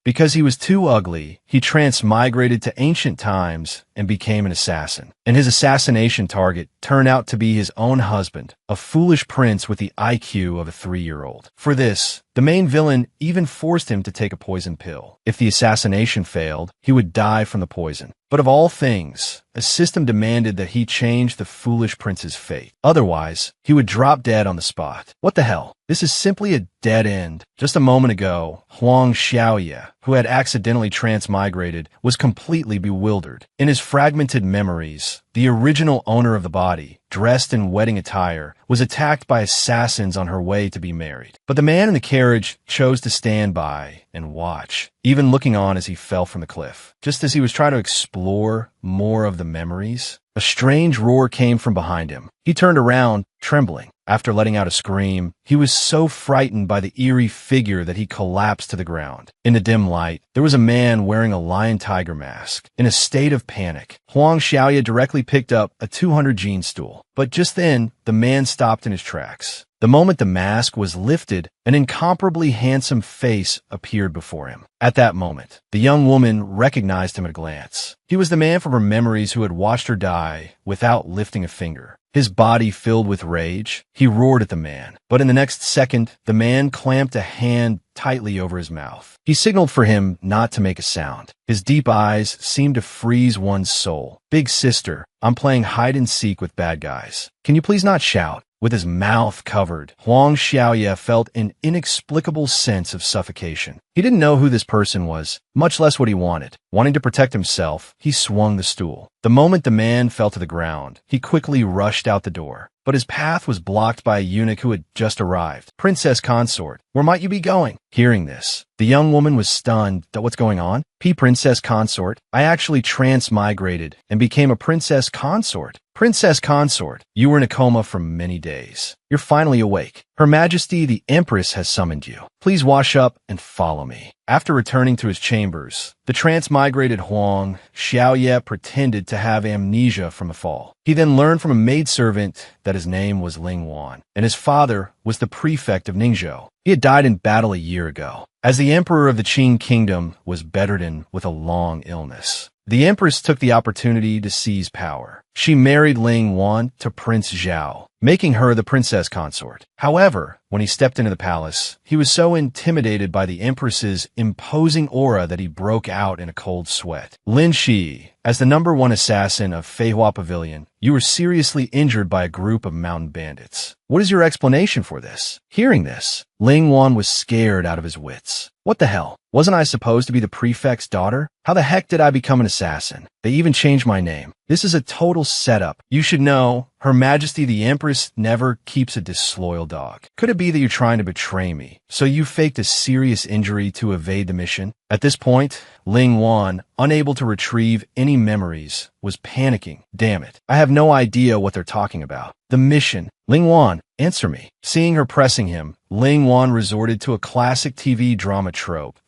Because he was too ugly, he transmigrated to ancient times and became an assassin. And his assassination target turned out to be his own husband, a foolish prince with the IQ of a 3-year-old. For this, the main villain even forced him to take a poison pill. If the assassination failed, he would die from the poison. But of all things, a system demanded that he change the foolish prince's fate. Otherwise, he would drop dead on the spot. What the hell? This is simply a dead end. Just a moment ago, Huang Xiaoye, who had accidentally transmigrated, was completely bewildered. In his fragmented memories, the original owner of the body, dressed in wedding attire, was attacked by assassins on her way to be married. But the man in the carriage chose to stand by and watch, even looking on as he fell from the cliff. Just as he was trying to explore more of the memories, a strange roar came from behind him. He turned around, trembling. After letting out a scream, he was so frightened by the eerie figure that he collapsed to the ground. In the dim light, there was a man wearing a lion-tiger mask. In a state of panic, Huang Xiaoye directly picked up a 200-gene stool. But just then, the man stopped in his tracks. The moment the mask was lifted, an incomparably handsome face appeared before him. At that moment, the young woman recognized him at a glance. He was the man from her memories who had watched her die without lifting a finger. His body filled with rage, he roared at the man. But in the next second, the man clamped a hand tightly over his mouth. He signaled for him not to make a sound. His deep eyes seemed to freeze one's soul. "Big sister, I'm playing hide-and-seek with bad guys. Can you please not shout?" With his mouth covered, Huang Xiaoye felt an inexplicable sense of suffocation. He didn't know who this person was, much less what he wanted. Wanting to protect himself, he swung the stool. The moment the man fell to the ground, he quickly rushed out the door. But his path was blocked by a eunuch who had just arrived. "Princess consort, where might you be going?" Hearing this, the young woman was stunned. What's going on? Princess consort? I actually transmigrated and became a princess consort. Princess consort, you were in a coma for many days. You're finally awake. Her Majesty the Empress has summoned you. Please wash up and follow me. After returning to his chambers, the transmigrated Huang Xiaoye pretended to have amnesia from the fall. He then learned from a maidservant that his name was Ling Wan, and his father was the prefect of Ningzhou. He had died in battle a year ago, as the emperor of the Qing kingdom was bedridden with a long illness. The empress took the opportunity to seize power. She married Ling Wan to Prince Zhao, making her the princess consort. However, when he stepped into the palace, he was so intimidated by the empress's imposing aura that he broke out in a cold sweat. Lin Shi, as the #1 assassin of Feihua Pavilion, you were seriously injured by a group of mountain bandits. What is your explanation for this? Hearing this, Ling Wan was scared out of his wits. What the hell? Wasn't I supposed to be the prefect's daughter? How the heck did I become an assassin? They even changed my name. This is a total setup. You should know, Her Majesty the Empress never keeps a disloyal dog. Could it be that you're trying to betray me, so you faked a serious injury to evade the mission? At this point, Ling Wan, unable to retrieve any memories, was panicking. Damn it, I have no idea what they're talking about. The mission. Ling Wan, answer me. Seeing her pressing him, Ling Wan resorted to a classic TV drama trope.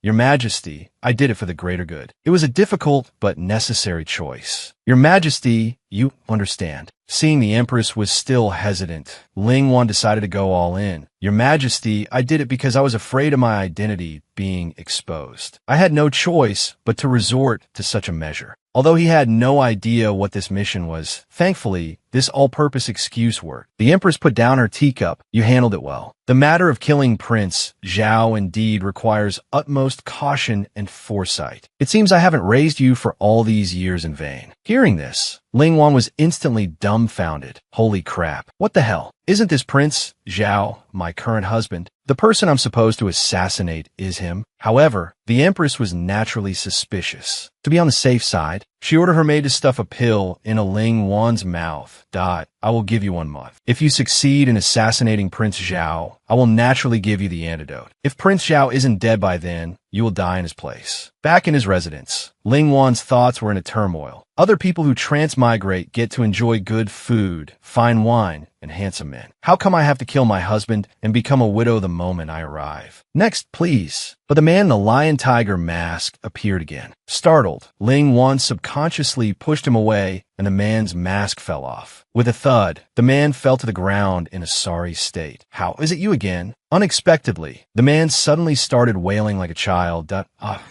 Your Majesty, I did it for the greater good. It was a difficult but necessary choice. Your Majesty, you understand. Seeing the Empress was still hesitant, Ling Wan decided to go all in. Your Majesty, I did it because I was afraid of my identity being exposed. I had no choice but to resort to such a measure. Although he had no idea what this mission was, thankfully, this all-purpose excuse worked. The Empress put down her teacup. You handled it well. The matter of killing Prince Zhao indeed requires utmost caution and foresight. It seems I haven't raised you for all these years in vain. Hearing this, Ling Wan was instantly dumbfounded. Holy crap. What the hell? Isn't this Prince Zhao my current husband? The person I'm supposed to assassinate is him. However, the Empress was naturally suspicious. To be on the safe side, she ordered her maid to stuff a pill in a Ling Wan's mouth. I will give you 1 month. If you succeed in assassinating Prince Zhao, I will naturally give you the antidote. If Prince Zhao isn't dead by then, you will die in his place. Back in his residence, Ling Wan's thoughts were in a turmoil. Other people who transmigrate get to enjoy good food, fine wine, and handsome men. How come I have to kill my husband and become a widow the moment I arrive? Next, please. But the man in the lion-tiger mask appeared again. Startled, Ling Wan subconsciously pushed him away, and the man's mask fell off. With a thud, the man fell to the ground in a sorry state. How is it you again? Unexpectedly, the man suddenly started wailing like a child.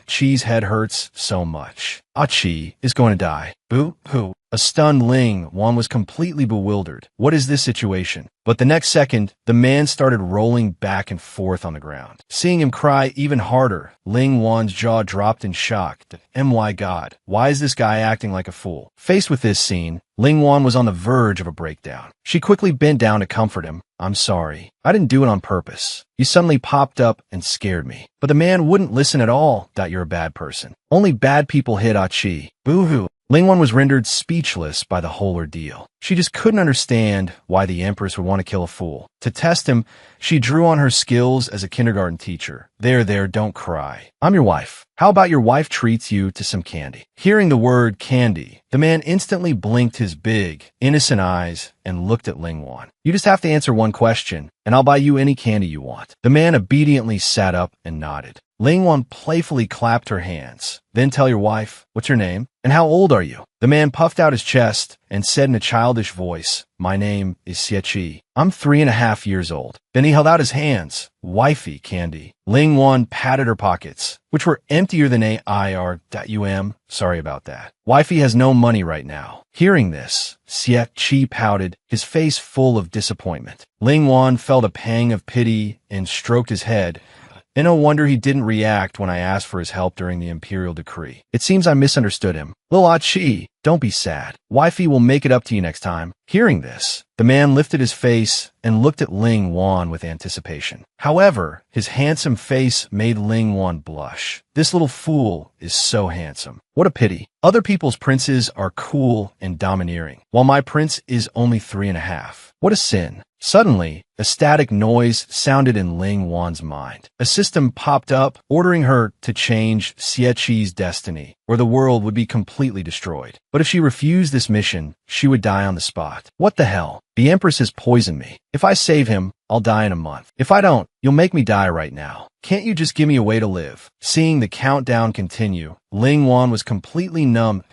Chi's head hurts so much. Chi is going to die. Boo-hoo. A stunned Ling Wan was completely bewildered. What is this situation? But the next second, the man started rolling back and forth on the ground. Seeing him cry even harder, Ling Wan's jaw dropped in shock. My God, why is this guy acting like a fool? Faced with this scene, Ling Wan was on the verge of a breakdown. She quickly bent down to comfort him. I'm sorry. I didn't do it on purpose. You suddenly popped up and scared me. But the man wouldn't listen at all. You're a bad person. Only bad people hit Chi. Boo-hoo. Ling Wan was rendered speechless by the whole ordeal. She just couldn't understand why the Empress would want to kill a fool. To test him, she drew on her skills as a kindergarten teacher. There, don't cry. I'm your wife. How about your wife treats you to some candy? Hearing the word candy, the man instantly blinked his big, innocent eyes and looked at Ling Wan. You just have to answer one question, and I'll buy you any candy you want. The man obediently sat up and nodded. Ling Wan playfully clapped her hands. Then tell your wife, what's your name, and how old are you? The man puffed out his chest and said in a childish voice, my name is Xie. I'm 3.5 years old. Then he held out his hands. Wifey candy. Ling Wan patted her pockets, which were emptier than Sorry about that. Wifey has no money right now. Hearing this, Xie pouted, his face full of disappointment. Ling Wan felt a pang of pity and stroked his head. And no wonder he didn't react when I asked for his help during the imperial decree. It seems I misunderstood him. Lil Chi, don't be sad. Wifey will make it up to you next time. Hearing this, the man lifted his face and looked at Ling Wan with anticipation. However, his handsome face made Ling Wan blush. This little fool is so handsome. What a pity. Other people's princes are cool and domineering, while my prince is only 3.5. What a sin. Suddenly, a static noise sounded in Ling Wan's mind. A system popped up, ordering her to change Xie destiny, or the world would be completely destroyed. But if she refused this mission, she would die on the spot. What the hell? The Empress has poisoned me. If I save him, I'll die in a month. If I don't, you'll make me die right now. Can't you just give me a way to live? Seeing the countdown continue, Ling Wan was completely numb.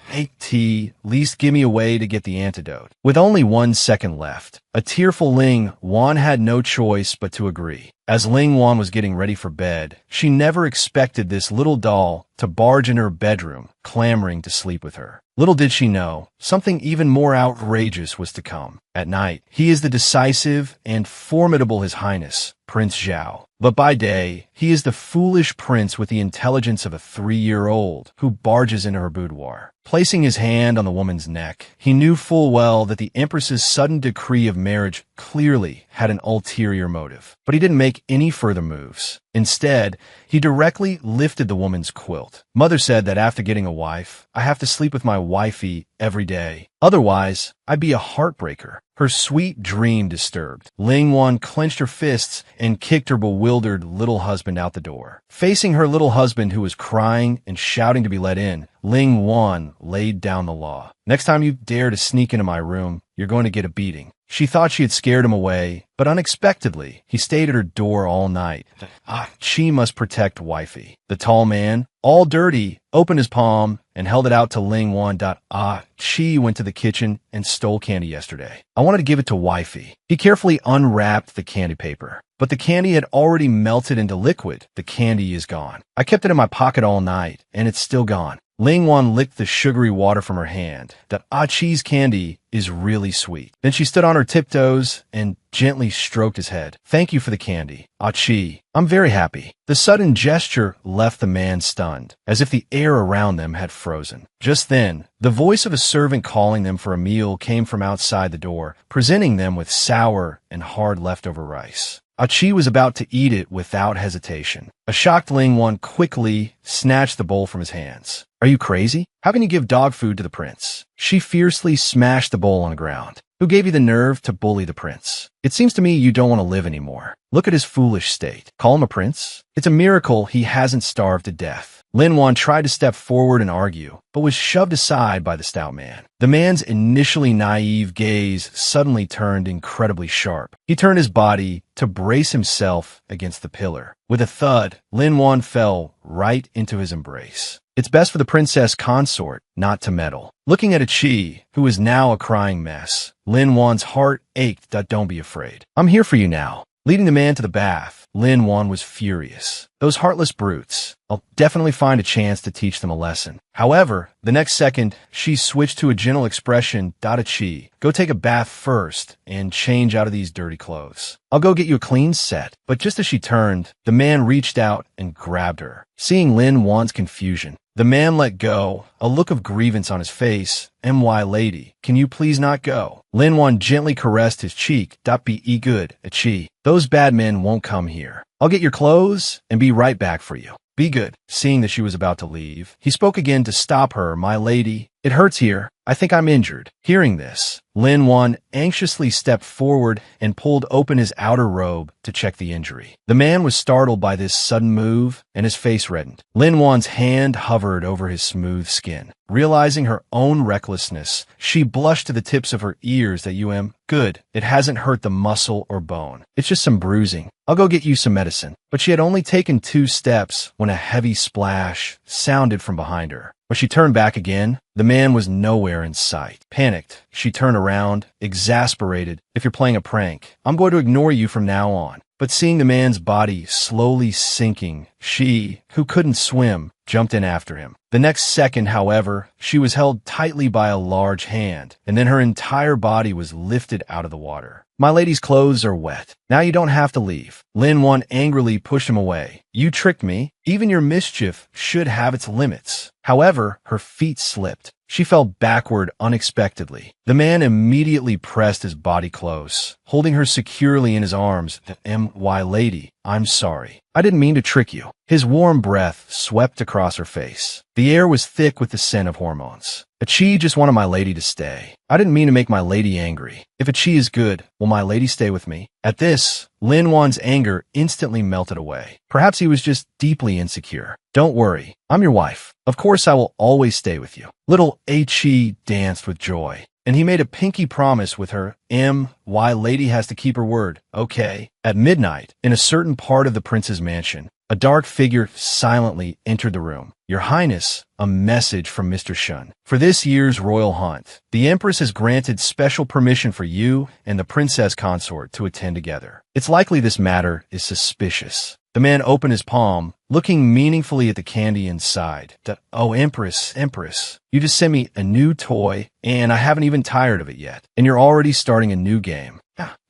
Least give me a way to get the antidote. With only 1 second left, a tearful Ling Wan had no choice but to agree. As Ling Wan was getting ready for bed, she never expected this little doll to barge in her bedroom, clamoring to sleep with her. Little did she know, something even more outrageous was to come. At night, he is the decisive and formidable His Highness, Prince Zhao. But by day, he is the foolish prince with the intelligence of a 3-year-old who barges into her boudoir. Placing his hand on the woman's neck, he knew full well that the Empress's sudden decree of marriage clearly had an ulterior motive. But he didn't make any further moves. Instead, he directly lifted the woman's quilt. Mother said that after getting a wife, I have to sleep with my wifey every day. Otherwise, I'd be a heartbreaker. Her sweet dream disturbed. Ling Wan clenched her fists and kicked her bewildered little husband out the door. Facing her little husband who was crying and shouting to be let in, Ling Wan laid down the law. Next time you dare to sneak into my room, you're going to get a beating. She thought she had scared him away, but unexpectedly, he stayed at her door all night. She must protect wifey. The tall man, all dirty, opened his palm and held it out to Ling Wan. Chi went to the kitchen and stole candy yesterday. I wanted to give it to wifey. He carefully unwrapped the candy paper, but the candy had already melted into liquid. The candy is gone. I kept it in my pocket all night, and it's still gone. Ling Wan licked the sugary water from her hand. Chi's candy is really sweet. Then she stood on her tiptoes and gently stroked his head. Thank you for the candy. Chi, I'm very happy. The sudden gesture left the man stunned, as if the air around them had frozen. Just then, the voice of a servant calling them for a meal came from outside the door, presenting them with sour and hard leftover rice. Chi was about to eat it without hesitation. A shocked Ling Wan quickly snatched the bowl from his hands. Are you crazy? How can you give dog food to the prince? She fiercely smashed the bowl on the ground. Who gave you the nerve to bully the prince? It seems to me you don't want to live anymore. Look at his foolish state. Call him a prince? It's a miracle he hasn't starved to death. Lin Wan tried to step forward and argue, but was shoved aside by the stout man. The man's initially naive gaze suddenly turned incredibly sharp. He turned his body to brace himself against the pillar. With a thud, Lin Wan fell right into his embrace. It's best for the princess consort not to meddle. Looking at Chi, who is now a crying mess, Lin Wan's heart ached. Don't be afraid. I'm here for you now. Leading the man to the bath, Lin Wan was furious. Those heartless brutes. I'll definitely find a chance to teach them a lesson. However, the next second, she switched to a gentle expression. Chi, go take a bath first and change out of these dirty clothes. I'll go get you a clean set. But just as she turned, the man reached out and grabbed her. Seeing Lin Wan's confusion, the man let go, a look of grievance on his face. My lady, can you please not go? Lin Wan gently caressed his cheek. Be good, Chi. Those bad men won't come here. I'll get your clothes and be right back for you. Be good. Seeing that she was about to leave, he spoke again to stop her. My lady, it hurts here. I think I'm injured. Hearing this, Lin Wan anxiously stepped forward and pulled open his outer robe to check the injury. The man was startled by this sudden move, and his face reddened. Lin Wan's hand hovered over his smooth skin. Realizing her own recklessness, she blushed to the tips of her ears. Good. It hasn't hurt the muscle or bone. It's just some bruising. I'll go get you some medicine. But she had only taken 2 steps when a heavy splash sounded from behind her. When she turned back again, the man was nowhere in sight. Panicked, she turned around, exasperated. If you're playing a prank, I'm going to ignore you from now on. But seeing the man's body slowly sinking, she, who couldn't swim, jumped in after him. The next second, however, she was held tightly by a large hand, and then her entire body was lifted out of the water. My lady's clothes are wet. Now you don't have to leave. Lin Wan angrily pushed him away. You tricked me. Even your mischief should have its limits. However, her feet slipped. She fell backward unexpectedly. The man immediately pressed his body close, holding her securely in his arms. My lady, I'm sorry. I didn't mean to trick you. His warm breath swept across her face. The air was thick with the scent of hormones. Chi just wanted my lady to stay. I didn't mean to make my lady angry. If Chi is good, will my lady stay with me? At this, Lin Wan's anger instantly melted away. Perhaps he was just deeply insecure. Don't worry, I'm your wife. Of course I will always stay with you. Little Chi danced with joy, and he made a pinky promise with her. My lady has to keep her word. Okay. At midnight, in a certain part of the prince's mansion, a dark figure silently entered the room. Your Highness, a message from Mr. Shun. For this year's royal hunt, the Empress has granted special permission for you and the princess consort to attend together. It's likely this matter is suspicious. The man opened his palm, looking meaningfully at the candy inside. Oh, Empress, you just sent me a new toy, and I haven't even tired of it yet. And you're already starting a new game.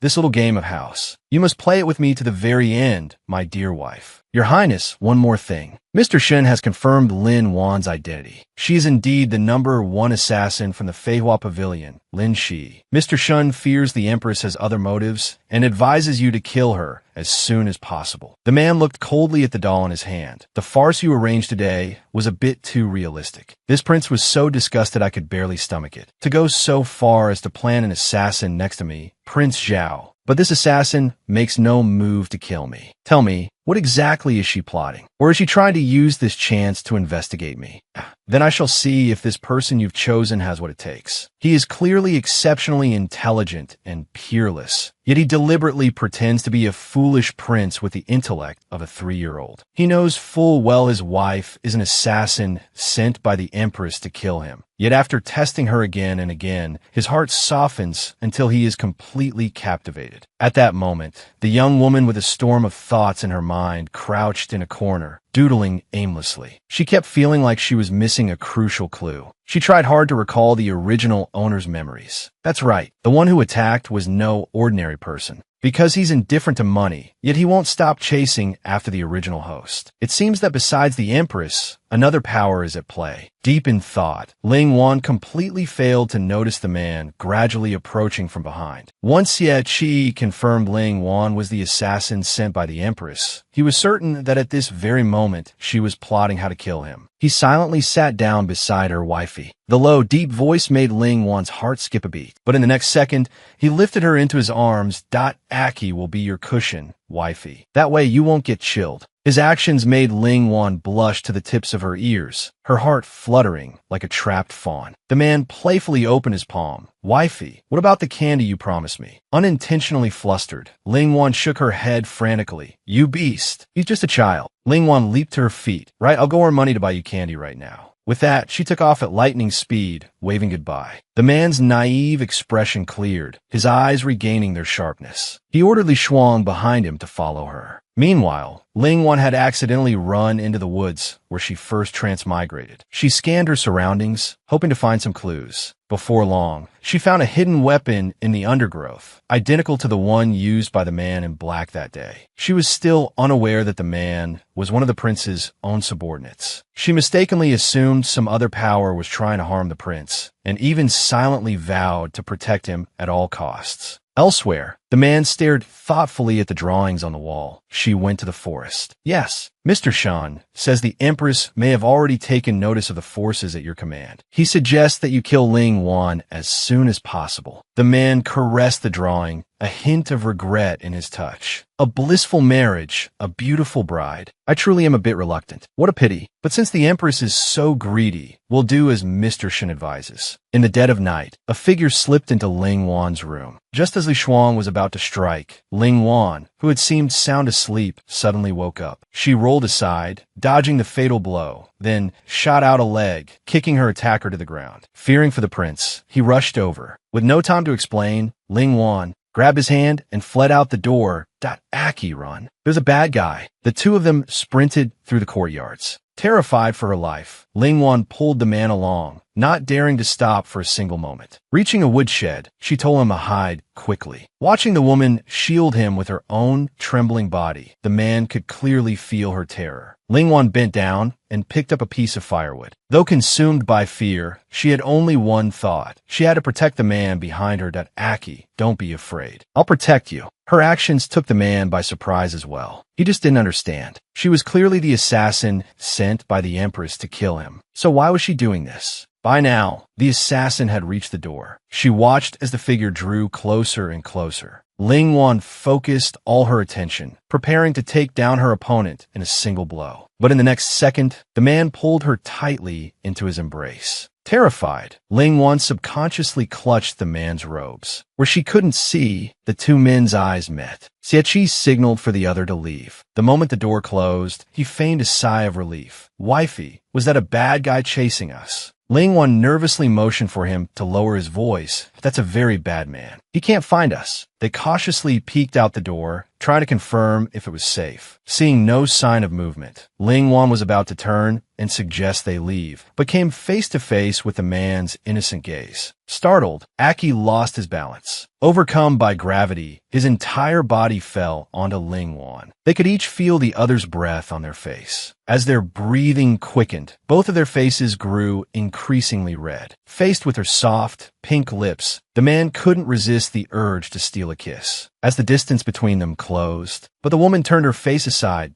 This little game of house. You must play it with me to the very end, my dear wife. Your Highness, one more thing. Mr. Shen has confirmed Lin Wan's identity. She is indeed the #1 assassin from the Feihua Pavilion, Lin Shi. Mr. Shun fears the Empress has other motives and advises you to kill her as soon as possible. The man looked coldly at the doll in his hand. The farce you arranged today was a bit too realistic. This prince was so disgusted I could barely stomach it. To go so far as to plan an assassin next to me, Prince Zhao. But this assassin makes no move to kill me. Tell me, what exactly is she plotting? Or is she trying to use this chance to investigate me? Then I shall see if this person you've chosen has what it takes. He is clearly exceptionally intelligent and peerless, yet he deliberately pretends to be a foolish prince with the intellect of a 3-year-old. He knows full well his wife is an assassin sent by the Empress to kill him. Yet after testing her again and again, his heart softens until he is completely captivated. At that moment, the young woman with a storm of thoughts in her mind crouched in a corner, doodling aimlessly. She kept feeling like she was missing a crucial clue. She tried hard to recall the original owner's memories. That's right, the one who attacked was no ordinary person. Because he's indifferent to money, yet he won't stop chasing after the original host. It seems that besides the Empress, another power is at play. Deep in thought, Ling Wan completely failed to notice the man gradually approaching from behind. Once Ye Qi confirmed Ling Wan was the assassin sent by the Empress, he was certain that at this very moment she was plotting how to kill him. He silently sat down beside her wifey. The low, deep voice made Ling Wan's heart skip a beat. But in the next second, he lifted her into his arms. Aki will be your cushion, wifey. That way you won't get chilled. His actions made Ling Wan blush to the tips of her ears, her heart fluttering like a trapped fawn. The man playfully opened his palm. Wifey, what about the candy you promised me? Unintentionally flustered, Ling Wan shook her head frantically. You beast. He's just a child. Ling Wan leaped to her feet. Right, I'll go earn money to buy you candy right now. With that, she took off at lightning speed, waving goodbye. The man's naive expression cleared, his eyes regaining their sharpness. He ordered Li Shuang behind him to follow her. Meanwhile, Ling Wan had accidentally run into the woods where she first transmigrated. She scanned her surroundings, hoping to find some clues. Before long, she found a hidden weapon in the undergrowth, identical to the one used by the man in black that day. She was still unaware that the man was one of the prince's own subordinates. She mistakenly assumed some other power was trying to harm the prince, and even silently vowed to protect him at all costs. Elsewhere, the man stared thoughtfully at the drawings on the wall. She went to the forest. Yes, Mr. Shan says the Empress may have already taken notice of the forces at your command. He suggests that you kill Ling Wan as soon as possible. The man caressed the drawing, a hint of regret in his touch. A blissful marriage, a beautiful bride. I truly am a bit reluctant. What a pity. But since the Empress is so greedy, we'll do as Mr. Shan advises. In the dead of night, a figure slipped into Ling Wan's room. Just as Li Shuang was about to strike, Ling Wan, who had seemed sound asleep, suddenly woke up. She rolled aside, dodging the fatal blow, then shot out a leg, kicking her attacker to the ground. Fearing for the prince, he rushed over. With no time to explain, Ling Wan grabbed his hand and fled out the door. Aki, run. There's a bad guy. The two of them sprinted through the courtyards. Terrified for her life, Ling Wan pulled the man along, not daring to stop for a single moment. Reaching a woodshed, she told him to hide quickly. Watching the woman shield him with her own trembling body, the man could clearly feel her terror. Ling Wan bent down and picked up a piece of firewood. Though consumed by fear, she had only one thought. She had to protect the man behind her. Aki, don't be afraid. I'll protect you. Her actions took the man by surprise as well. He just didn't understand. She was clearly the assassin sent by the Empress to kill him. So why was she doing this? By now, the assassin had reached the door. She watched as the figure drew closer and closer. Ling Wan focused all her attention, preparing to take down her opponent in a single blow. But in the next second, the man pulled her tightly into his embrace. Terrified, Ling Wan subconsciously clutched the man's robes. Where she couldn't see, the two men's eyes met. Xie signaled for the other to leave. The moment the door closed, he feigned a sigh of relief. Wifey, was that a bad guy chasing us? Ling Wan nervously motioned for him to lower his voice. That's a very bad man. He can't find us. They cautiously peeked out the door, trying to confirm if it was safe. Seeing no sign of movement, Ling Wan was about to turn and suggest they leave, but came face to face with the man's innocent gaze. Startled, Aki lost his balance. Overcome by gravity, his entire body fell onto Ling Wan. They could each feel the other's breath on their face. As their breathing quickened, both of their faces grew increasingly red. Faced with her soft, pink lips, the man couldn't resist the urge to steal a kiss. As the distance between them closed, but the woman turned her face aside.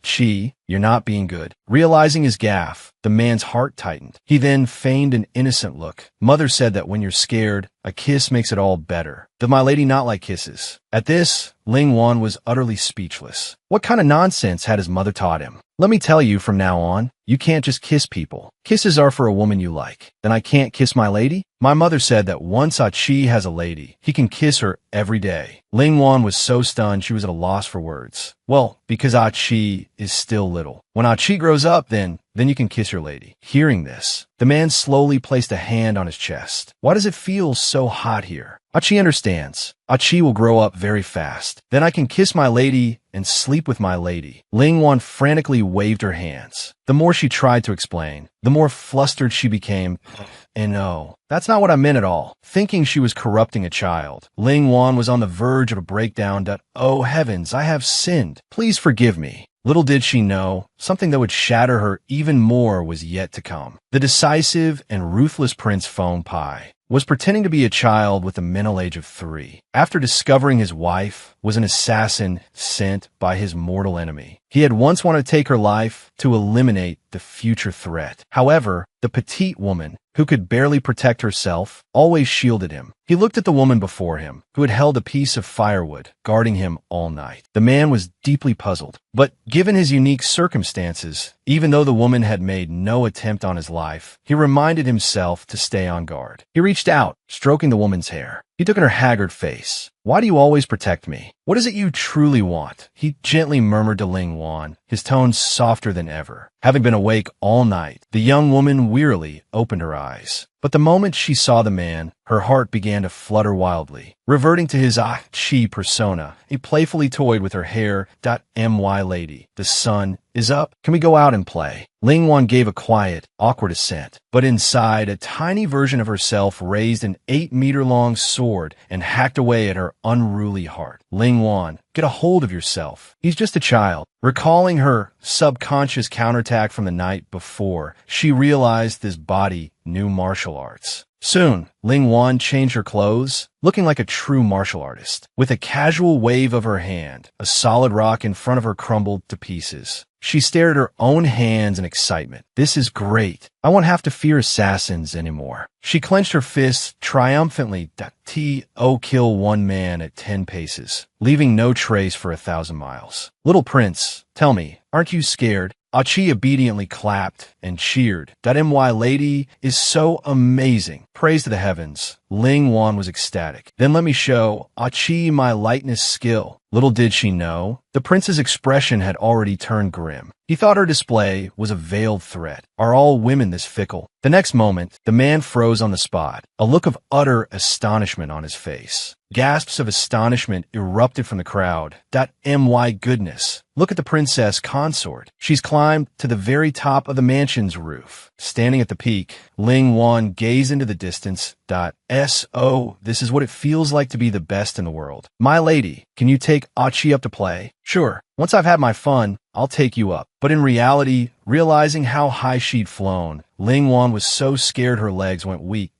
Chi, you're not being good. Realizing his gaffe, the man's heart tightened. He then feigned an innocent look. Mother said that when you're scared, a kiss makes it all better. Does my lady not like kisses? At this, Ling Wan was utterly speechless. What kind of nonsense had his mother taught him? Let me tell you from now on, you can't just kiss people. Kisses are for a woman you like. Then I can't kiss my lady? My mother said that once Achi has a lady, he can kiss her every day. Ling Wan was so stunned she was at a loss for words. Well, because Achi is still little. When Achi grows up, then you can kiss your lady. Hearing this, the man slowly placed a hand on his chest. Why does it feel so hot here? Achi understands. Achi will grow up very fast. Then I can kiss my lady and sleep with my lady. Ling Wan frantically waved her hands. The more she tried to explain, the more flustered she became. And no, that's not what I meant at all. Thinking she was corrupting a child, Ling Wan was on the verge of a breakdown. Oh heavens, I have sinned. Please forgive me. Little did she know, something that would shatter her even more was yet to come. The decisive and ruthless Prince Feng Pai was pretending to be a child with a mental age of 3. After discovering his wife was an assassin sent by his mortal enemy, he had once wanted to take her life to eliminate the future threat. However, the petite woman, who could barely protect herself, always shielded him. He looked at the woman before him, who had held a piece of firewood, guarding him all night. The man was deeply puzzled, but given his unique circumstances, even though the woman had made no attempt on his life, he reminded himself to stay on guard. He reached out, stroking the woman's hair. He took in her haggard face. "Why do you always protect me? What is it you truly want?" He gently murmured to Ling Wan, his tone softer than ever. Having been awake all night, the young woman wearily opened her eyes. But the moment she saw the man, her heart began to flutter wildly. Reverting to his chi persona, he playfully toyed with her hair. "My lady, the sun is up. Can we go out and play?" Ling Wan gave a quiet, awkward assent. But inside, a tiny version of herself raised an 8-meter-long sword and hacked away at her unruly heart. "Ling Wan, get a hold of yourself. He's just a child." Recalling her subconscious counterattack from the night before, she realized this body knew martial arts. Soon, Ling Wan changed her clothes, looking like a true martial artist. With a casual wave of her hand, a solid rock in front of her crumbled to pieces. She stared at her own hands in excitement. "This is great. I won't have to fear assassins anymore." She clenched her fists triumphantly. Kill one man at 10 paces, leaving no trace for 1,000 miles. "Little prince, tell me, aren't you scared?" Achi obediently clapped and cheered. "My lady is so amazing. Praise to the heavens." Ling Wan was ecstatic. "Then let me show Achi my lightness skill." Little did she know, the prince's expression had already turned grim. He thought her display was a veiled threat. Are all women this fickle? The next moment, the man froze on the spot, a look of utter astonishment on his face. Gasps of astonishment erupted from the crowd. My goodness. Look at the princess consort. She's climbed to the very top of the mansion's roof. Standing at the peak, Ling Wan gazed into the distance. This is what it feels like to be the best in the world. "My lady, can you take Achi up to play?" "Sure. Once I've had my fun, I'll take you up." But in reality, realizing how high she'd flown, Ling Wan was so scared her legs went weak.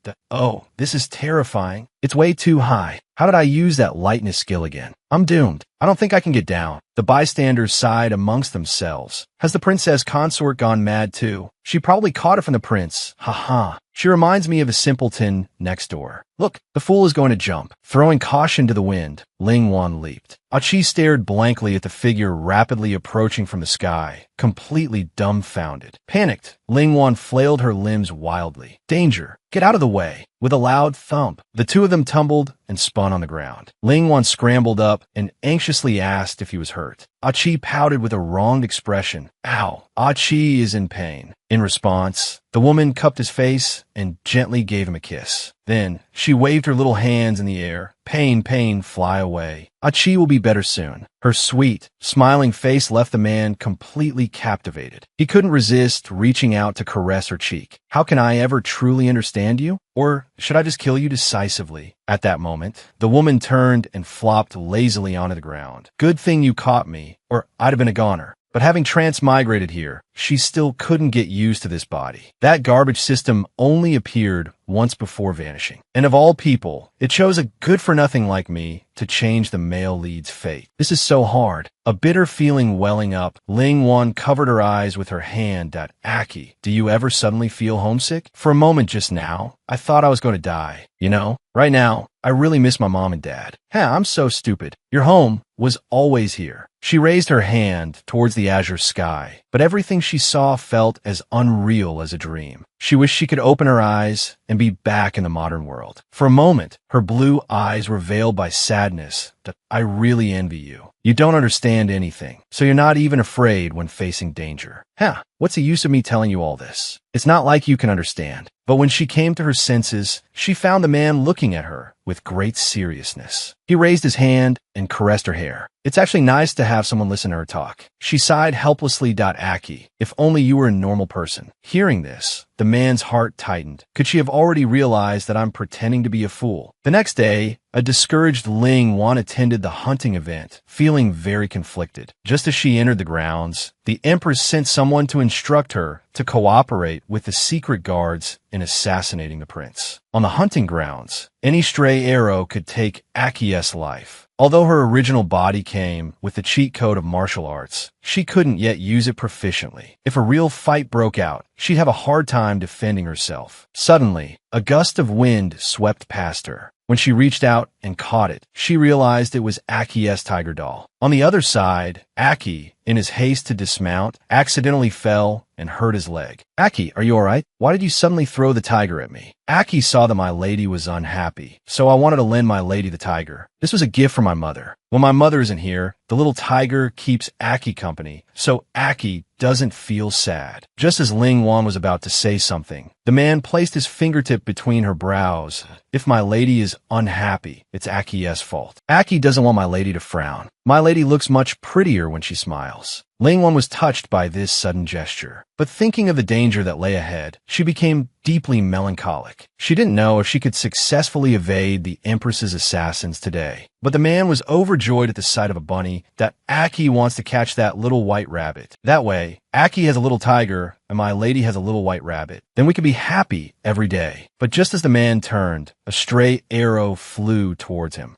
This is terrifying. It's way too high. How did I use that lightness skill again? I'm doomed. I don't think I can get down. The bystanders sighed amongst themselves. Has the princess consort gone mad too? She probably caught it from the prince. Ha. She reminds me of a simpleton next door. Look, the fool is going to jump. Throwing caution to the wind, Ling Wan leaped. Achi stared blankly at the figure rapidly approaching from the sky, completely dumbfounded. Panicked, Ling Wan flailed her limbs wildly. "Danger! Get out of the way!" With a loud thump, the two of them tumbled and spun on the ground. Ling Wan scrambled up and anxiously asked if he was hurt. Achi pouted with a wronged expression. "Ow, Achi is in pain." In response, the woman cupped his face and gently gave him a kiss. Then, she waved her little hands in the air. Pain, fly away. Achi will be better soon." Her sweet, smiling face left the man completely captivated. He couldn't resist reaching out to caress her cheek. "How can I ever truly understand you? Or should I just kill you decisively?" At that moment, the woman turned and flopped lazily onto the ground. "Good thing you caught me, or I'd have been a goner." But having transmigrated here, she still couldn't get used to this body. That garbage system only appeared once before vanishing. And of all people, it chose a good-for-nothing like me to change the male lead's fate. This is so hard. A bitter feeling welling up, Ling Wan covered her eyes with her hand. "Aki, do you ever suddenly feel homesick? For a moment just now, I thought I was going to die. You know, right now, I really miss my mom and dad." I'm so stupid. Your home was always here." She raised her hand towards the azure sky, but everything she saw felt as unreal as a dream. She wished she could open her eyes and be back in the modern world. For a moment, her blue eyes were veiled by sadness. "I really envy you. You don't understand anything, so you're not even afraid when facing danger." What's the use of me telling you all this? It's not like you can understand. But when she came to her senses, she found the man looking at her with great seriousness. He raised his hand and caressed her hair. "It's actually nice to have someone listen to her talk." She sighed helplessly. "Aki, if only you were a normal person." Hearing this, The man's heart tightened. Could she have already realized that I'm pretending to be a fool? The next day, a discouraged Ling Wan attended the hunting event, feeling very conflicted. Just as she entered the grounds, the Empress sent someone to instruct her to cooperate with the secret guards in assassinating the prince. On the hunting grounds, any stray arrow could take Aki's life. Although her original body came with the cheat code of martial arts, she couldn't yet use it proficiently. If a real fight broke out, she'd have a hard time defending herself. Suddenly, a gust of wind swept past her. When she reached out and caught it, she realized it was Aki's tiger doll. On the other side, Aki, in his haste to dismount, accidentally fell and hurt his leg. Aki, are you alright? Why did you suddenly throw the tiger at me? Aki saw that my lady was unhappy, so I wanted to lend my lady the tiger. This was a gift from my mother. When my mother isn't here, the little tiger keeps Aki company, so Aki doesn't feel sad. Just as Ling Wan was about to say something, the man placed his fingertip between her brows. If my lady is unhappy, it's Aki's fault. Aki doesn't want my lady to frown. My lady looks much prettier when she smiles. Ling Wan was touched by this sudden gesture, but thinking of the danger that lay ahead, she became deeply melancholic. She didn't know if she could successfully evade the Empress's assassins today. But the man was overjoyed at the sight of a bunny that Aki wants to catch that little white rabbit. That way, Aki has a little tiger and my lady has a little white rabbit. Then we could be happy every day. But just as the man turned, a stray arrow flew towards him.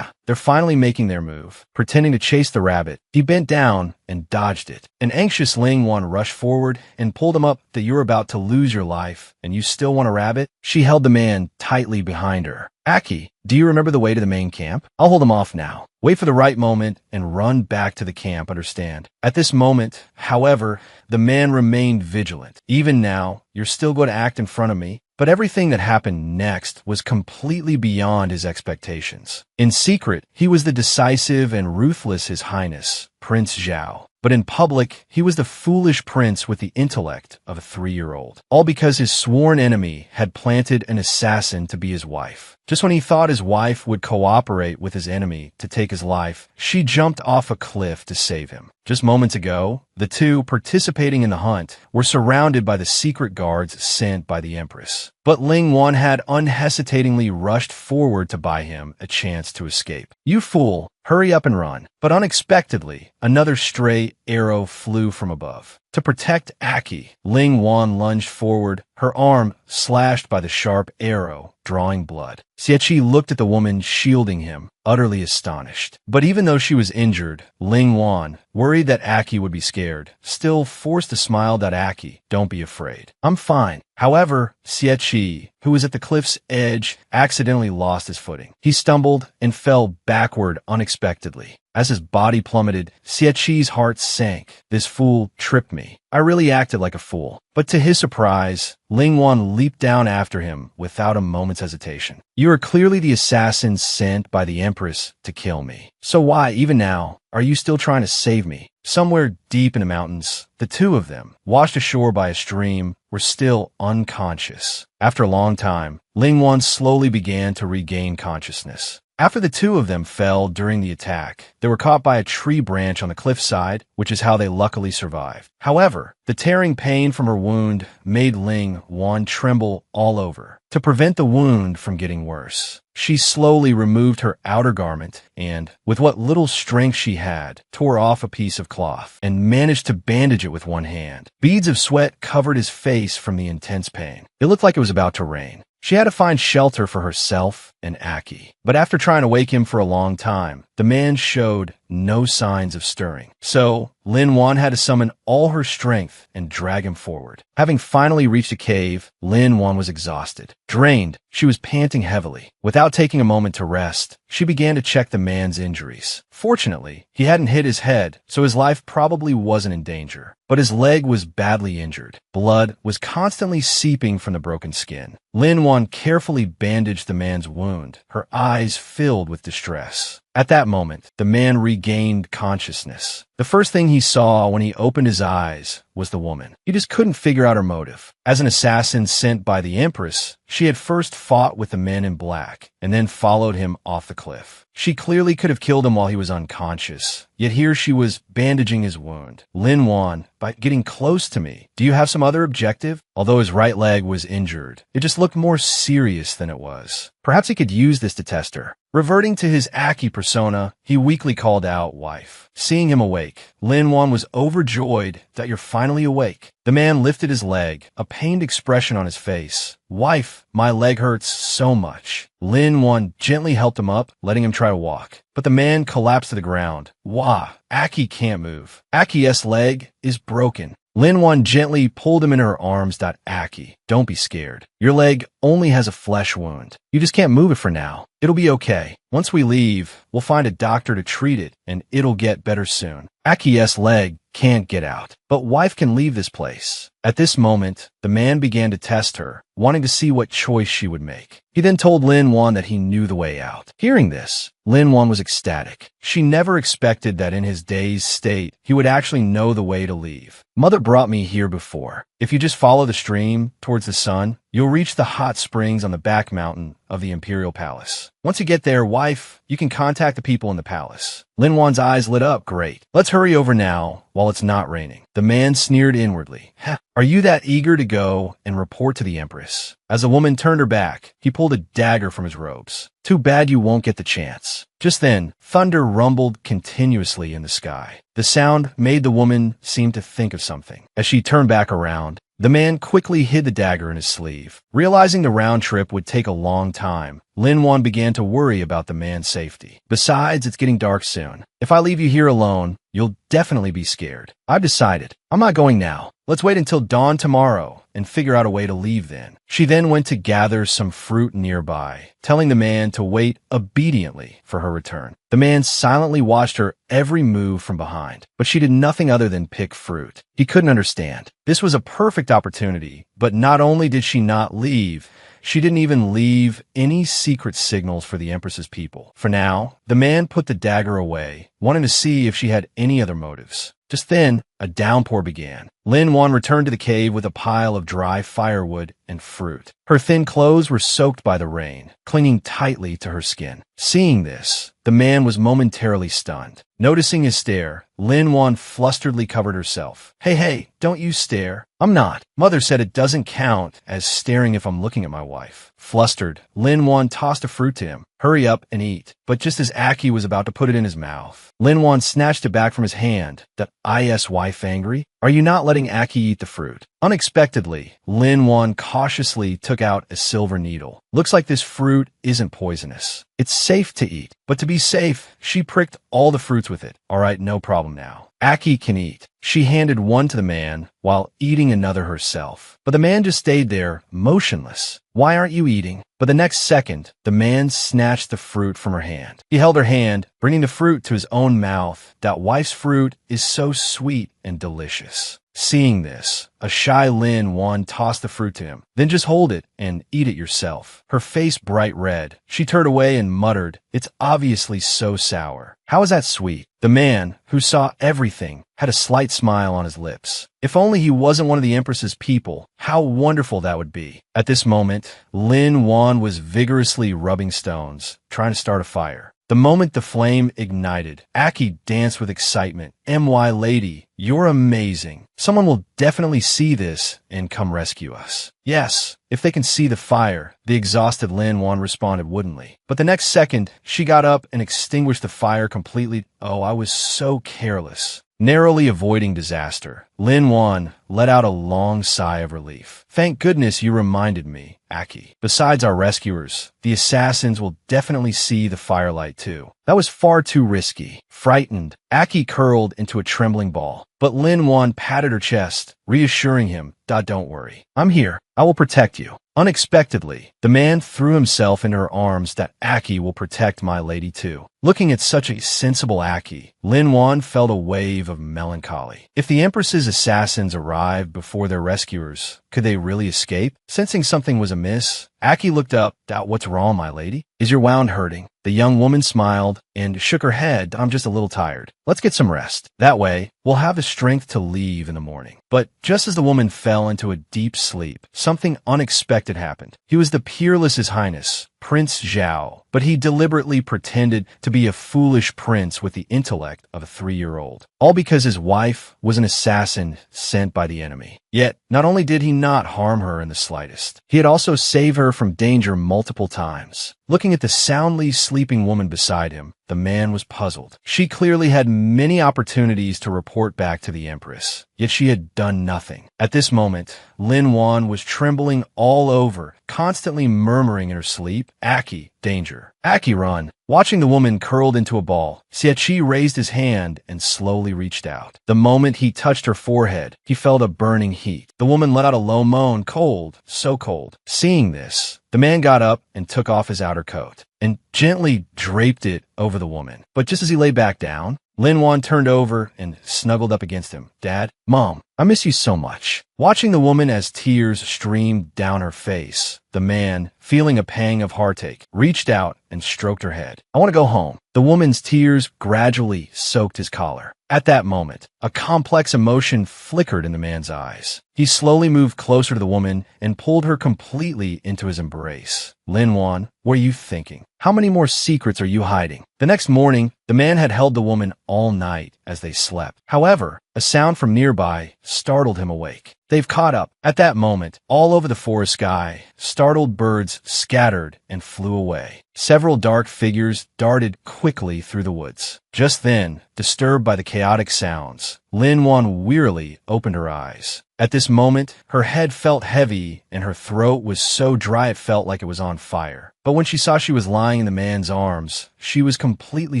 They're finally making their move. Pretending to chase the rabbit, he bent down and dodged it. An anxious Ling Wan rushed forward and pulled him up that you're about to lose your life and you still want a rabbit? She held the man tightly behind her. Aki, do you remember the way to the main camp? I'll hold him off now. Wait for the right moment and run back to the camp, understand? At this moment, however, the man remained vigilant. Even now, you're still going to act in front of me? But everything that happened next was completely beyond his expectations. In secret, he was the decisive and ruthless His Highness, Prince Zhao. But in public, he was the foolish prince with the intellect of a 3-year-old. All because his sworn enemy had planted an assassin to be his wife. Just when he thought his wife would cooperate with his enemy to take his life, she jumped off a cliff to save him. Just moments ago, the two participating in the hunt were surrounded by the secret guards sent by the Empress. But Ling Wan had unhesitatingly rushed forward to buy him a chance to escape. You fool, hurry up and run. But unexpectedly, another stray arrow flew from above. To protect Aki, Ling Wan lunged forward, her arm slashed by the sharp arrow, drawing blood. Xie looked at the woman shielding him, utterly astonished. But even though she was injured, Ling Wan, worried that Aki would be scared, still forced a smile that Aki, don't be afraid. I'm fine. However, Xie, who was at the cliff's edge, accidentally lost his footing. He stumbled and fell backward unexpectedly. As his body plummeted, Xie's heart sank. This fool tripped me. I really acted like a fool. But to his surprise, Ling Wan leaped down after him without a moment's hesitation. You are clearly the assassin sent by the Empress to kill me. So why, even now, are you still trying to save me? Somewhere deep in the mountains, the two of them, washed ashore by a stream, were still unconscious. After a long time, Ling Wan slowly began to regain consciousness. After the two of them fell during the attack, they were caught by a tree branch on the cliffside, which is how they luckily survived. However, the tearing pain from her wound made Ling Wan tremble all over. To prevent the wound from getting worse, she slowly removed her outer garment and, with what little strength she had, tore off a piece of cloth and managed to bandage it with one hand. Beads of sweat covered his face from the intense pain. It looked like it was about to rain. She had to find shelter for herself and Aki. But after trying to wake him for a long time, the man showed no signs of stirring. So, Lin Wan had to summon all her strength and drag him forward. Having finally reached a cave, Lin Wan was exhausted. Drained, she was panting heavily. Without taking a moment to rest, she began to check the man's injuries. Fortunately, he hadn't hit his head, so his life probably wasn't in danger. But his leg was badly injured. Blood was constantly seeping from the broken skin. Lin Wan carefully bandaged the man's wound, her eyes filled with distress. At that moment, the man regained consciousness. The first thing he saw when he opened his eyes was the woman. He just couldn't figure out her motive. As an assassin sent by the Empress, she had first fought with the men in black and then followed him off the cliff. She clearly could have killed him while he was unconscious, yet here she was bandaging his wound. Lin Wan, by getting close to me, do you have some other objective? Although his right leg was injured, it just looked more serious than it was. Perhaps he could use this to test her. Reverting to his Aki persona, he weakly called out, "Wife." Seeing him awake, Lin Wan was overjoyed that you're finally awake. The man lifted his leg, a pained expression on his face. "Wife, my leg hurts so much." Lin Wan gently helped him up, letting him try to walk. But the man collapsed to the ground. "Wah, Aki can't move. Aki's leg is broken." Lin Wan gently pulled him into her arms. "Aki, don't be scared. Your leg only has a flesh wound. You just can't move it for now. It'll be okay. Once we leave, we'll find a doctor to treat it, and it'll get better soon. Aki's leg can't get out, but wife can leave this place." At this moment, the man began to test her, wanting to see what choice she would make. He then told Lin Wan that he knew the way out. Hearing this, Lin Wan was ecstatic. She never expected that in his dazed state, he would actually know the way to leave. "Mother brought me here before. If you just follow the stream towards the sun, you'll reach the hot springs on the back mountain of the Imperial Palace. Once you get there, wife, you can contact the people in the palace." Lin Wan's eyes lit up. "Great. Let's hurry over now while it's not raining." The man sneered inwardly. "Are you that eager to go and report to the Empress?" As the woman turned her back, he pulled a dagger from his robes. "Too bad you won't get the chance." Just then, thunder rumbled continuously in the sky. The sound made the woman seem to think of something. As she turned back around, the man quickly hid the dagger in his sleeve. Realizing the round trip would take a long time, Lin Wan began to worry about the man's safety. "Besides, it's getting dark soon. If I leave you here alone, you'll definitely be scared. I've decided. I'm not going now. Let's wait until dawn tomorrow and figure out a way to leave then." She then went to gather some fruit nearby, telling the man to wait obediently for her return. The man silently watched her every move from behind, but she did nothing other than pick fruit. He couldn't understand. This was a perfect opportunity, but not only did she not leave, she didn't even leave any secret signals for the Empress's people. For now, the man put the dagger away, wanting to see if she had any other motives. Just then, a downpour began. Lin Wan returned to the cave with a pile of dry firewood and fruit. Her thin clothes were soaked by the rain, clinging tightly to her skin. Seeing this, the man was momentarily stunned. Noticing his stare, Lin Wan flusteredly covered herself. Hey, don't you stare. I'm not. Mother said it doesn't count as staring if I'm looking at my wife." Flustered, Lin Wan tossed a fruit to him. "Hurry up and eat." But just as Aki was about to put it in his mouth, Lin Wan snatched it back from his hand. "That is wife angry? Are you not letting Aki eat the fruit?" Unexpectedly, Lin Wan cautiously took out a silver needle. "Looks like this fruit isn't poisonous. It's safe to eat." But to be safe, she pricked all the fruits with it. "All right, no problem now. Aki can eat." She handed one to the man while eating another herself. But the man just stayed there, motionless. "Why aren't you eating?" But the next second, the man snatched the fruit from her hand. He held her hand, bringing the fruit to his own mouth. "That wife's fruit is so sweet and delicious." Seeing this, a shy Lin Wan tossed the fruit to him. "Then just hold it and eat it yourself." Her face bright red. She turned away and muttered, "It's obviously so sour. How is that sweet?" The man, who saw everything, had a slight smile on his lips. If only he wasn't one of the Empress's people, how wonderful that would be. At this moment, Lin Wan was vigorously rubbing stones, trying to start a fire. The moment the flame ignited, Aki danced with excitement. "My lady, you're amazing. Someone will definitely see this and come rescue us." "Yes, if they can see the fire," the exhausted Lin Wan responded woodenly. But the next second, she got up and extinguished the fire completely. "Oh, I was so careless." Narrowly avoiding disaster, Lin Wan let out a long sigh of relief. "Thank goodness you reminded me, Aki. Besides our rescuers, the assassins will definitely see the firelight too. That was far too risky." Frightened, Aki curled into a trembling ball. But Lin Wan patted her chest, reassuring him, "Don't worry. I'm here. I will protect you." Unexpectedly, the man threw himself into her arms. "That Aki will protect my lady too." Looking at such a sensible Aki, Lin Wan felt a wave of melancholy. If the Empress's assassins arrived before their rescuers, could they really escape? Sensing something was amiss, Aki looked up. What's wrong, my lady? Is your wound hurting? The young woman smiled and shook her head. I'm just a little tired. Let's get some rest. That way, we'll have the strength to leave in the morning. But just as the woman fell into a deep sleep, something unexpected happened. He was the peerless His Highness, Prince Zhao, but he deliberately pretended to be a foolish prince with the intellect of a 3-year-old. All because his wife was an assassin sent by the enemy. Yet, not only did he not harm her in the slightest, he had also saved her from danger multiple times. Looking at the soundly sleeping woman beside him, the man was puzzled. She clearly had many opportunities to report back to the Empress, yet she had done nothing. At this moment, Lin Wan was trembling all over, constantly murmuring in her sleep, Aki, danger. Aki, run. Watching the woman curled into a ball, Xie raised his hand and slowly reached out. The moment he touched her forehead, he felt a burning heat. The woman let out a low moan, cold, so cold. Seeing this, the man got up and took off his outer coat and gently draped it over the woman. But just as he lay back down, Lin Wan turned over and snuggled up against him. Dad, Mom, I miss you so much. Watching the woman as tears streamed down her face, the man, feeling a pang of heartache, reached out and stroked her head. I want to go home. The woman's tears gradually soaked his collar. At that moment, a complex emotion flickered in the man's eyes. He slowly moved closer to the woman and pulled her completely into his embrace. Lin Wan, what are you thinking? How many more secrets are you hiding? The next morning, the man had held the woman all night as they slept. However, a sound from nearby startled him awake. They've caught up. At that moment, all over the forest sky, startled birds scattered and flew away. Several dark figures darted quickly through the woods. Just then, disturbed by the chaotic sounds, Lin Wan wearily opened her eyes. At this moment, her head felt heavy and her throat was so dry it felt like it was on fire. But when she saw she was lying in the man's arms, she was completely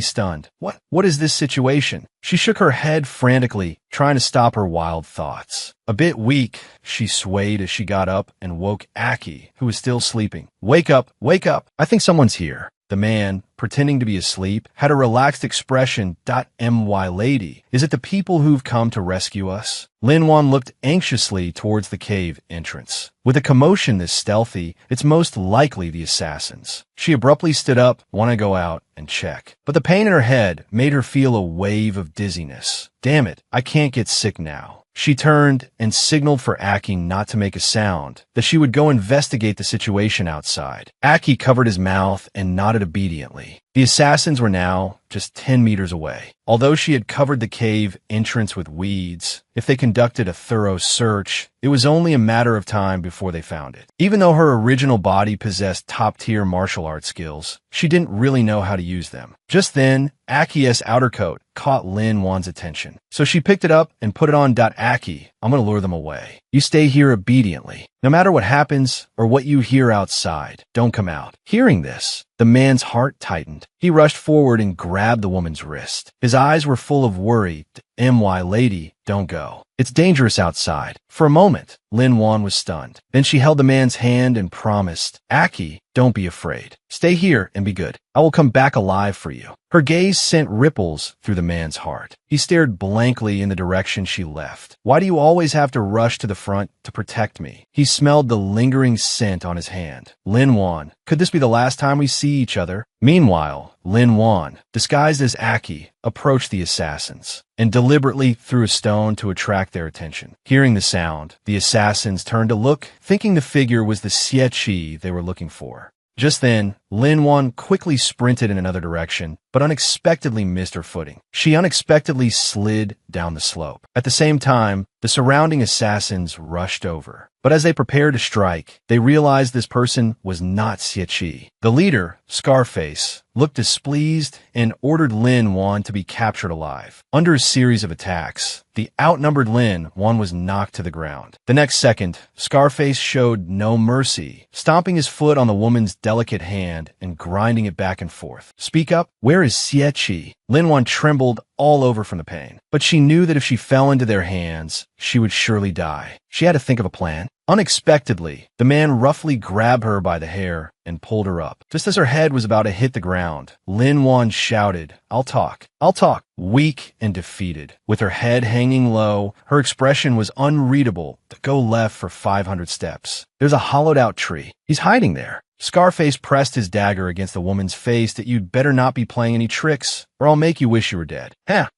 stunned. What is this situation? She shook her head frantically, trying to stop her wild thoughts. A bit weak, she swayed as she got up and woke Aki, who was still sleeping. Wake up, wake up. I think someone's here. The man, pretending to be asleep, had a relaxed expression. My lady, is it the people who've come to rescue us? Lin Wan looked anxiously towards the cave entrance. With a commotion this stealthy, it's most likely the assassins. She abruptly stood up, wanting to go out and check. But the pain in her head made her feel a wave of dizziness. Damn it, I can't get sick now. She turned and signaled for Aki not to make a sound, that she would go investigate the situation outside. Aki covered his mouth and nodded obediently. The assassins were now just 10 meters away. Although she had covered the cave entrance with weeds, if they conducted a thorough search, it was only a matter of time before they found it. Even though her original body possessed top-tier martial arts skills, she didn't really know how to use them. Just then, Aki's outer coat caught Lin Wan's attention. So she picked it up and put it on. Aki, I'm going to lure them away. You stay here obediently. No matter what happens or what you hear outside, don't come out. Hearing this, the man's heart tightened. He rushed forward and grabbed the woman's wrist. His eyes were full of worry. My lady, don't go. It's dangerous outside. For a moment, Lin Wan was stunned. Then she held the man's hand and promised, Aki, don't be afraid. Stay here and be good. I will come back alive for you. Her gaze sent ripples through the man's heart. He stared blankly in the direction she left. Why do you always have to rush to the front to protect me? He smelled the lingering scent on his hand. Lin Wan, could this be the last time we see each other? Meanwhile, Lin Wan, disguised as Aki, approached the assassins and deliberately threw a stone to attract their attention. Hearing the sound, the assassins turned to look, thinking the figure was the Xie they were looking for. Just then, Lin Wan quickly sprinted in another direction, but unexpectedly missed her footing. She unexpectedly slid down the slope. At the same time, the surrounding assassins rushed over. But as they prepared to strike, they realized this person was not Xie. The leader, Scarface, looked displeased and ordered Lin Wan to be captured alive. Under a series of attacks, the outnumbered Lin Wan was knocked to the ground. The next second, Scarface showed no mercy, stomping his foot on the woman's delicate hand and grinding it back and forth. Speak up, where is Xie? Lin Wan trembled all over from the pain, but she knew that if she fell into their hands, she would surely die. She had to think of a plan. Unexpectedly, the man roughly grabbed her by the hair and pulled her up. Just as her head was about to hit the ground, Lin Wan shouted, "I'll talk. I'll talk." Weak and defeated, with her head hanging low, her expression was unreadable to go left for 500 steps. There's a hollowed-out tree. He's hiding there. Scarface pressed his dagger against the woman's face that you'd better not be playing any tricks, or I'll make you wish you were dead.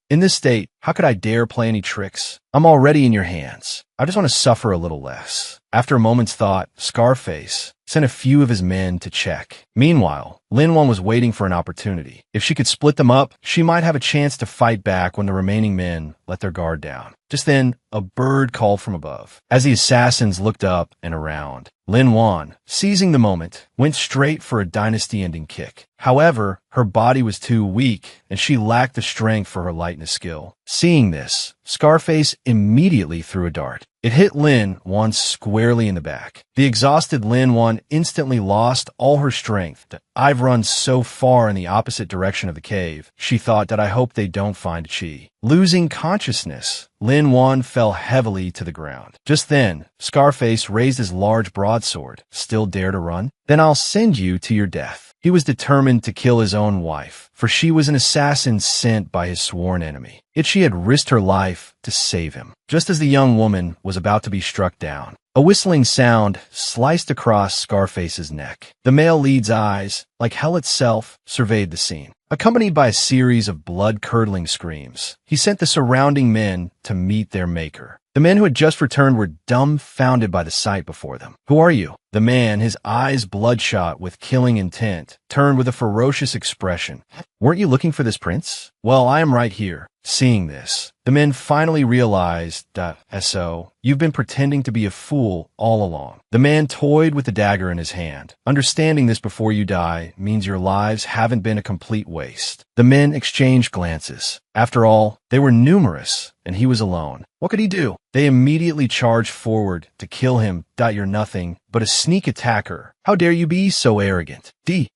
In this state, how could I dare play any tricks? I'm already in your hands. I just want to suffer a little less. After a moment's thought, Scarface sent a few of his men to check. Meanwhile, Lin Wan was waiting for an opportunity. If she could split them up, she might have a chance to fight back when the remaining men let their guard down. Just then, a bird called from above. As the assassins looked up and around, Lin Wan, seizing the moment, went straight for a dynasty-ending kick. However, her body was too weak, and she lacked the strength for her lightness skill. Seeing this, Scarface immediately threw a dart. It hit Lin Wan squarely in the back. The exhausted Lin Wan instantly lost all her strength. I've run so far in the opposite direction of the cave, she thought, that I hope they don't find Chi. Losing consciousness, Lin Wan fell heavily to the ground. Just then, Scarface raised his large broadsword. Still dare to run? Then I'll send you to your death. He was determined to kill his own wife, for she was an assassin sent by his sworn enemy. Yet she had risked her life to save him. Just as the young woman was about to be struck down, a whistling sound sliced across Scarface's neck. The male lead's eyes, like hell itself, surveyed the scene. Accompanied by a series of blood-curdling screams, he sent the surrounding men to meet their maker. The men who had just returned were dumbfounded by the sight before them. "Who are you?" The man, his eyes bloodshot with killing intent, turned with a ferocious expression. "Weren't you looking for this prince? Well, I am right here." Seeing this, the men finally realized that, so, you've been pretending to be a fool all along. The man toyed with the dagger in his hand. Understanding this before you die means your lives haven't been a complete waste. The men exchanged glances. After all, they were numerous, and he was alone. What could he do? They immediately charged forward to kill him. You're nothing but a sneak attacker. How dare you be so arrogant?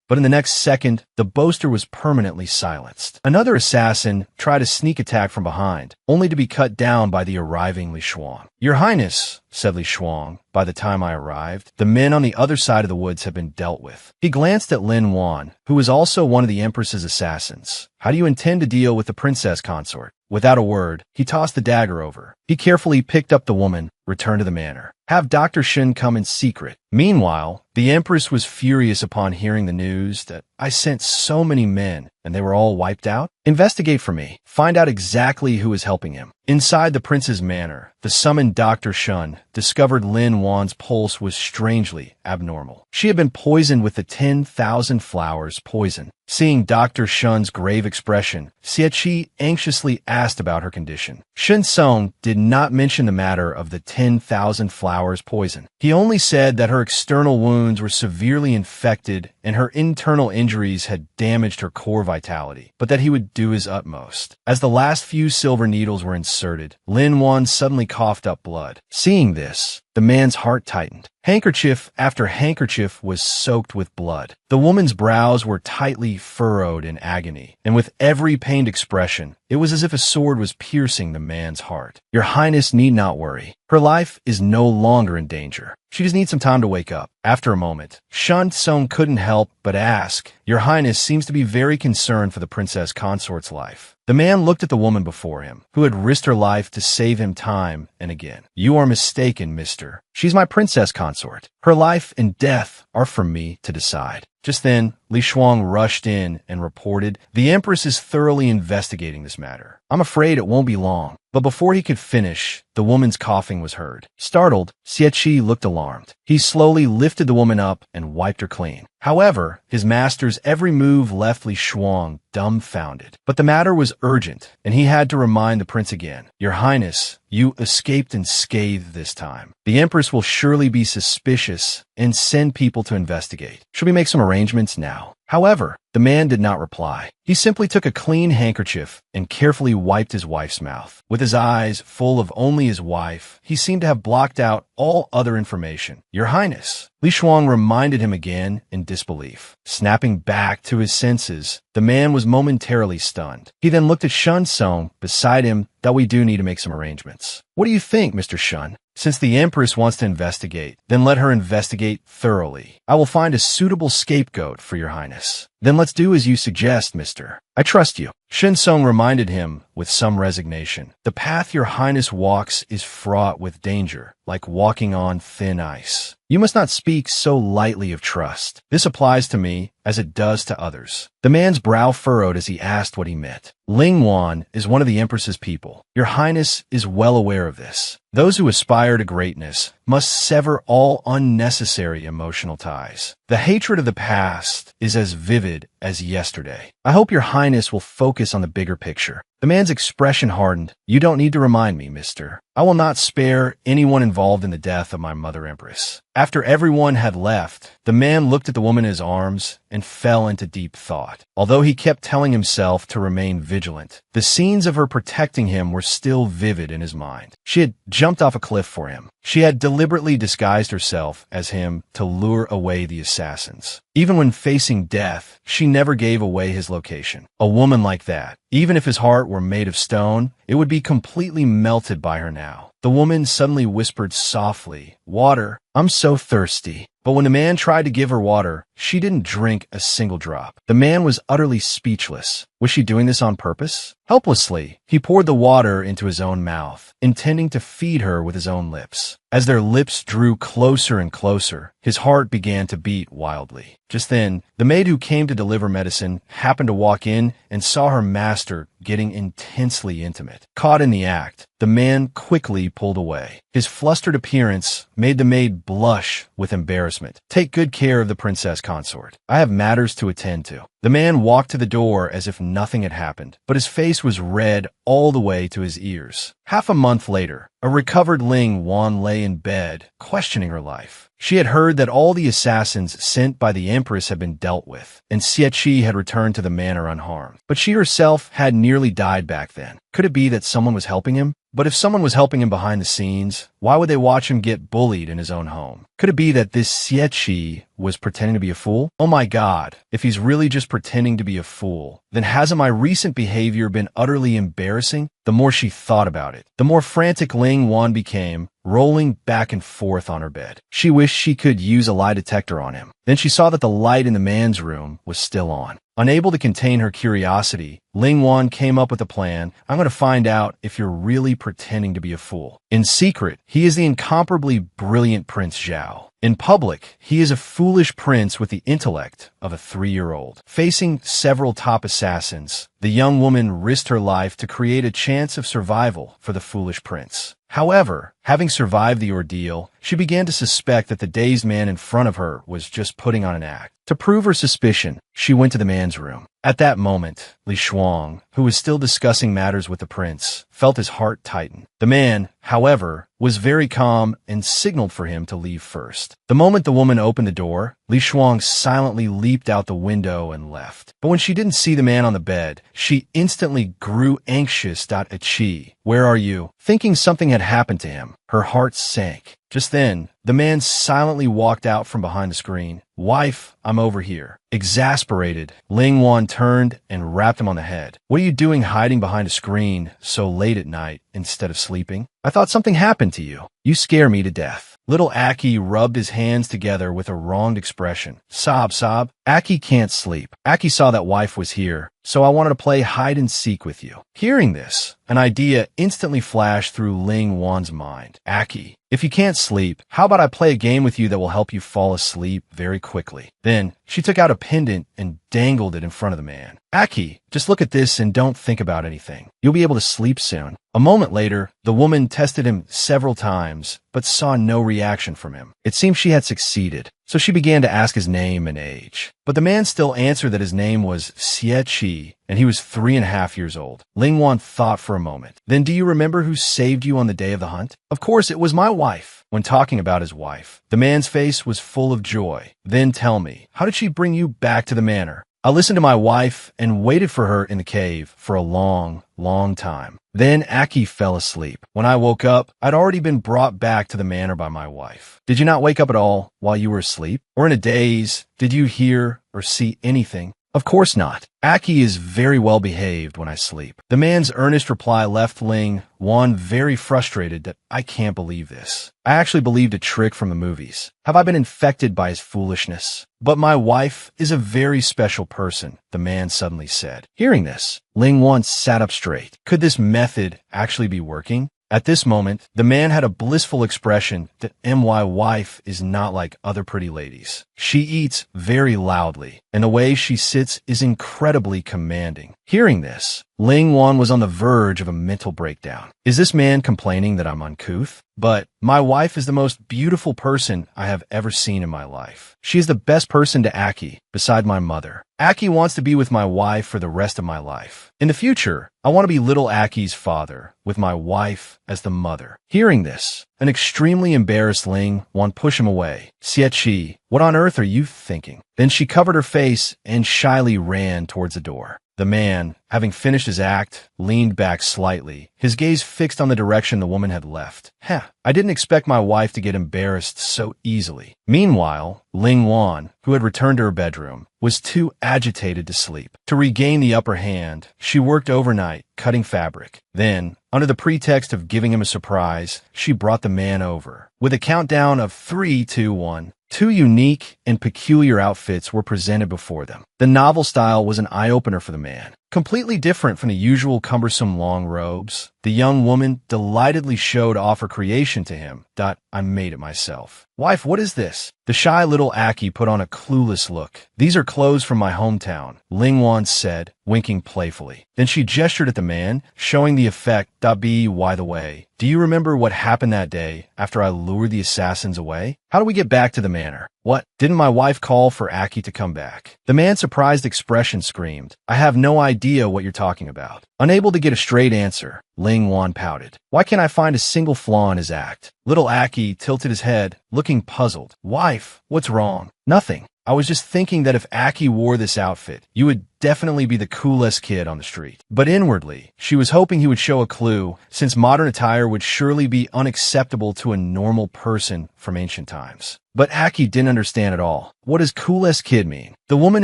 But in the next second, the boaster was permanently silenced. Another assassin tried a sneak attack from behind, only to be cut down by the arriving Li Shuang. "Your Highness," said Li Shuang, "by the time I arrived, the men on the other side of the woods have been dealt with." He glanced at Lin Wan, who was also one of the Empress's assassins. "How do you intend to deal with the princess consort?" Without a word, he tossed the dagger over. He carefully picked up the woman, returned to the manor. "Have Dr. Shen come in secret." Meanwhile, the Empress was furious upon hearing the news that I sent so many men, and they were all wiped out. "Investigate for me. Find out exactly who is helping him." Inside the prince's manor, the summoned Dr. Shun discovered Lin Wan's pulse was strangely abnormal. She had been poisoned with the 10,000 flowers poison. Seeing Dr. Shun's grave expression, Xie anxiously asked about her condition. Shen Song did not mention the matter of the 10,000 flowers poison. He only said that her external wounds were severely infected and her internal injuries had damaged her core vitality, but that he would do his utmost. As the last few silver needles were inserted, Lin Wan suddenly coughed up blood. Seeing this, the man's heart tightened. Handkerchief after handkerchief was soaked with blood. The woman's brows were tightly furrowed in agony, and with every pained expression, it was as if a sword was piercing the man's heart. "Your Highness need not worry. Her life is no longer in danger. She just needs some time to wake up." After a moment, Shan Song couldn't help but ask, "Your Highness seems to be very concerned for the princess consort's life." The man looked at the woman before him, who had risked her life to save him time and again. "You are mistaken, mister. She's my princess consort. Her life and death are for me to decide." Just then, Li Shuang rushed in and reported, "The Empress is thoroughly investigating this matter. I'm afraid it won't be long." But before he could finish, the woman's coughing was heard. Startled, Xie looked alarmed. He slowly lifted the woman up and wiped her clean. However, his master's every move left Li Shuang dumbfounded. But the matter was urgent, and he had to remind the prince again, "Your Highness, you escaped unscathed this time. The Empress will surely be suspicious and send people to investigate. Should we make some arrangements now?" However, the man did not reply. He simply took a clean handkerchief and carefully wiped his wife's mouth. With his eyes full of only his wife, he seemed to have blocked out all other information. "Your Highness." Li Shuang reminded him again in disbelief. Snapping back to his senses, the man was momentarily stunned. He then looked at Shun Song beside him that we do need to make some arrangements. What do you think, Mr. Shun? Since the Empress wants to investigate, then let her investigate thoroughly. I will find a suitable scapegoat for your highness. Then let's do as you suggest, mister. I trust you. Shinsong reminded him with some resignation. The path your highness walks is fraught with danger, like walking on thin ice. You must not speak so lightly of trust. This applies to me as it does to others. The man's brow furrowed as he asked what he meant. Ling Wan is one of the Empress's people. Your highness is well aware of this. Those who aspire to greatness must sever all unnecessary emotional ties. The hatred of the past is as vivid as yesterday. I hope your highness will focus on the bigger picture. The man's expression hardened. You don't need to remind me, mister. I will not spare anyone involved in the death of my mother empress. After everyone had left, the man looked at the woman in his arms and fell into deep thought. Although he kept telling himself to remain vigilant, the scenes of her protecting him were still vivid in his mind. She had jumped off a cliff for him. She had deliberately disguised herself as him to lure away the assassins. Even when facing death, she never gave away his location. A woman like that, even if his heart were made of stone, it would be completely melted by her now. The woman suddenly whispered softly, "Water, I'm so thirsty." But when the man tried to give her water, she didn't drink a single drop. The man was utterly speechless. Was she doing this on purpose? Helplessly, he poured the water into his own mouth, intending to feed her with his own lips. As their lips drew closer and closer, his heart began to beat wildly. Just then, the maid who came to deliver medicine happened to walk in and saw her master getting intensely intimate. Caught in the act, the man quickly pulled away. His flustered appearance made the maid blush with embarrassment. "Take good care of the princess consort. I have matters to attend to." The man walked to the door as if nothing had happened, but his face was red all the way to his ears. Half a month later, a recovered Ling Wan lay in bed, questioning her life. She had heard that all the assassins sent by the Empress had been dealt with, and Xie had returned to the manor unharmed. But she herself had nearly died back then. Could it be that someone was helping him? But if someone was helping him behind the scenes, why would they watch him get bullied in his own home? Could it be that this Xie was pretending to be a fool? Oh my God, if he's really just pretending to be a fool, then hasn't my recent behavior been utterly embarrassing? The more she thought about it, the more frantic Ling Wan became, rolling back and forth on her bed. She wished she could use a lie detector on him. Then she saw that the light in the man's room was still on. Unable to contain her curiosity, Ling Wan came up with a plan. I'm going to find out if you're really pretending to be a fool. In secret, he is the incomparably brilliant Prince Zhao. In public, he is a foolish prince with the intellect of a 3-year-old. Facing several top assassins, the young woman risked her life to create a chance of survival for the foolish prince. However, having survived the ordeal, she began to suspect that the dazed man in front of her was just putting on an act. To prove her suspicion, she went to the man's room. At that moment, Li Shuang, who was still discussing matters with the prince, felt his heart tighten. The man, however, was very calm and signaled for him to leave first. The moment the woman opened the door, Li Shuang silently leaped out the window and left. But when she didn't see the man on the bed, she instantly grew anxious. "Achi, where are you?" Thinking something had happened to him, her heart sank. Just then, the man silently walked out from behind the screen. "Wife, I'm over here." Exasperated, Ling Wan turned and rapped him on the head. "What are you doing hiding behind a screen so late at night instead of sleeping? I thought something happened to you. You scare me to death." Little Aki rubbed his hands together with a wronged expression. "Sob, sob. Aki can't sleep. Aki saw that wife was here, so I wanted to play hide and seek with you." Hearing this, an idea instantly flashed through Ling Wan's mind. "Aki, if you can't sleep, how about I play a game with you that will help you fall asleep very quickly?" Then she took out a pendant and dangled it in front of the man. "Aki, just look at this and don't think about anything. You'll be able to sleep soon." A moment later, the woman tested him several times, but saw no reaction from him. It seemed she had succeeded, so she began to ask his name and age. But the man still answered that his name was Xie, and he was 3.5 years old. Ling Wan thought for a moment. "Then do you remember who saved you on the day of the hunt?" "Of course, it was my wife." When talking about his wife, the man's face was full of joy. "Then tell me, how did she bring you back to the manor?" "I listened to my wife and waited for her in the cave for a long, long time. Then Aki fell asleep. When I woke up, I'd already been brought back to the manor by my wife." "Did you not wake up at all while you were asleep? Or in a daze? Did you hear or see anything?" Of course not. Aki is very well behaved when I sleep. The man's earnest reply left Ling Wan very frustrated that I can't believe this. I actually believed a trick from the movies. Have I been infected by his foolishness? But my wife is a very special person, the man suddenly said. Hearing this, Ling Wan sat up straight. Could this method actually be working? At this moment, the man had a blissful expression that my wife is not like other pretty ladies. She eats very loudly, and the way she sits is incredibly commanding. Hearing this, Ling Wan was on the verge of a mental breakdown. Is this man complaining that I'm uncouth? But my wife is the most beautiful person I have ever seen in my life. She is the best person to Aki, beside my mother. Aki wants to be with my wife for the rest of my life. In the future, I want to be little Aki's father, with my wife as the mother. Hearing this, an extremely embarrassed Ling Wan pushed him away. Xie, what on earth are you thinking? Then she covered her face and shyly ran towards the door. The man, having finished his act, leaned back slightly, his gaze fixed on the direction the woman had left. I didn't expect my wife to get embarrassed so easily. Meanwhile, Ling Wan, who had returned to her bedroom, was too agitated to sleep. To regain the upper hand, she worked overnight, cutting fabric. Then, under the pretext of giving him a surprise, she brought the man over. With a countdown of 3, 2, 1, two unique and peculiar outfits were presented before them. The novel style was an eye-opener for the man. Completely different from the usual cumbersome long robes, the young woman delightedly showed off her creation to him. I made it myself. Wife, what is this? The shy little Aki put on a clueless look. These are clothes from my hometown, Ling Wan said, winking playfully. Then she gestured at the man, showing the effect. By the way, do you remember what happened that day after I lured the assassins away? How do we get back to the manor? What? Didn't my wife call for Aki to come back? The man's surprised expression screamed. I have no idea what you're talking about. Unable to get a straight answer, Ling Wan pouted. Why can't I find a single flaw in his act? Little Aki tilted his head, looking puzzled. Wife, what's wrong? Nothing. I was just thinking that if Aki wore this outfit, you would definitely be the coolest kid on the street. But inwardly, she was hoping he would show a clue, since modern attire would surely be unacceptable to a normal person from ancient times. But Aki didn't understand at all. What does coolest kid mean? The woman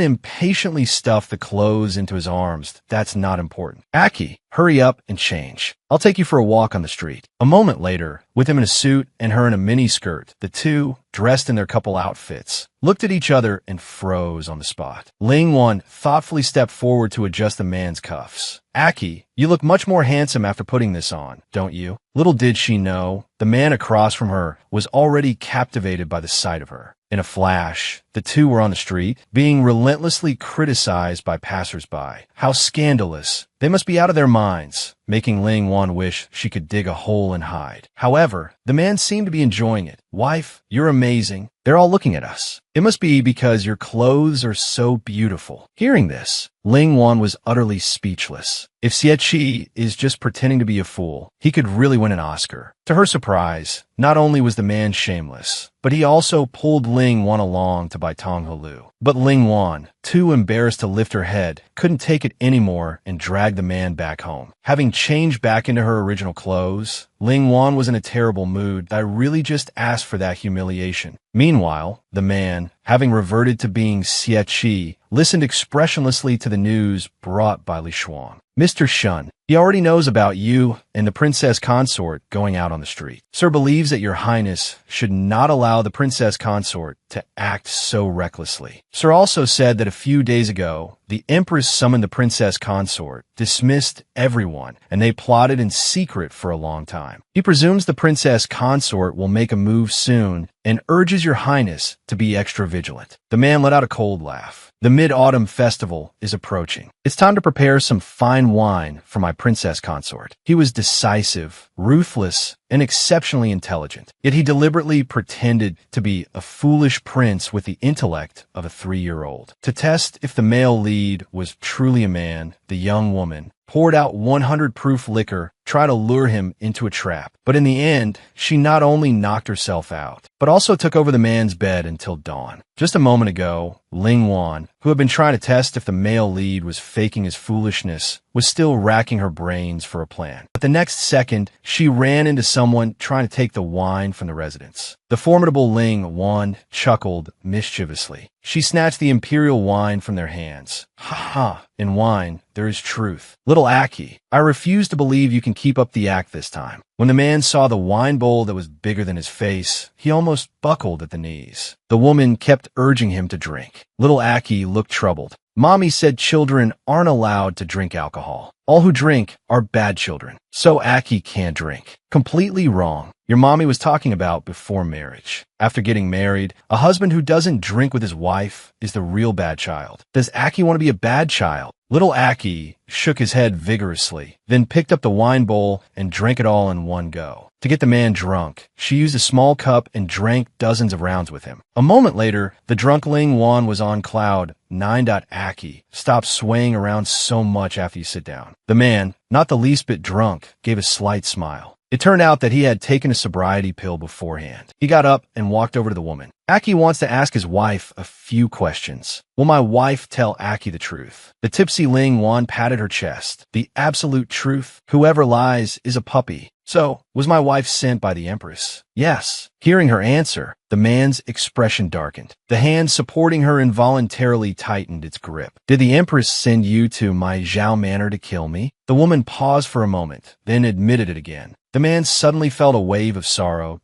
impatiently stuffed the clothes into his arms. That's not important. Aki, hurry up and change. I'll take you for a walk on the street. A moment later, with him in a suit and her in a mini skirt, the two, dressed in their couple outfits, looked at each other and froze on the spot. Ling Wan thoughtfully stepped forward to adjust the man's cuffs. Aki, you look much more handsome after putting this on, don't you? Little did she know, the man across from her was already captivated by the sight of her. In a flash, the two were on the street, being relentlessly criticized by passers-by. How scandalous. They must be out of their minds, making Ling Wan wish she could dig a hole and hide. However, the man seemed to be enjoying it. Wife, you're amazing. They're all looking at us. It must be because your clothes are so beautiful. Hearing this, Ling Wan was utterly speechless. If Xie is just pretending to be a fool, he could really win an Oscar. To her surprise, not only was the man shameless, but he also pulled Ling Wan along to buy Tong Hulu. But Ling Wan, too embarrassed to lift her head, couldn't take it anymore and dragged the man back home. Having changed back into her original clothes, Ling Wan was in a terrible mood. I really just asked for that humiliation. Meanwhile, the man, having reverted to being Xie, listened expressionlessly to the news brought by Li Xuan. Mr. Shun, he already knows about you and the princess consort going out on the street. Sir believes that your highness should not allow the princess consort to act so recklessly. Sir also said that a few days ago, the empress summoned the princess consort, dismissed everyone, and they plotted in secret for a long time. He presumes the princess consort will make a move soon and urges your highness to be extra vigilant. The man let out a cold laugh. The Mid-Autumn Festival is approaching. It's time to prepare some fine wine for my princess consort. He was decisive, ruthless, and exceptionally intelligent. Yet he deliberately pretended to be a foolish prince with the intellect of a 3-year-old. To test if the male lead was truly a man, the young woman poured out 100 proof liquor, tried to lure him into a trap. But in the end, she not only knocked herself out, but also took over the man's bed until dawn. Just a moment ago, Ling Wan, who had been trying to test if the male lead was faking his foolishness, was still racking her brains for a plan. But the next second, she ran into someone trying to take the wine from the residents. The formidable Ling Wan chuckled mischievously. She snatched the imperial wine from their hands. Ha ha, in wine, there is truth. Little Aki, I refuse to believe you can keep up the act this time. When the man saw the wine bowl that was bigger than his face, he almost buckled at the knees. The woman kept urging him to drink. Little Aki looked troubled. Mommy said children aren't allowed to drink alcohol. All who drink are bad children. So Aki can't drink. Completely wrong. Your mommy was talking about before marriage. After getting married, a husband who doesn't drink with his wife is the real bad child. Does Aki want to be a bad child? Little Aki shook his head vigorously, then picked up the wine bowl and drank it all in one go. To get the man drunk, she used a small cup and drank dozens of rounds with him. A moment later, the drunk Ling Wan was on cloud 9. Aki, stop swaying around so much after you sit down. The man, not the least bit drunk, gave a slight smile. It turned out that he had taken a sobriety pill beforehand. He got up and walked over to the woman. Aki wants to ask his wife a few questions. Will my wife tell Aki the truth? The tipsy Ling Wan patted her chest. The absolute truth. Whoever lies is a puppy. So, was my wife sent by the Empress? Yes. Hearing her answer, the man's expression darkened. The hand supporting her involuntarily tightened its grip. Did the Empress send you to my Zhao Manor to kill me? The woman paused for a moment, then admitted it again. The man suddenly felt a wave of sorrow.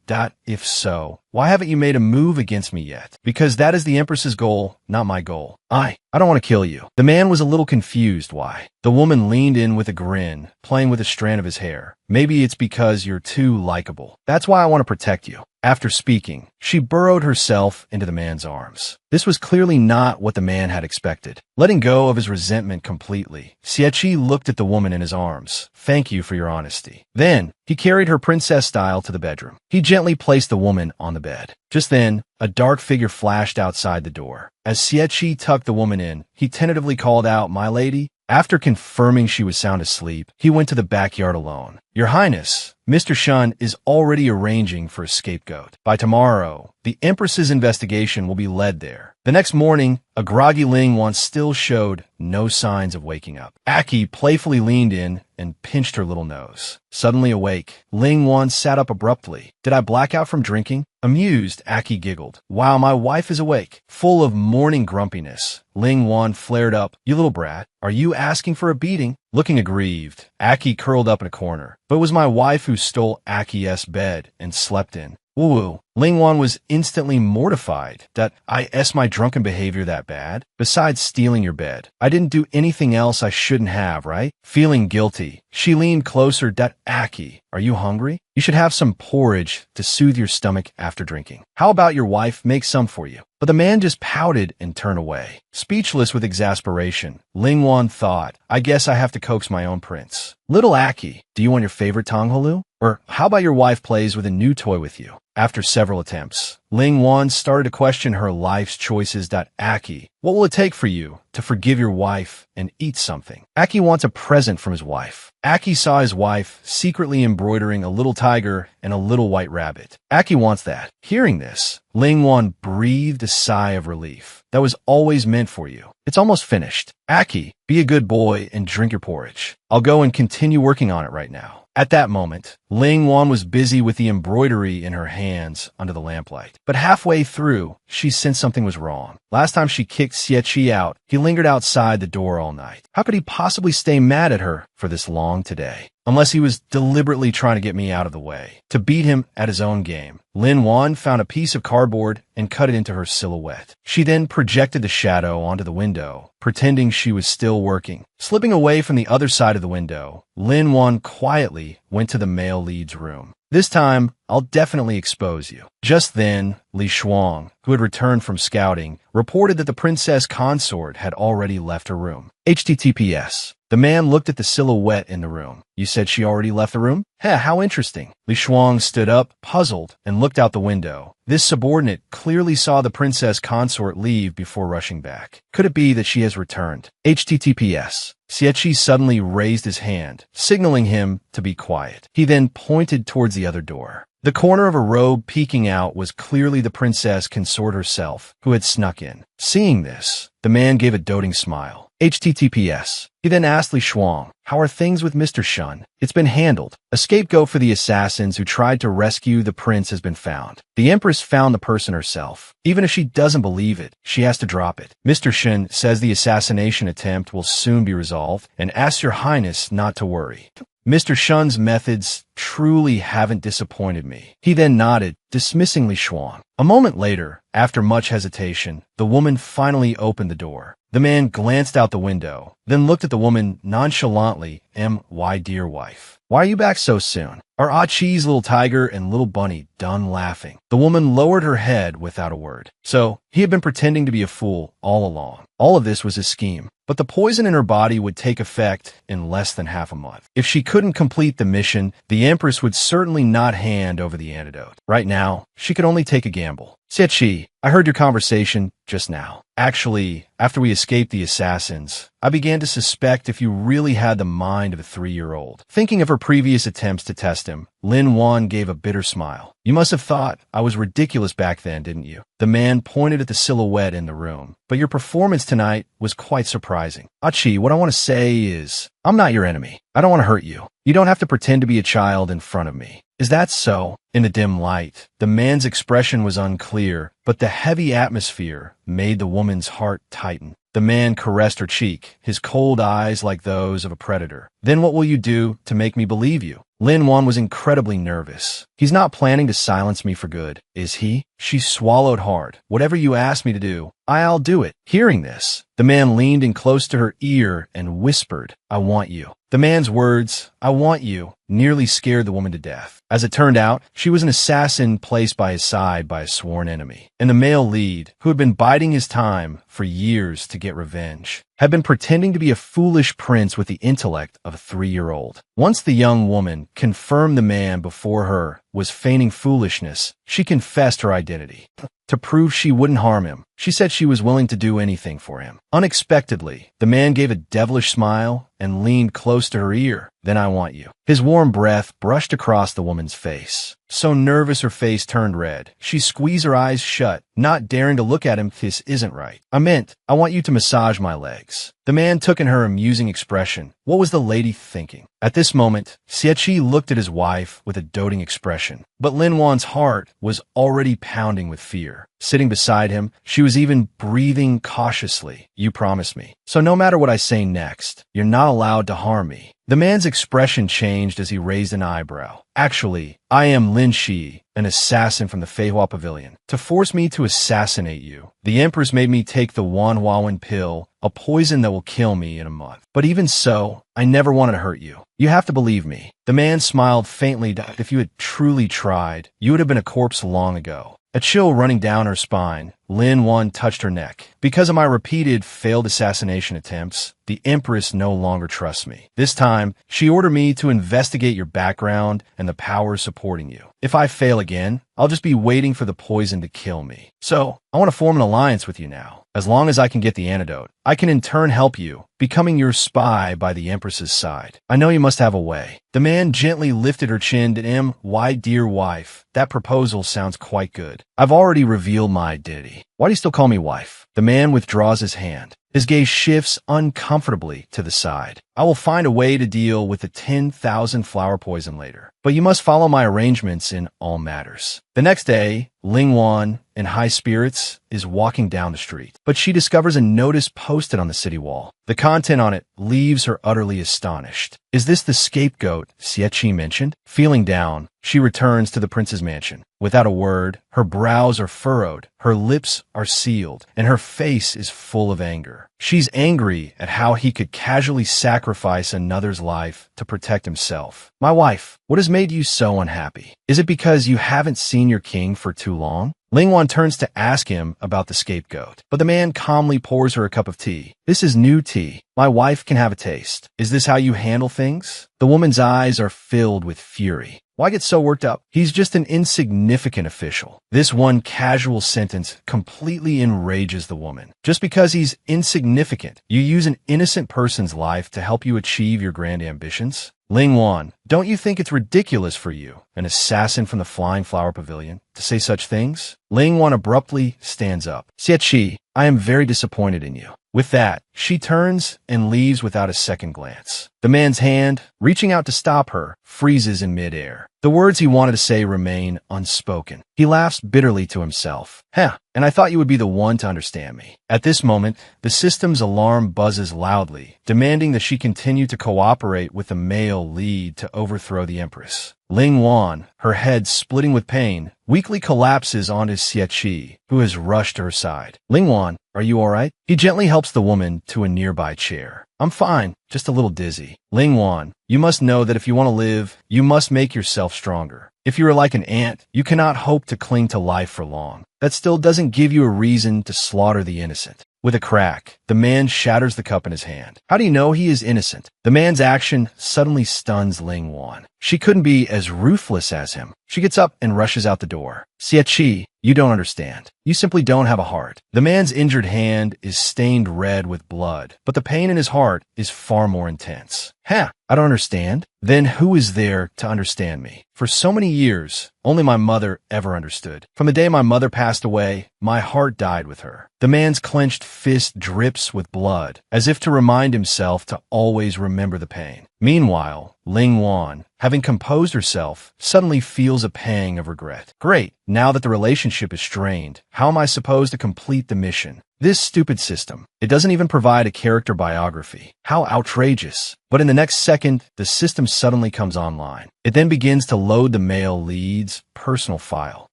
If so, why haven't you made a move against me yet? Because that is the Empress's goal, not my goal. I don't want to kill you. The man was a little confused why. The woman leaned in with a grin, playing with a strand of his hair. Maybe it's because you're too likable. That's why I want to protect you. After speaking, she burrowed herself into the man's arms. This was clearly not what the man had expected. Letting go of his resentment completely, Xieqi looked at the woman in his arms. Thank you for your honesty. Then, he carried her princess style to the bedroom. He gently placed the woman on the bed. Just then, a dark figure flashed outside the door. As Xieqi tucked the woman in, he tentatively called out, "My lady." After confirming she was sound asleep, he went to the backyard alone. Your Highness, Mr. Shun is already arranging for a scapegoat. By tomorrow, the Empress's investigation will be led there. The next morning, a groggy Ling Wan still showed no signs of waking up. Aki playfully leaned in and pinched her little nose. Suddenly awake, Ling Wan sat up abruptly. Did I black out from drinking? Amused, Aki giggled. Wow, my wife is awake. Full of morning grumpiness, Ling Wan flared up. You little brat, are you asking for a beating? Looking aggrieved, Aki curled up in a corner. But it was my wife who stole Aki's bed and slept in. Woo-woo. Ling Wan was instantly mortified. That I my drunken behavior that bad? Besides stealing your bed, I didn't do anything else I shouldn't have, right? Feeling guilty, she leaned closer. Aki, are you hungry? You should have some porridge to soothe your stomach after drinking. How about your wife make some for you? But the man just pouted and turned away. Speechless with exasperation, Ling Wan thought, I guess I have to coax my own prince. Little Aki, do you want your favorite Tonghalu? Or how about your wife plays with a new toy with you? After several attempts, Ling Wan started to question her life's choices. Aki, what will it take for you to forgive your wife and eat something? Aki wants a present from his wife. Aki saw his wife secretly embroidering a little tiger and a little white rabbit. Aki wants that. Hearing this, Ling Wan breathed a sigh of relief. That was always meant for you. It's almost finished. Aki, be a good boy and drink your porridge. I'll go and continue working on it right now. At that moment, Ling Wan was busy with the embroidery in her hands under the lamplight. But halfway through, she sensed something was wrong. Last time she kicked Xieqi out, he lingered outside the door all night. How could he possibly stay mad at her for this long today? Unless he was deliberately trying to get me out of the way. To beat him at his own game, Lin Wan found a piece of cardboard and cut it into her silhouette. She then projected the shadow onto the window, pretending she was still working. Slipping away from the other side of the window, Lin Wan quietly went to the male lead's room. This time, I'll definitely expose you. Just then, Li Shuang, who had returned from scouting, reported that the princess consort had already left her room. HTTPS. The man looked at the silhouette in the room. You said she already left the room? How interesting. Li Shuang stood up, puzzled, and looked out the window. This subordinate clearly saw the princess consort leave before rushing back. Could it be that she has returned? HTTPS. Xieqi suddenly raised his hand, signaling him to be quiet. He then pointed towards the other door. The corner of her robe peeking out was clearly the princess consort herself, who had snuck in. Seeing this, the man gave a doting smile. HTTPS. He then asked Li Shuang, "How are things with Mr. Shun?" "It's been handled. A scapegoat for the assassins who tried to rescue the prince has been found. The Empress found the person herself. Even if she doesn't believe it, she has to drop it. Mr. Shun says the assassination attempt will soon be resolved and asks your highness not to worry." Mr. Shun's methods truly haven't disappointed me. He then nodded, dismissing Li Shuang. A moment later, after much hesitation, the woman finally opened the door. The man glanced out the window, then looked at the woman nonchalantly. "My dear wife, why are you back so soon? Are Ah Chi's little tiger and little bunny done laughing?" The woman lowered her head without a word. So, he had been pretending to be a fool all along. All of this was his scheme. But the poison in her body would take effect in less than half a month. If she couldn't complete the mission, the Empress would certainly not hand over the antidote. Right now, she could only take a gamble. "Xie, I heard your conversation just now. Actually, after we escaped the assassins, I began to suspect if you really had the mind of a 3-year-old. Thinking of her previous attempts to test him, Lin Wan gave a bitter smile. "You must have thought I was ridiculous back then, didn't you?" The man pointed at the silhouette in the room. "But your performance tonight was quite surprising. Ah Chi, what I want to say is, I'm not your enemy. I don't want to hurt you. You don't have to pretend to be a child in front of me. Is that so?" In the dim light, the man's expression was unclear, but the heavy atmosphere made the woman's heart tighten. The man caressed her cheek, his cold eyes like those of a predator. "Then what will you do to make me believe you?" Lin Wan was incredibly nervous. "He's not planning to silence me for good, is he?" She swallowed hard. "Whatever you ask me to do, I'll do it." Hearing this, the man leaned in close to her ear and whispered, "I want you." The man's words, "I want you," nearly scared the woman to death. As it turned out, she was an assassin placed by his side by a sworn enemy. And the male lead, who had been biding his time for years to get revenge, had been pretending to be a foolish prince with the intellect of a 3-year-old. Once the young woman confirmed the man before her was feigning foolishness, she confessed her identity. To prove she wouldn't harm him, she said she was willing to do anything for him. Unexpectedly, the man gave a devilish smile and leaned close to her ear. "Then I want you." His warm breath brushed across the woman's face. So nervous her face turned red. She squeezed her eyes shut, not daring to look at him. "This isn't right. I want you to massage my legs." The man took in her amusing expression. What was the lady thinking? At this moment, Xie looked at his wife with a doting expression. But Lin Wan's heart was already pounding with fear. Sitting beside him, she was even breathing cautiously. "You promise me. So no matter what I say next, you're not allowed to harm me." The man's expression changed as he raised an eyebrow. "Actually, I am Lin Shi, an assassin from the Feihua Pavilion. To force me to assassinate you, the Empress made me take the Wan Huawen pill, a poison that will kill me in a month. But even so, I never wanted to hurt you. You have to believe me." The man smiled faintly. "If you had truly tried, you would have been a corpse long ago." A chill running down her spine, Lin Wan touched her neck. "Because of my repeated failed assassination attempts, the Empress no longer trusts me. This time, she ordered me to investigate your background and the powers supporting you. If I fail again, I'll just be waiting for the poison to kill me. So, I want to form an alliance with you now. As long as I can get the antidote, I can in turn help you, becoming your spy by the Empress's side. I know you must have a way." The man gently lifted her chin to "My dear wife, that proposal sounds quite good. I've already revealed my identity. Why do you still call me wife?" The man withdraws his hand. His gaze shifts uncomfortably to the side. "I will find a way to deal with the 10,000 flower poison later. But you must follow my arrangements in all matters." The next day, Ling Wan, in high spirits, is walking down the street. But she discovers a notice posted on the city wall. The content on it leaves her utterly astonished. "Is this the scapegoat Xie mentioned?" Feeling down, she returns to the prince's mansion. Without a word, her brows are furrowed, her lips are sealed, and her face is full of anger. She's angry at how he could casually sacrifice another's life to protect himself. "My wife, what has made you so unhappy? Is it because you haven't seen your king for too long?" Ling Wan turns to ask him about the scapegoat, but the man calmly pours her a cup of tea. "This is new tea. My wife can have a taste. Is this how you handle things?" The woman's eyes are filled with fury. "Why get so worked up? He's just an insignificant official." This one casual sentence completely enrages the woman. Just because he's insignificant, you use an innocent person's life to help you achieve your grand ambitions? Ling Wan, don't you think it's ridiculous for you, an assassin from the Flying Flower Pavilion, to say such things? Ling Wan abruptly stands up. Xie, I am very disappointed in you. With that, she turns and leaves without a second glance. The man's hand, reaching out to stop her, freezes in midair. The words he wanted to say remain unspoken. He laughs bitterly to himself. And I thought you would be the one to understand me. At this moment, the system's alarm buzzes loudly, demanding that she continue to cooperate with the male lead to overthrow the Empress. Ling Wan, her head splitting with pain, weakly collapses onto Xie, who has rushed to her side. Ling Wan, are you all right? He gently helps the woman to a nearby chair. I'm fine, just a little dizzy. Ling Wan, you must know that if you want to live, you must make yourself stronger. If you are like an ant, you cannot hope to cling to life for long. That still doesn't give you a reason to slaughter the innocent. With a crack, the man shatters the cup in his hand. How do you know he is innocent? The man's action suddenly stuns Ling Wan. She couldn't be as ruthless as him. She gets up and rushes out the door. Xie, you don't understand. You simply don't have a heart. The man's injured hand is stained red with blood, but the pain in his heart is far more intense. I don't understand. Then who is there to understand me? For so many years, only my mother ever understood. From the day my mother passed away, my heart died with her. The man's clenched fist drips with blood, as if to remind himself to always remember the pain. Meanwhile, Ling Wan, having composed herself, suddenly feels a pang of regret. Great, now that the relationship is strained, how am I supposed to complete the mission? This stupid system. It doesn't even provide a character biography. How outrageous. But in the next second, the system suddenly comes online. It then begins to load the male lead's personal file.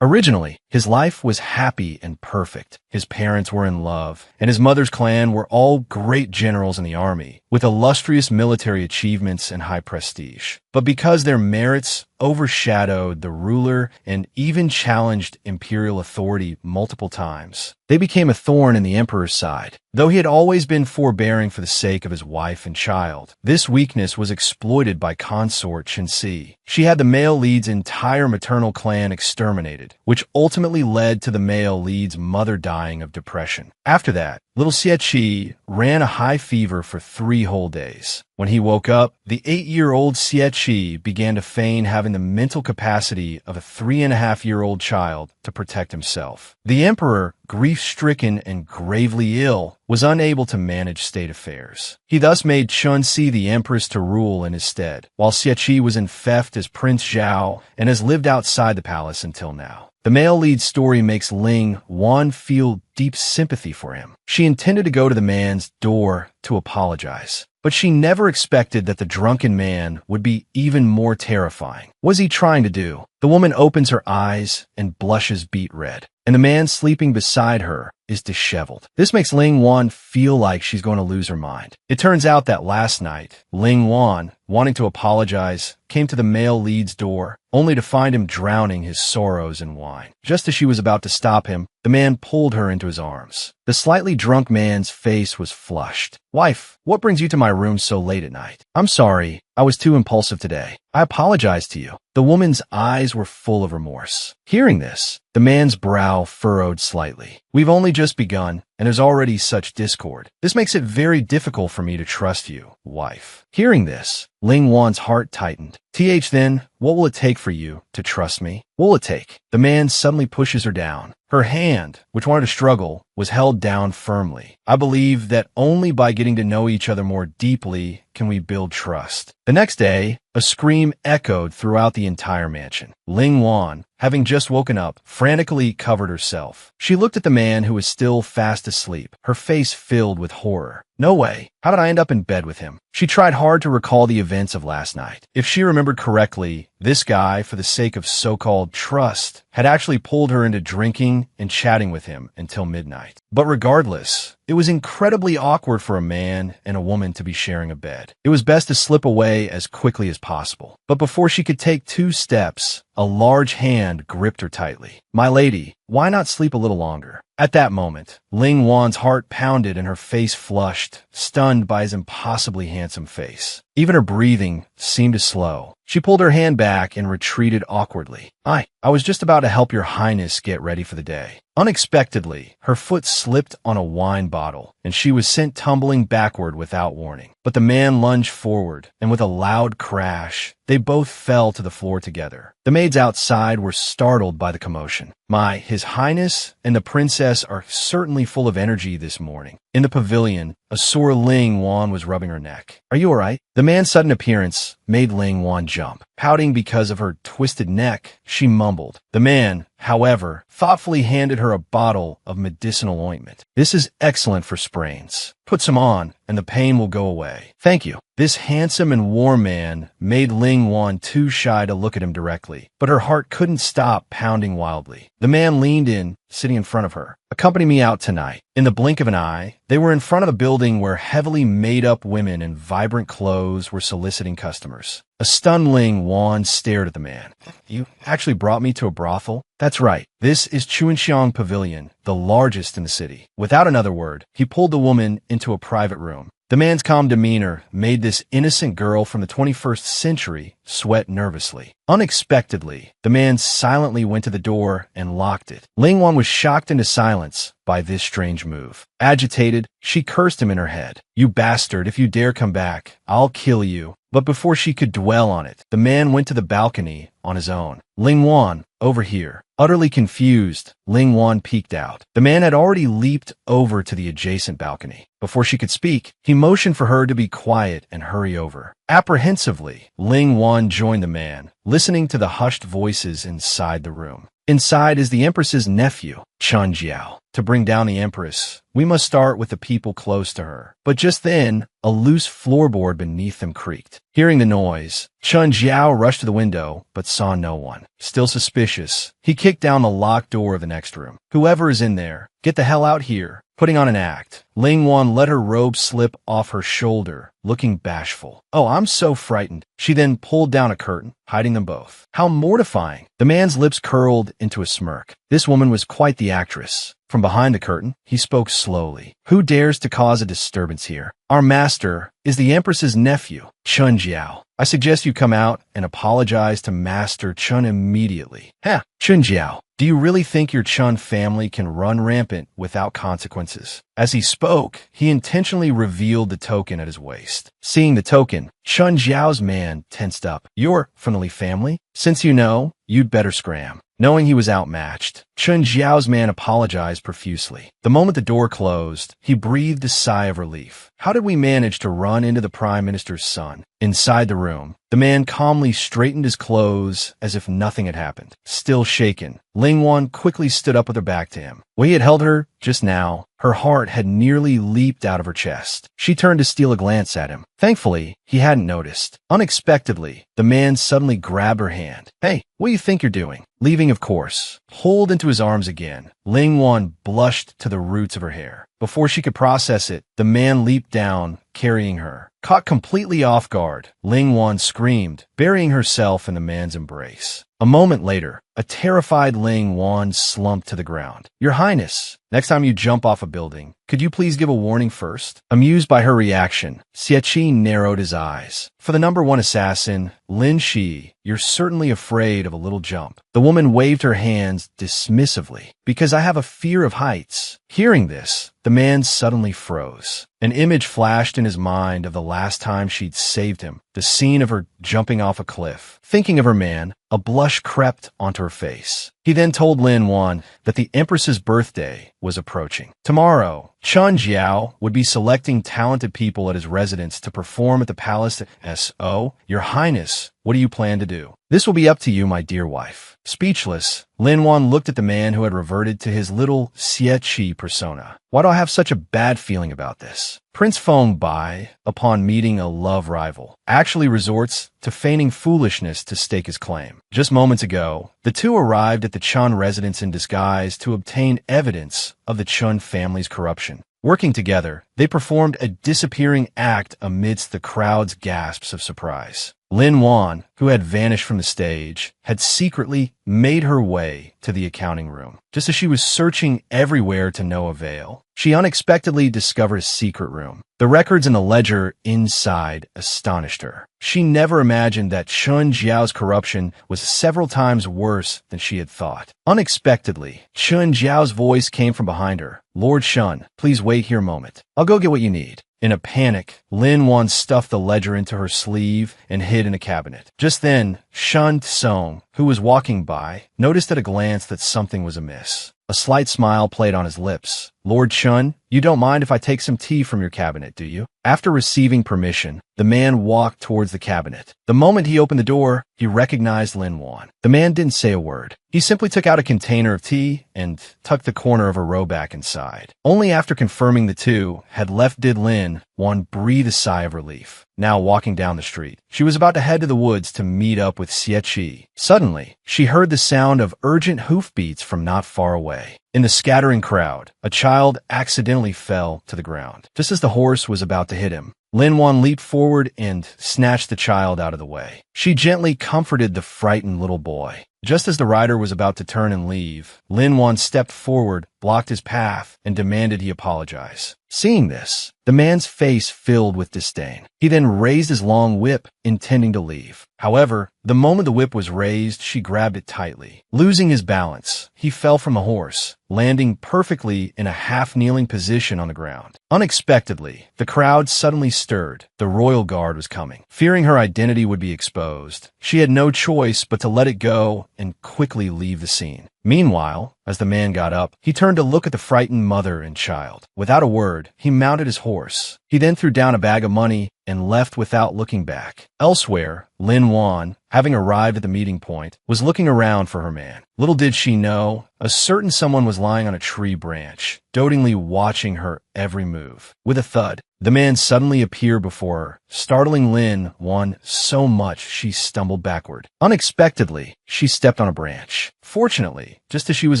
Originally, his life was happy and perfect. His parents were in love, and his mother's clan were all great generals in the army, with illustrious military achievements and high prestige. But because their merits overshadowed the ruler and even challenged imperial authority multiple times, they became a thorn in the emperor's side. Though he had always been forbearing for the sake of his wife and child, this weakness was exploited by consort Shenxi. She had the male lead's entire maternal clan exterminated, which ultimately led to the male lead's mother dying of depression. After that, little Xie ran a high fever for 3 whole days. When he woke up, the 8-year-old Xie began to feign having the mental capacity of a 3.5-year-old child to protect himself. The emperor, grief-stricken and gravely ill, was unable to manage state affairs. He thus made Chunxi the empress to rule in his stead, while Xie was infeft as Prince Zhao and has lived outside the palace until now. The male lead's story makes Ling Wan feel deep sympathy for him. She intended to go to the man's door to apologize, but she never expected that the drunken man would be even more terrifying. What is he trying to do? The woman opens her eyes and blushes beet red, and the man sleeping beside her is disheveled. This makes Ling Wan feel like she's going to lose her mind. It turns out that last night, Ling Wan, wanting to apologize, came to the male lead's door, only to find him drowning his sorrows in wine. Just as she was about to stop him, the man pulled her into his arms. The slightly drunk man's face was flushed. Wife, what brings you to my room so late at night? I'm sorry, I was too impulsive today. I apologize to you. The woman's eyes were full of remorse. Hearing this, the man's brow furrowed slightly. We've only just begun, and there's already such discord. This makes it very difficult for me to trust you, wife. Hearing this, Ling Wan's heart tightened. Then, what will it take for you to trust me? What will it take? The man suddenly pushes her down. Her hand, which wanted to struggle, was held down firmly. I believe that only by getting to know each other more deeply can we build trust. The next day, a scream echoed throughout the entire mansion. Ling Wan, having just woken up, frantically covered herself. She looked at the man who was still fast asleep, her face filled with horror. No way. How did I end up in bed with him? She tried hard to recall the events of last night. If she remembered correctly, this guy, for the sake of so-called trust, had actually pulled her into drinking and chatting with him until midnight. But regardless, it was incredibly awkward for a man and a woman to be sharing a bed. It was best to slip away as quickly as possible. But before she could take 2 steps, a large hand gripped her tightly. My lady, why not sleep a little longer? At that moment, Ling Wan's heart pounded and her face flushed, stunned by his impossibly handsome face. Even her breathing seemed to slow. She pulled her hand back and retreated awkwardly. I was just about to help your highness get ready for the day. Unexpectedly, her foot slipped on a wine bottle, and she was sent tumbling backward without warning. But the man lunged forward, and with a loud crash, they both fell to the floor together. The maids outside were startled by the commotion. His Highness and the princess are certainly full of energy this morning. In the pavilion, a sore Ling Wan was rubbing her neck. Are you all right? The man's sudden appearance made Ling Wan jump. Pouting because of her twisted neck, she mumbled. The man, however, thoughtfully handed her a bottle of medicinal ointment. This is excellent for sprains. Put some on, and the pain will go away. Thank you. This handsome and warm man made Ling Wan too shy to look at him directly, but her heart couldn't stop pounding wildly. The man leaned in, sitting in front of her. Accompany me out tonight. In the blink of an eye, they were in front of a building where heavily made-up women in vibrant clothes were soliciting customers. A stunned Ling Wan stared at the man. You actually brought me to a brothel? That's right. This is Chuanxiang Pavilion, the largest in the city. Without another word, he pulled the woman into a private room. The man's calm demeanor made this innocent girl from the 21st century sweat nervously. Unexpectedly, the man silently went to the door and locked it. Ling Wan was shocked into silence by this strange move. Agitated, she cursed him in her head. You bastard, if you dare come back, I'll kill you. But before she could dwell on it, the man went to the balcony on his own. Ling Wan, over here. Utterly confused, Ling Wan peeked out. The man had already leaped over to the adjacent balcony. Before she could speak, he motioned for her to be quiet and hurry over. Apprehensively, Ling Wan joined the man, listening to the hushed voices inside the room. Inside is the Empress's nephew, Chun Jiao. To bring down the Empress, we must start with the people close to her. But just then, a loose floorboard beneath them creaked. Hearing the noise, Chun Jiao rushed to the window, but saw no one. Still suspicious, he kicked down the locked door of the next room. Whoever is in there, get the hell out here. Putting on an act, Ling Wan let her robe slip off her shoulder, looking bashful. Oh, I'm so frightened. She then pulled down a curtain, hiding them both. How mortifying. The man's lips curled into a smirk. This woman was quite the actress. From behind the curtain, he spoke slowly. Who dares to cause a disturbance here? Our master is the Empress's nephew, Chun Jiao. I suggest you come out and apologize to Master Chun immediately. Chun Jiao, do you really think your Chun family can run rampant without consequences? As he spoke, he intentionally revealed the token at his waist. Seeing the token, Chun Jiao's man tensed up. You're from the Li family? Since you know, you'd better scram. Knowing he was outmatched, Chun Jiao's man apologized profusely. The moment the door closed, he breathed a sigh of relief. How did we manage to run into the Prime Minister's son? Inside the room, the man calmly straightened his clothes as if nothing had happened. Still shaken, Ling Wan quickly stood up with her back to him. Where he had held her just now, her heart had nearly leaped out of her chest. She turned to steal a glance at him. Thankfully, he hadn't noticed. Unexpectedly, the man suddenly grabbed her hand. Hey, what do you think you're doing? Leaving, of course. Pulled into his arms again, Ling Wan blushed to the roots of her hair. Before she could process it, the man leaped down, carrying her. Caught completely off guard, Ling Wan screamed, burying herself in the man's embrace. A moment later, a terrified Ling Wan slumped to the ground. Your Highness, next time you jump off a building, could you please give a warning first? Amused by her reaction, Xie narrowed his eyes. For the number one assassin, Lin Shi, you're certainly afraid of a little jump. The woman waved her hands dismissively. Because I have a fear of heights. Hearing this, the man suddenly froze. An image flashed in his mind of the last time she'd saved him, the scene of her jumping off a cliff. Thinking of her man, a blush crept onto her face. He then told Lin Wan that the Empress's birthday was approaching. Tomorrow, Chun Jiao would be selecting talented people at his residence to perform at the palace. So, Your Highness, what do you plan to do? This will be up to you, my dear wife. Speechless, Lin Wan looked at the man who had reverted to his little Xie persona. Why do I have such a bad feeling about this? Prince Feng Bai, upon meeting a love rival, actually resorts to feigning foolishness to stake his claim. Just moments ago, the two arrived at the Chun residence in disguise to obtain evidence of the Chun family's corruption. Working together, they performed a disappearing act amidst the crowd's gasps of surprise. Lin Wan, who had vanished from the stage, had secretly made her way to the accounting room. Just as she was searching everywhere to no avail, she unexpectedly discovered a secret room. The records in the ledger inside astonished her. She never imagined that Chun Jiao's corruption was several times worse than she had thought. Unexpectedly, Chun Jiao's voice came from behind her. "Lord Shun, please wait here a moment. I'll go get what you need." In a panic, Lin Wan stuffed the ledger into her sleeve and hid in a cabinet. Just then, Shun Tsong, who was walking by, noticed at a glance that something was amiss. A slight smile played on his lips. "Lord Chun, you don't mind if I take some tea from your cabinet, do you?" After receiving permission, the man walked towards the cabinet. The moment he opened the door, he recognized Lin Wan. The man didn't say a word. He simply took out a container of tea and tucked the corner of a robe back inside. Only after confirming the two had left did Lin Wan breathe a sigh of relief. Now walking down the street, she was about to head to the woods to meet up with Xie Qi. Suddenly, she heard the sound of urgent hoofbeats from not far away. In the scattering crowd, a child accidentally fell to the ground. Just as the horse was about to hit him, Lin Wan leaped forward and snatched the child out of the way. She gently comforted the frightened little boy. Just as the rider was about to turn and leave, Lin Wan stepped forward, blocked his path, and demanded he apologize. Seeing this, the man's face filled with disdain. He then raised his long whip, intending to leave. However, the moment the whip was raised, she grabbed it tightly. Losing his balance, he fell from the horse, landing perfectly in a half-kneeling position on the ground. Unexpectedly, the crowd suddenly stirred. The royal guard was coming. Fearing her identity would be exposed, she had no choice but to let it go and quickly leave the scene. Meanwhile, as the man got up, he turned to look at the frightened mother and child. Without a word, he mounted his horse. He then threw down a bag of money and left without looking back. Elsewhere, Lin Wan, having arrived at the meeting point, was looking around for her man. Little did she know, a certain someone was lying on a tree branch, dotingly watching her every move. With a thud, the man suddenly appeared before her, startling Lin Wan so much she stumbled backward. Unexpectedly, she stepped on a branch. Fortunately, just as she was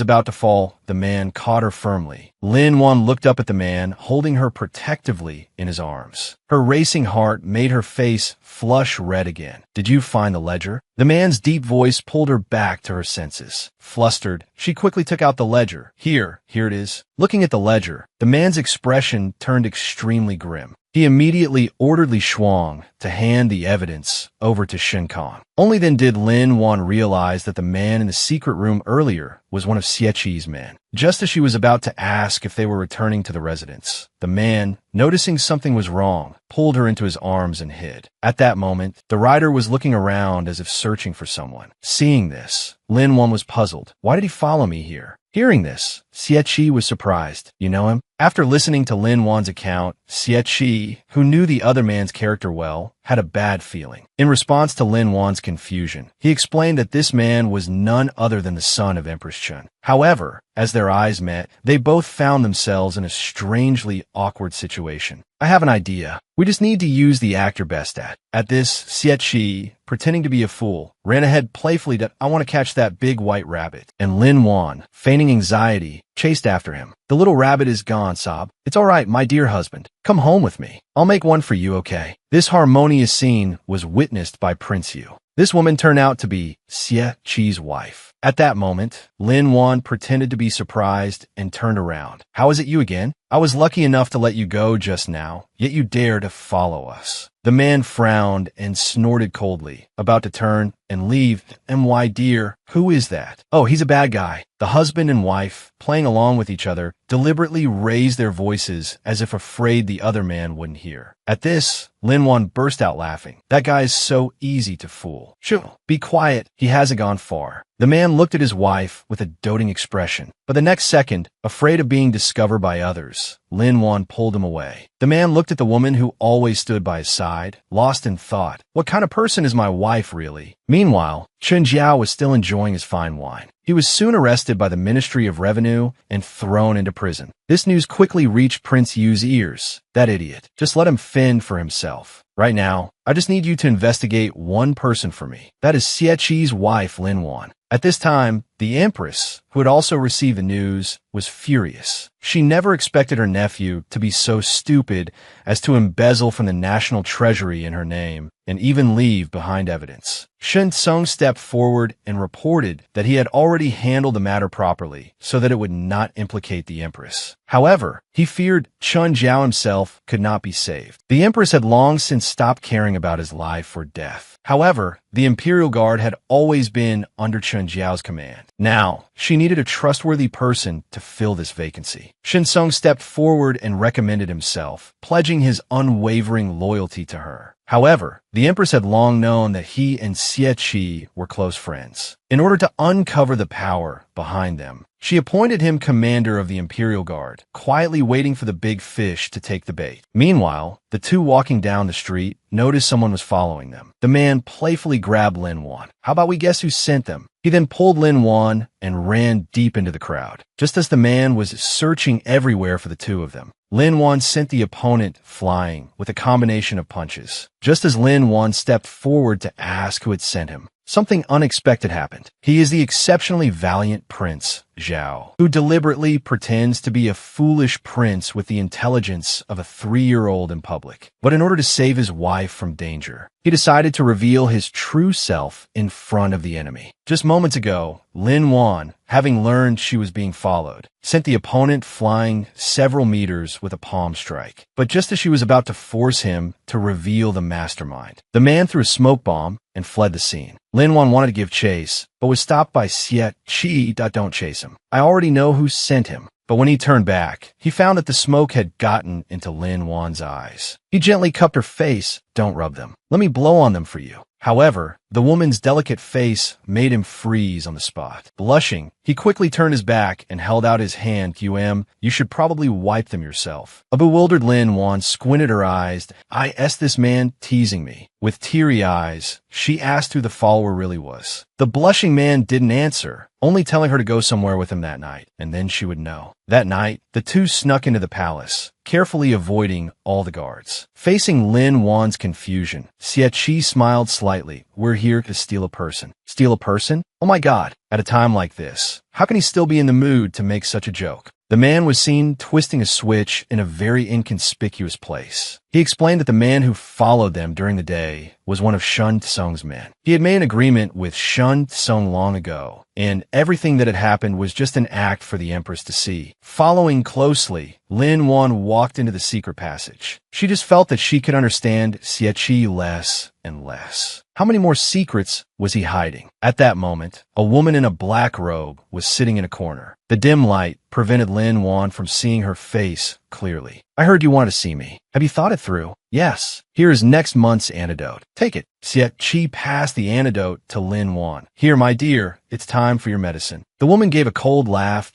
about to fall, the man caught her firmly. Lin Wan looked up at the man, holding her protectively in his arms. Her racing heart made her face flush red again. "Did you find the ledger?" The man's deep voice pulled her back to her senses. Flustered, she quickly took out the ledger. Here it is." Looking at the ledger, the man's expression turned extremely grim. He immediately ordered Li Shuang to hand the evidence over to Shen Kong. Only then did Lin Wan realize that the man in the secret room earlier was one of Xie Qi's men. Just as she was about to ask if they were returning to the residence, the man, noticing something was wrong, pulled her into his arms and hid. At that moment, the rider was looking around as if searching for someone. Seeing this, Lin Wan was puzzled. Why did he follow me here? Hearing this, Xie Qi was surprised. "You know him?" After listening to Lin Wan's account, Xie Qi, who knew the other man's character well, had a bad feeling. In response to Lin Wan's confusion, he explained that this man was none other than the son of Empress Chun. However, as their eyes met, they both found themselves in a strangely awkward situation. "I have an idea. We just need to use the act you're best at." At this, Xie Qi, pretending to be a fool, ran ahead playfully that "I want to catch that big white rabbit." And Lin Wan, feigning anxiety, chased after him. "The little rabbit is gone, Sob. It's all right, my dear husband. Come home with me. I'll make one for you, okay?" This harmonious scene was witnessed by Prince Yu. This woman turned out to be Xie Qi's wife. At that moment, Lin Wan pretended to be surprised and turned around. "How is it you again? I was lucky enough to let you go just now, yet you dare to follow us." The man frowned and snorted coldly, about to turn and leave. "And why, dear, who is that?" "Oh, he's a bad guy." The husband and wife, playing along with each other, deliberately raised their voices as if afraid the other man wouldn't hear. At this, Lin Wan burst out laughing. "That guy is so easy to fool. Shh, be quiet, he hasn't gone far." The man looked at his wife with a doting expression, but the next second, afraid of being discovered by others, Lin Wan pulled him away. The man looked at the woman who always stood by his side, lost in thought. What kind of person is my wife, really? Meanwhile, Chen Jiao was still enjoying his fine wine. He was soon arrested by the Ministry of Revenue and thrown into prison. This news quickly reached Prince Yu's ears. "That idiot. Just let him fend for himself. Right now, I just need you to investigate one person for me. That is Xie Qi's wife, Lin Wan." At this time, The empress, who had also received the news, was furious. She never expected her nephew to be so stupid as to embezzle from the national treasury in her name and even leave behind evidence. Shen Sung stepped forward and reported that he had already handled the matter properly so that it would not implicate the empress. However, he feared Chun Jiao himself could not be saved. The empress had long since stopped caring about his life or death. However, the Imperial Guard had always been under Chun Jiao's command. Now, she needed a trustworthy person to fill this vacancy. Shen Sung stepped forward and recommended himself, pledging his unwavering loyalty to her. However, the empress had long known that he and Xie Qi were close friends. In order to uncover the power behind them, she appointed him commander of the Imperial Guard, quietly waiting for the big fish to take the bait. Meanwhile, the two walking down the street noticed someone was following them. The man playfully grabbed Lin Wan. "How about we guess who sent them?" He then pulled Lin Wan and ran deep into the crowd. Just as the man was searching everywhere for the two of them, Lin Wan sent the opponent flying with a combination of punches. Just as Lin Wan stepped forward to ask who had sent him, something unexpected happened. He is the exceptionally valiant Prince Zhao, who deliberately pretends to be a foolish prince with the intelligence of a 3-year-old in public. But in order to save his wife from danger, he decided to reveal his true self in front of the enemy. Just moments ago, Lin Wan, having learned she was being followed, sent the opponent flying several meters with a palm strike. But just as she was about to force him to reveal the mastermind, the man threw a smoke bomb and fled the scene. Lin Wan wanted to give chase, but was stopped by Xie Qi. "Don't chase him. I already know who sent him." But when he turned back, he found that the smoke had gotten into Lin Wan's eyes. He gently cupped her face. "Don't rub them. Let me blow on them for you." However, the woman's delicate face made him freeze on the spot. Blushing, he quickly turned his back and held out his hand. "QM, you should probably wipe them yourself." A bewildered Lin Wan squinted her eyes. "Is this man teasing me?" With teary eyes, she asked who the follower really was. The blushing man didn't answer, only telling her to go somewhere with him that night, and then she would know. That night, the two snuck into the palace, carefully avoiding all the guards. Facing Lin Wan's confusion, Xie Qi smiled slightly. "We're here to steal a person." "Steal a person? Oh my god." At a time like this, how can he still be in the mood to make such a joke? The man was seen twisting a switch in a very inconspicuous place. He explained that the man who followed them during the day was one of Shen Tsung's men. He had made an agreement with Shen Tsung long ago, and everything that had happened was just an act for the Empress to see. Following closely, Lin Wan walked into the secret passage. She just felt that she could understand Xie Qi less and less. How many more secrets was he hiding? At that moment, a woman in a black robe was sitting in a corner. The dim light prevented Lin Wan from seeing her face clearly. "I heard you want to see me. Have you thought it through?" "Yes. Here is next month's antidote. Take it." Xie Qi passed the antidote to Lin Wan. "Here, my dear, it's time for your medicine." The woman gave a cold laugh.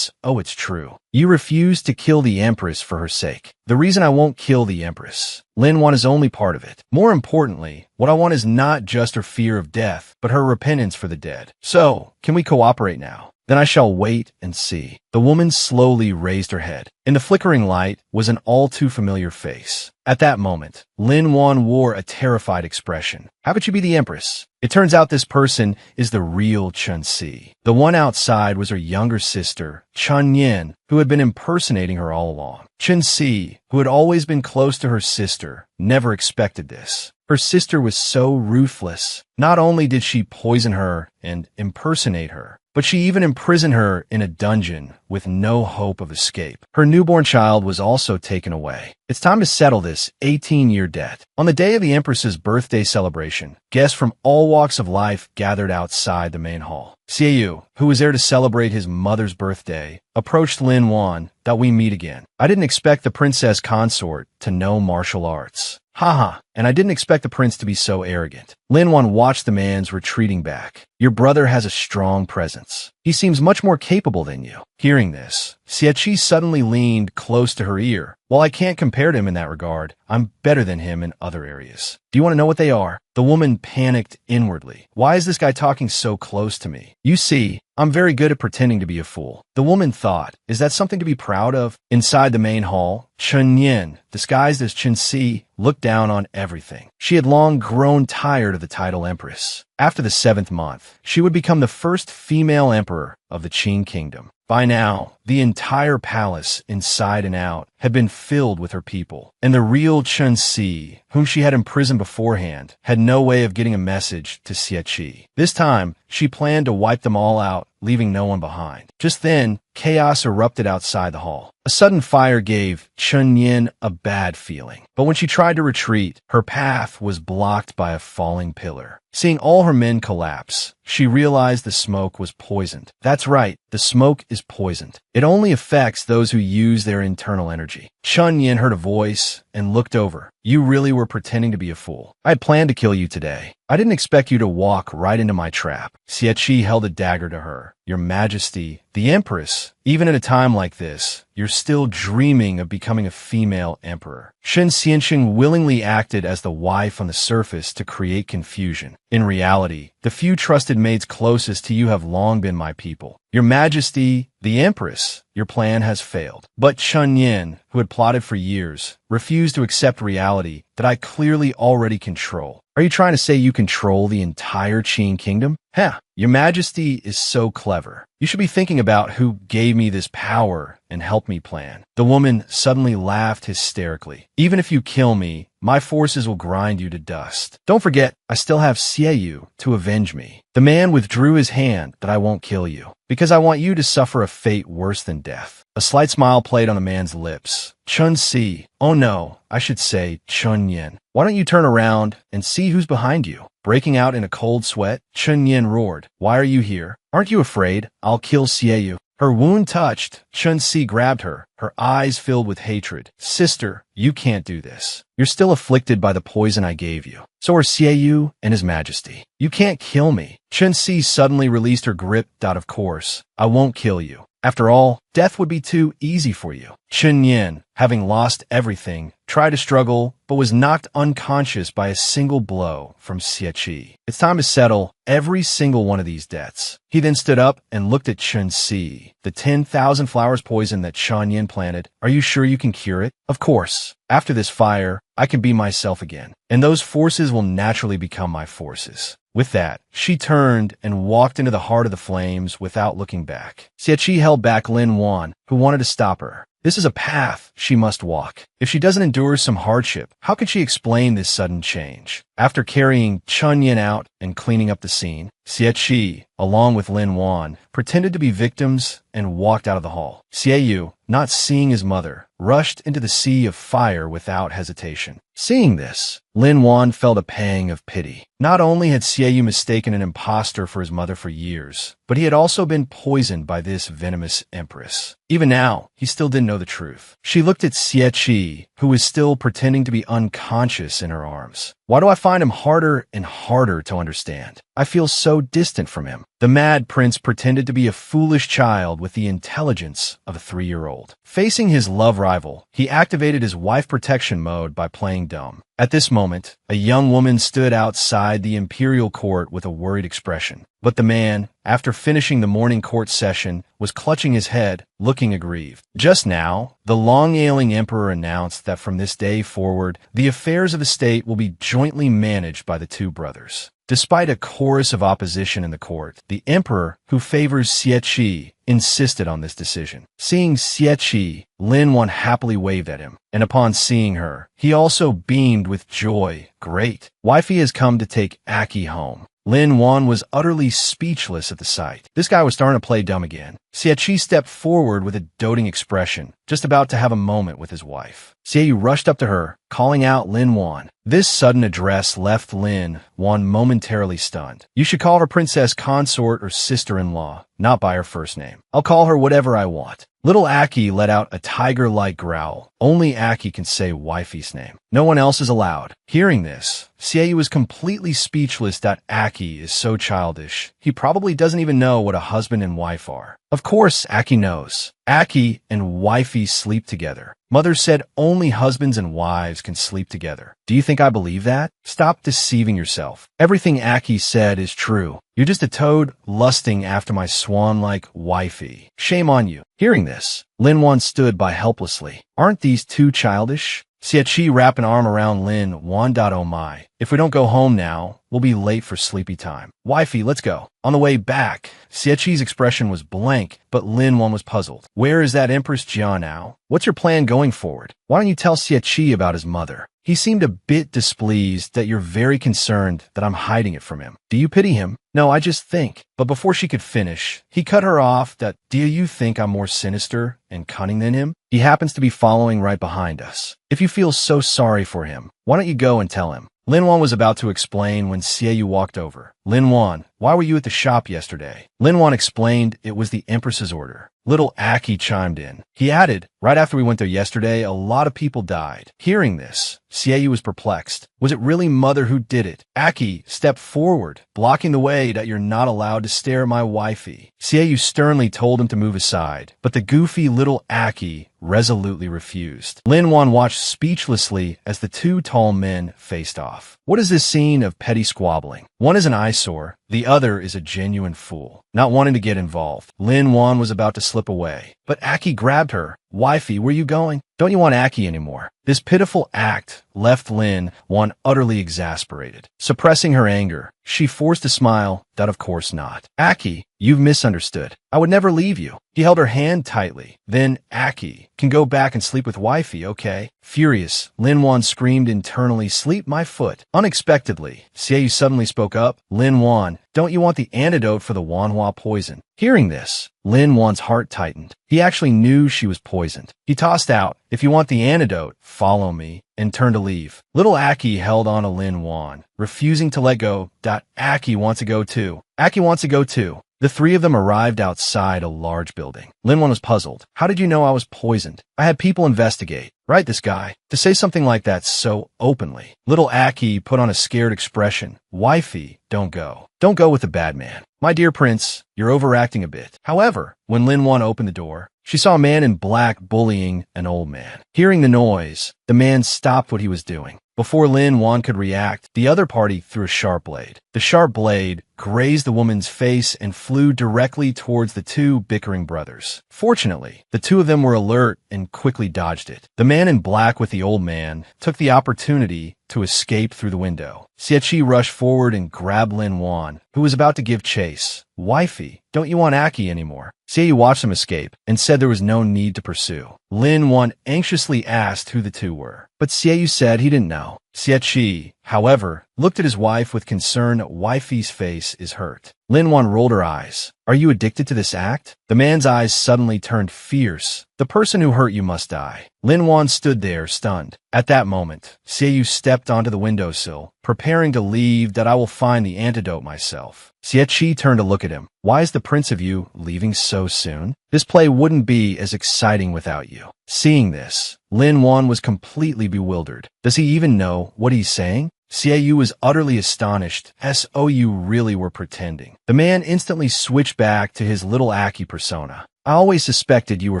"Oh, it's true. You refuse to kill the Empress for her sake." "The reason I won't kill the Empress, Lin Wan, is only part of it. More importantly, what I want is not just her fear of death, but her repentance for the dead. So, can we cooperate now? Then I shall wait and see." The woman slowly raised her head. In the flickering light was an all-too-familiar face. At that moment, Lin Wan wore a terrified expression. "How could you be the Empress?" It turns out this person is the real Chun Si. The one outside was her younger sister, Chun Yin, who had been impersonating her all along. Chun Si, who had always been close to her sister, never expected this. Her sister was so ruthless. Not only did she poison her and impersonate her, but she even imprisoned her in a dungeon with no hope of escape. Her newborn child was also taken away. It's time to settle this 18-year debt. On the day of the Empress's birthday celebration, guests from all walks of life gathered outside the main hall. Xie Yu, who was there to celebrate his mother's birthday, approached Lin Wan. "That we meet again. I didn't expect the princess consort to know martial arts. Haha, and I didn't expect the prince to be so arrogant." Lin Wan watched the man's retreating back. "Your brother has a strong presence. He seems much more capable than you." Hearing this, Xie Qi suddenly leaned close to her ear. "While I can't compare to him in that regard, I'm better than him in other areas." "Do you want to know what they are?" The woman panicked inwardly. "Why is this guy talking so close to me? You see, I'm very good at pretending to be a fool." The woman thought, is that something to be proud of? Inside the main hall, Chun Yin, disguised as Chun Si, looked down on everything. She had long grown tired of the title Empress. After the 7th month, she would become the first female emperor of the Qin kingdom. By now, the entire palace, inside and out, had been filled with her people, and the real Chen Si, whom she had imprisoned beforehand, had no way of getting a message to Xie Qi. This time, she planned to wipe them all out, leaving no one behind. Just then, chaos erupted outside the hall. A sudden fire gave Chen Yin a bad feeling, but when she tried to retreat, her path was blocked by a falling pillar. Seeing all her men collapse, she realized the smoke was poisoned. That's right, the smoke is poisoned. It only affects those who use their internal energy. Chen Yin heard a voice and looked over. You really were pretending to be a fool. I had planned to kill you today. I didn't expect you to walk right into my trap. Xie Qi held a dagger to her. Your Majesty, the Empress, even at a time like this, you're still dreaming of becoming a female emperor. Shen Xianxing willingly acted as the wife on the surface to create confusion. In reality, the few trusted maids closest to you have long been my people. Your Majesty, the Empress, your plan has failed. But Chen Yin, who had plotted for years, refused to accept reality that I clearly already control. Are you trying to say you control the entire Qin kingdom? Heh, your Majesty is so clever. You should be thinking about who gave me this power and helped me plan. The woman suddenly laughed hysterically. Even if you kill me, my forces will grind you to dust. Don't forget, I still have Xie Yu to avenge me. The man withdrew his hand that I won't kill you, because I want you to suffer a fate worse than death. A slight smile played on the man's lips. Chen Si, oh no, I should say Chen Yin. Why don't you turn around and see who's behind you? Breaking out in a cold sweat, Chen Yin roared. Why are you here? Aren't you afraid? I'll kill Xie Yu. Her wound touched, Chen Si grabbed her, her eyes filled with hatred. Sister, you can't do this. You're still afflicted by the poison I gave you. So are Xie Yu and His Majesty. You can't kill me. Chen Si suddenly released her grip. Of course, I won't kill you. After all, death would be too easy for you. Chen Yin, having lost everything, tried to struggle, but was knocked unconscious by a single blow from Xie Qi. It's time to settle every single one of these debts. He then stood up and looked at Chen Si. The 10,000 flowers poison that Chen Yin planted, are you sure you can cure it? Of course. After this fire, I can be myself again, and those forces will naturally become my forces. With that, she turned and walked into the heart of the flames without looking back. Xie Qi held back Lin Wan, who wanted to stop her. This is a path she must walk. If she doesn't endure some hardship, how can she explain this sudden change? After carrying Chen Yin out and cleaning up the scene, Xie Qi, along with Lin Wan, pretended to be victims and walked out of the hall. Xie Yu, not seeing his mother, rushed into the sea of fire without hesitation. Seeing this, Lin Wan felt a pang of pity. Not only had Xie Yu mistaken an impostor for his mother for years, but he had also been poisoned by this venomous empress. Even now, he still didn't know the truth. She looked at Xie Qi, who was still pretending to be unconscious in her arms. Why do I find him harder and harder to understand? I feel so distant from him. The mad prince pretended to be a foolish child with the intelligence of a 3-year-old. Facing his love rival, he activated his wife protection mode by playing dumb. At this moment, a young woman stood outside the imperial court with a worried expression. But the man, after finishing the morning court session, was clutching his head, looking aggrieved. Just now, the long-ailing emperor announced that from this day forward, the affairs of the state will be jointly managed by the two brothers. Despite a chorus of opposition in the court, the emperor, who favors Xie Qi, insisted on this decision. Seeing Xie Qi, Lin Wan happily waved at him, and upon seeing her, he also beamed with joy. Great! Wifey has come to take Aki home. Lin Wan was utterly speechless at the sight. This guy was starting to play dumb again. Xie Qi stepped forward with a doting expression, just about to have a moment with his wife. Xie Yu rushed up to her, calling out Lin Wan. This sudden address left Lin Wan momentarily stunned. You should call her princess consort or sister-in-law, not by her first name. I'll call her whatever I want. Little Aki let out a tiger-like growl. Only Aki can say wifey's name. No one else is allowed. Hearing this, Xie Yu was completely speechless that Aki is so childish. He probably doesn't even know what a husband and wife are. Of course, Aki knows. Aki and wifey sleep together. Mother said only husbands and wives can sleep together. Do you think I believe that? Stop deceiving yourself. Everything Aki said is true. You're just a toad lusting after my swan-like wifey. Shame on you. Hearing this, Lin Wan stood by helplessly. Aren't these two childish? Xie Qi wrapped an arm around Lin Wan. Oh my, If we don't go home now, we'll be late for sleepy time. Wifey, let's go. On the way back, Xieqi's expression was blank, but Lin Wan was puzzled. Where is that Empress Jia now? What's your plan going forward? Why don't you tell Xieqi about his mother? He seemed a bit displeased that you're very concerned that I'm hiding it from him. Do you pity him? No, I just think. But before she could finish, he cut her off that, do you think I'm more sinister and cunning than him? He happens to be following right behind us. If you feel so sorry for him, why don't you go and tell him? Lin Wan was about to explain when Xie Yu walked over. Lin Wan, why were you at the shop yesterday? Lin Wan explained it was the Empress's order. Little Aki chimed in. He added, right after we went there yesterday, a lot of people died. Hearing this, Xie Yu was perplexed. Was it really Mother who did it? Aki, step forward, blocking the way that you're not allowed to stare at my wifey. Xie Yu sternly told him to move aside, but the goofy little Aki resolutely refused. Lin Wan watched speechlessly as the two tall men faced off. What is this scene of petty squabbling? One is an eyesore, the other is a genuine fool, not wanting to get involved. Lin Wan was about to slip away, but Aki grabbed her. Wifey, where you going? Don't you want Aki anymore? This pitiful act left Lin Wan utterly exasperated. Suppressing her anger, she forced a smile that of course not. Aki, you've misunderstood. I would never leave you. He held her hand tightly. Then, Aki, can go back and sleep with wifey, okay? Furious, Lin Wan screamed internally, sleep my foot. Unexpectedly, Xie Yu suddenly spoke up. Lin Wan, don't you want the antidote for the Wanhua poison? Hearing this, Lin Wan's heart tightened. He actually knew she was poisoned. He tossed out, if you want the antidote, follow me, and turned to leave. Little Aki held on to Lin Wan, refusing to let go. Aki wants to go too. Aki wants to go too. The three of them arrived outside a large building. Lin Wan was puzzled. How did you know I was poisoned? I had people investigate. Right, this guy. To say something like that so openly. Little Aki put on a scared expression. Wifey, don't go. Don't go with the bad man. My dear prince, you're overacting a bit. However, when Lin Wan opened the door, she saw a man in black bullying an old man. Hearing the noise, the man stopped what he was doing. Before Lin Wan could react, the other party threw a sharp blade. The sharp blade grazed the woman's face and flew directly towards the two bickering brothers. Fortunately, the two of them were alert and quickly dodged it. The man in black with the old man took the opportunity to escape through the window. Xieqi rushed forward and grabbed Lin Wan, who was about to give chase. Wifey, don't you want Aki anymore? Xie Yu watched them escape and said there was no need to pursue. Lin Wan anxiously asked who the two were, but Xie Yu said he didn't know. Xieqi, however, looked at his wife with concern. Wifey's face is hurt. Lin Wan rolled her eyes. Are you addicted to this act? The man's eyes suddenly turned fierce. The person who hurt you must die. Lin Wan stood there, stunned. At that moment, Xie Yu stepped onto the windowsill, preparing to leave. I will find the antidote myself. Xieqi turned to look at him. Why is the prince of you leaving so soon? This play wouldn't be as exciting without you. Seeing this, Lin Wan was completely bewildered. Does he even know what he's saying? Xie Yu was utterly astonished. You really were pretending. The man instantly switched back to his little Aki persona. I always suspected you were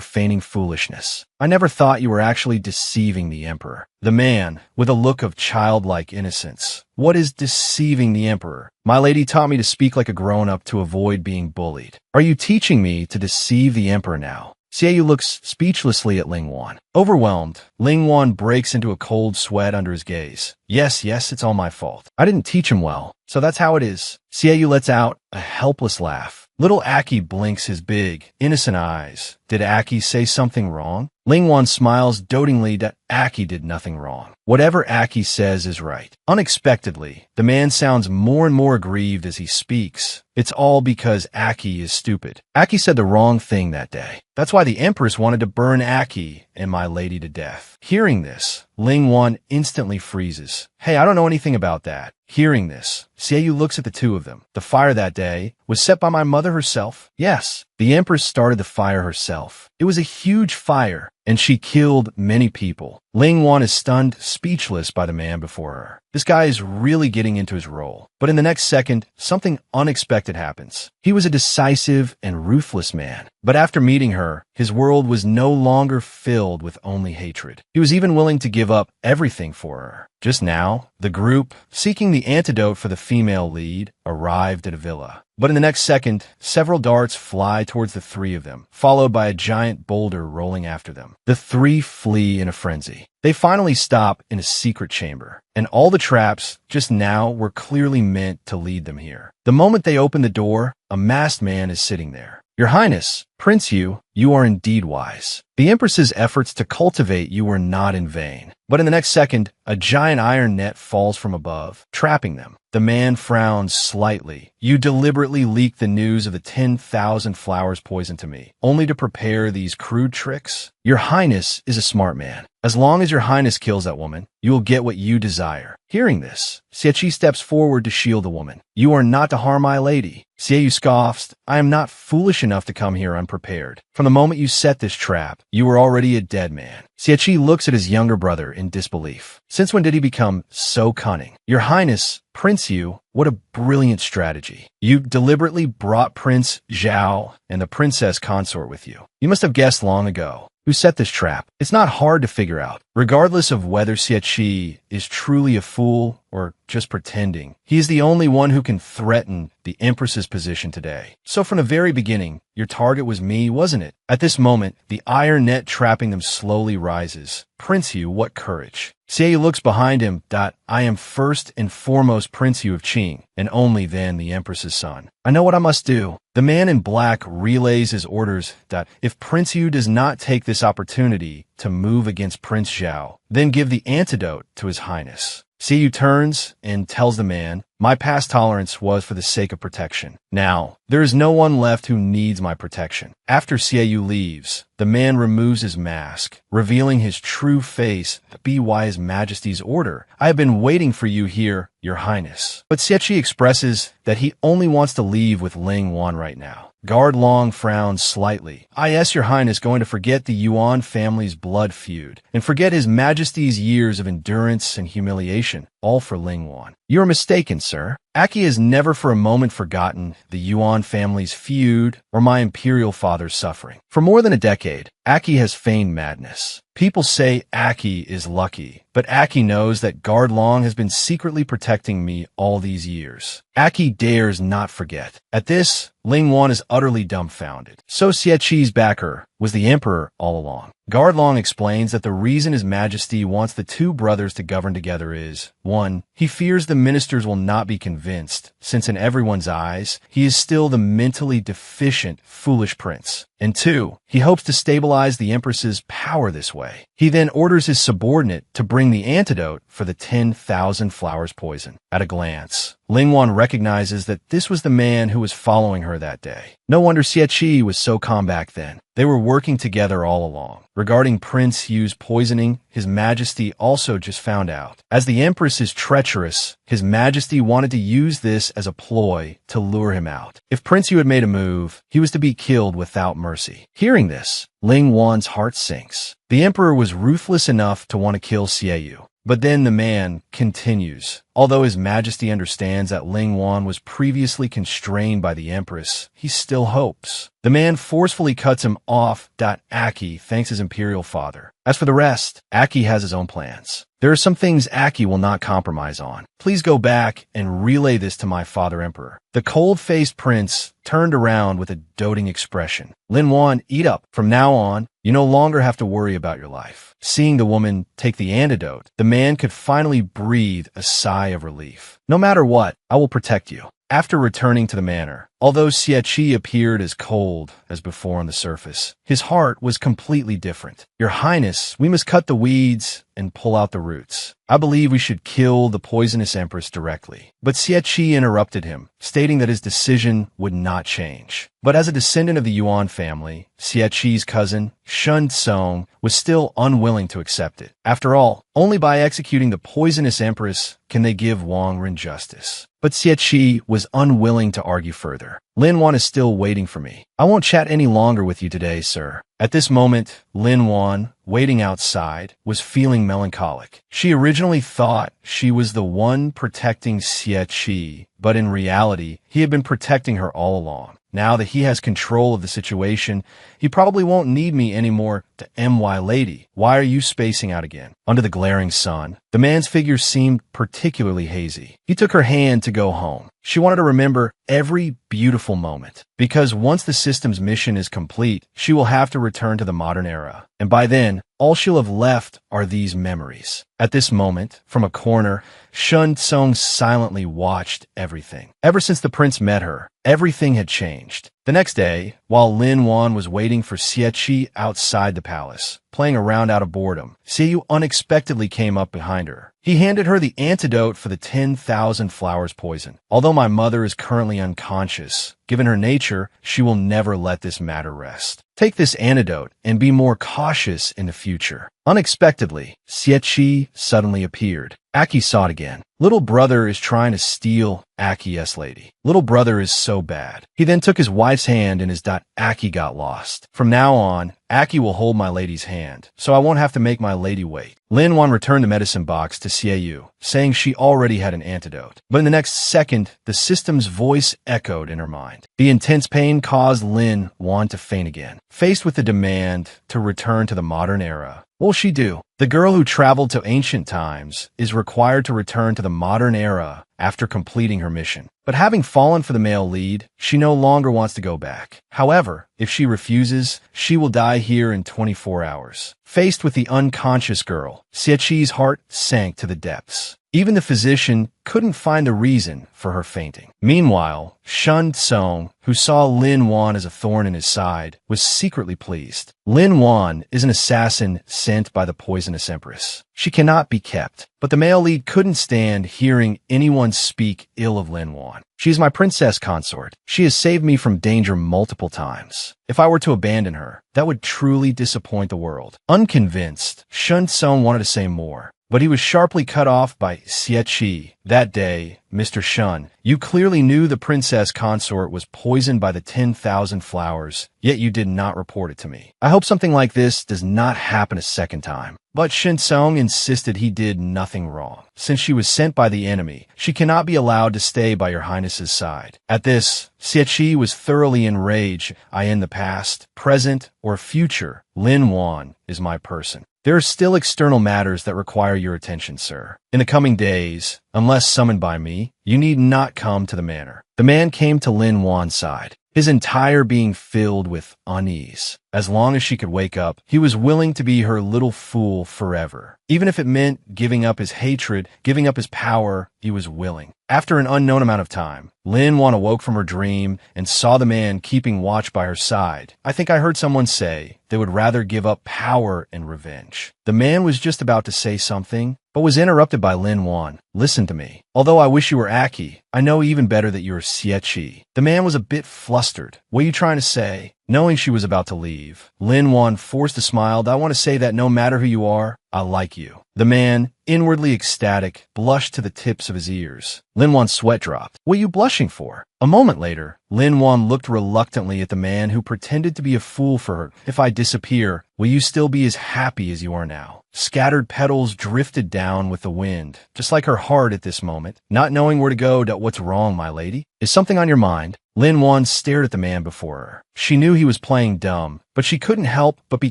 feigning foolishness. I never thought you were actually deceiving the emperor. The man, with a look of childlike innocence. What is deceiving the emperor? My lady taught me to speak like a grown-up to avoid being bullied. Are you teaching me to deceive the emperor now? Xie Yu looks speechlessly at Ling Wan. Overwhelmed, Ling Wan breaks into a cold sweat under his gaze. Yes, it's all my fault. I didn't teach him well, so that's how it is. Xie Yu lets out a helpless laugh. Little Aki blinks his big, innocent eyes. Did Aki say something wrong? Ling Wan smiles dotingly that Aki did nothing wrong. Whatever Aki says is right. Unexpectedly, the man sounds more and more aggrieved as he speaks. It's all because Aki is stupid. Aki said the wrong thing that day. That's why the Empress wanted to burn Aki and my lady to death. Hearing this, Ling Wan instantly freezes. Hey, I don't know anything about that. Hearing this, Xie Yu looks at the two of them. The fire that day was set by my mother herself. Yes, the Empress started the fire herself. It was a huge fire, and she killed many people. Ling Wan is stunned, speechless by the man before her. This guy is really getting into his role. But in the next second, something unexpected happens. He was a decisive and ruthless man. But after meeting her, his world was no longer filled with only hatred. He was even willing to give up everything for her. Just now, the group, seeking the antidote for the female lead, arrived at a villa. But in the next second, several darts fly towards the three of them, followed by a giant giant boulder rolling after them. The three flee in a frenzy. They finally stop in a secret chamber, and all the traps just now were clearly meant to lead them here. The moment they open the door, a masked man is sitting there. Your Highness, Prince Yu, you are indeed wise. The Empress's efforts to cultivate you were not in vain. But in the next second, a giant iron net falls from above, trapping them. The man frowns slightly. You deliberately leaked the news of the 10,000 flowers poisoned to me, only to prepare these crude tricks? Your Highness is a smart man. As long as your Highness kills that woman, you will get what you desire. Hearing this, Xie steps forward to shield the woman. You are not to harm my lady. Xie scoffs, I am not foolish enough to come here unprepared. From the moment you set this trap, you were already a dead man. Xie looks at his younger brother in disbelief. Since when did he become so cunning? Your Highness, Prince Yu, what a brilliant strategy. You deliberately brought Prince Zhao and the princess consort with you. You must have guessed long ago who set this trap. It's not hard to figure out. Regardless of whether Xie is truly a fool or just pretending, he is the only one who can threaten the Empress's position today. So from the very beginning, your target was me, wasn't it? At this moment, the iron net trapping them slowly rises. Prince Yu, what courage. Xie looks behind him. I am first and foremost Prince Yu of Qing, and only then the Empress's son. I know what I must do. The man in black relays his orders. If Prince Yu does not take this opportunity to move against Prince Zhao, then give the antidote to his Highness. Xie turns and tells the man, my past tolerance was for the sake of protection. Now, there is no one left who needs my protection. After Xie leaves, the man removes his mask, revealing his true face. Be why His Majesty's order. I have been waiting for you here, Your Highness. But Xie expresses that he only wants to leave with Ling Wan right now. Guard Long frowns slightly. Yes, Your Highness, going to forget the Yuan family's blood feud, and forget His Majesty's years of endurance and humiliation, all for Ling Wan. You are mistaken, sir. Aki has never for a moment forgotten the Yuan family's feud or my imperial father's suffering. For more than a decade, Aki has feigned madness. People say Aki is lucky, but Aki knows that Guard Long has been secretly protecting me all these years. Aki dares not forget. At this, Ling Wan is utterly dumbfounded. So Xieqi's backer was the emperor all along. Guard Long explains that the reason His Majesty wants the two brothers to govern together is, 1. He fears the ministers will not be convinced, since in everyone's eyes, he is still the mentally deficient, foolish prince. And 2. He hopes to stabilize the Empress's power this way. He then orders his subordinate to bring the antidote for the 10,000 flowers poison. At a glance, Ling Wan recognizes that this was the man who was following her that day. No wonder Xie was so calm back then. They were working together all along. Regarding Prince Yu's poisoning, His Majesty also just found out. As the Empress is treacherous, His Majesty wanted to use this as a ploy to lure him out. If Prince Yu had made a move, he was to be killed without mercy. Hearing this, Ling Wan's heart sinks. The Emperor was ruthless enough to want to kill Xie. But then the man continues. Although His Majesty understands that Ling Wan was previously constrained by the Empress, he still hopes. The man forcefully cuts him off. Aki thanks his imperial father. As for the rest, Aki has his own plans. There are some things Aki will not compromise on. Please go back and relay this to my father emperor. The cold-faced prince turned around with a doting expression. Lin Wan, eat up. From now on, you no longer have to worry about your life. Seeing the woman take the antidote, the man could finally breathe a sigh of relief. No matter what, I will protect you. After returning to the manor, although Xie appeared as cold as before on the surface, his heart was completely different. Your Highness, we must cut the weeds and pull out the roots. I believe we should kill the poisonous empress directly. But Xie interrupted him, stating that his decision would not change. But as a descendant of the Yuan family, Xieqi's cousin, Shun Tsong, was still unwilling to accept it. After all, only by executing the poisonous empress can they give Wang Ren justice. But Xie was unwilling to argue further. Lin Wan is still waiting for me. I won't chat any longer with you today, sir. At this moment, Lin Wan, waiting outside, was feeling melancholic. She originally thought she was the one protecting Xie, but in reality, he had been protecting her all along. Now that he has control of the situation, he probably won't need me anymore. To my lady, why are you spacing out again? Under the glaring sun, the man's figure seemed particularly hazy. He took her hand to go home. She wanted to remember every beautiful moment, because once the system's mission is complete, she will have to return to the modern era. And by then, all she'll have left are these memories. At this moment, from a corner, Shun Tsung silently watched everything. Ever since the prince met her, everything had changed. The next day, while Lin Wan was waiting for Xie outside the palace, playing around out of boredom, Xie unexpectedly came up behind her. He handed her the antidote for the 10,000 flowers poison. Although my mother is currently unconscious, given her nature, she will never let this matter rest. Take this antidote and be more cautious in the future. Unexpectedly, Xie suddenly appeared. Aki saw it again. Little brother is trying to steal Aki's lady. Little brother is so bad. He then took his wife's hand and his Aki got lost. From now on, Aki will hold my lady's hand, so I won't have to make my lady wait. Lin Wan returned the medicine box to Xie, saying she already had an antidote. But in the next second, the system's voice echoed in her mind. The intense pain caused Lin Wan to faint again. Faced with the demand to return to the modern era, what will she do? The girl who traveled to ancient times is required to return to the modern era after completing her mission. But having fallen for the male lead, she no longer wants to go back. However, if she refuses, she will die here in 24 hours. Faced with the unconscious girl, Xieqi's heart sank to the depths. Even the physician couldn't find the reason for her fainting. Meanwhile, Shun Tsung, who saw Lin Wan as a thorn in his side, was secretly pleased. Lin Wan is an assassin sent by the poisonous empress. She cannot be kept, but the male lead couldn't stand hearing anyone speak ill of Lin Wan. She is my princess consort. She has saved me from danger multiple times. If I were to abandon her, that would truly disappoint the world. Unconvinced, Shun Tsung wanted to say more, but he was sharply cut off by Xie. That day, Mr. Shun, you clearly knew the princess consort was poisoned by the 10,000 flowers, yet you did not report it to me. I hope something like this does not happen a second time. But Shin Tsung insisted he did nothing wrong. Since she was sent by the enemy, she cannot be allowed to stay by your highness's side. At this, Xie was thoroughly enraged. I in the past, present, or future, Lin Wan is my person. There are still external matters that require your attention, sir. In the coming days, unless summoned by me, you need not come to the manor. The man came to Lin Wan's side, his entire being filled with unease. As long as she could wake up, he was willing to be her little fool forever. Even if it meant giving up his hatred, giving up his power, he was willing. After an unknown amount of time, Lin Wan awoke from her dream and saw the man keeping watch by her side. I think I heard someone say they would rather give up power and revenge. The man was just about to say something, but was interrupted by Lin Wan. Listen to me. Although I wish you were Aki, I know even better that you're Xie. The man was a bit flustered. What are you trying to say? Knowing she was about to leave, Lin Wan forced a smile. I want to say that no matter who you are, I like you. The man, inwardly ecstatic, blushed to the tips of his ears. Lin Wan's sweat dropped. What are you blushing for? A moment later, Lin Wan looked reluctantly at the man who pretended to be a fool for her. If I disappear, will you still be as happy as you are now? Scattered petals drifted down with the wind, just like her heart at this moment. Not knowing where to go. What's wrong, my lady? Is something on your mind? Lin Wan stared at the man before her. She knew he was playing dumb, but she couldn't help but be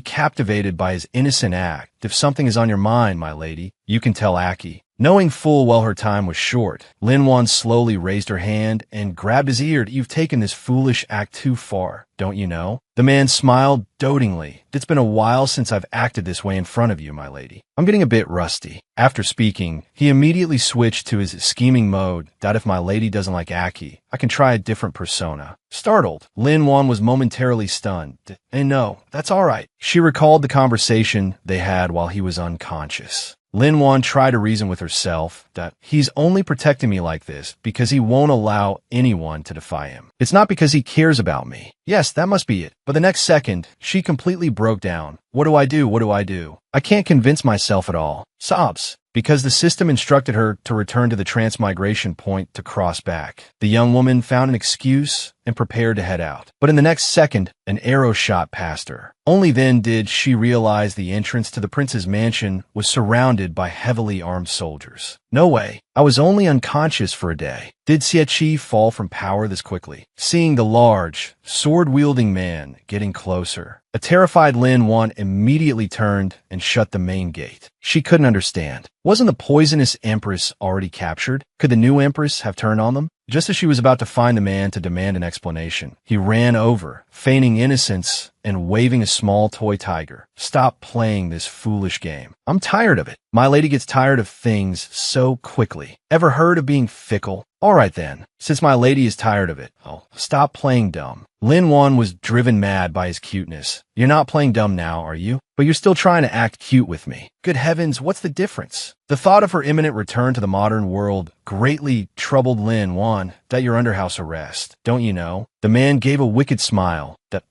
captivated by his innocent act. If something is on your mind, my lady, you can tell Aki. Knowing full well her time was short, Lin Wan slowly raised her hand and grabbed his ear. You've taken this foolish act too far, don't you know? The man smiled dotingly. It's been a while since I've acted this way in front of you, my lady. I'm getting a bit rusty. After speaking, he immediately switched to his scheming mode. That if my lady doesn't like Aki, I can try a different persona. Startled, Lin Wan was momentarily stunned. And no, that's all right. She recalled the conversation they had while he was unconscious. Lin Wan tried to reason with herself that he's only protecting me like this because he won't allow anyone to defy him. It's not because he cares about me. Yes, that must be it. But the next second, she completely broke down. What do I do? What do I do? I can't convince myself at all. Sobs. Because the system instructed her to return to the transmigration point to cross back. The young woman found an excuse and prepared to head out. But in the next second, an arrow shot past her. Only then did she realize the entrance to the prince's mansion was surrounded by heavily armed soldiers. No way. I was only unconscious for a day. Did Xie fall from power this quickly? Seeing the large, sword-wielding man getting closer, A terrified Lin Wan immediately turned and shut the main gate. She couldn't understand. Wasn't the poisonous empress already captured? Could the new empress have turned on them? Just as she was about to find the man to demand an explanation, he ran over, feigning innocence and waving a small toy tiger. Stop playing this foolish game. I'm tired of it. My lady gets tired of things so quickly. Ever heard of being fickle? All right then, since my lady is tired of it, I'll stop playing dumb. Lin Wan was driven mad by his cuteness. You're not playing dumb now, are you? But you're still trying to act cute with me. Good heavens, what's the difference? The thought of her imminent return to the modern world greatly troubled Lin Wan. That you're under house arrest, don't you know? The man gave a wicked smile. That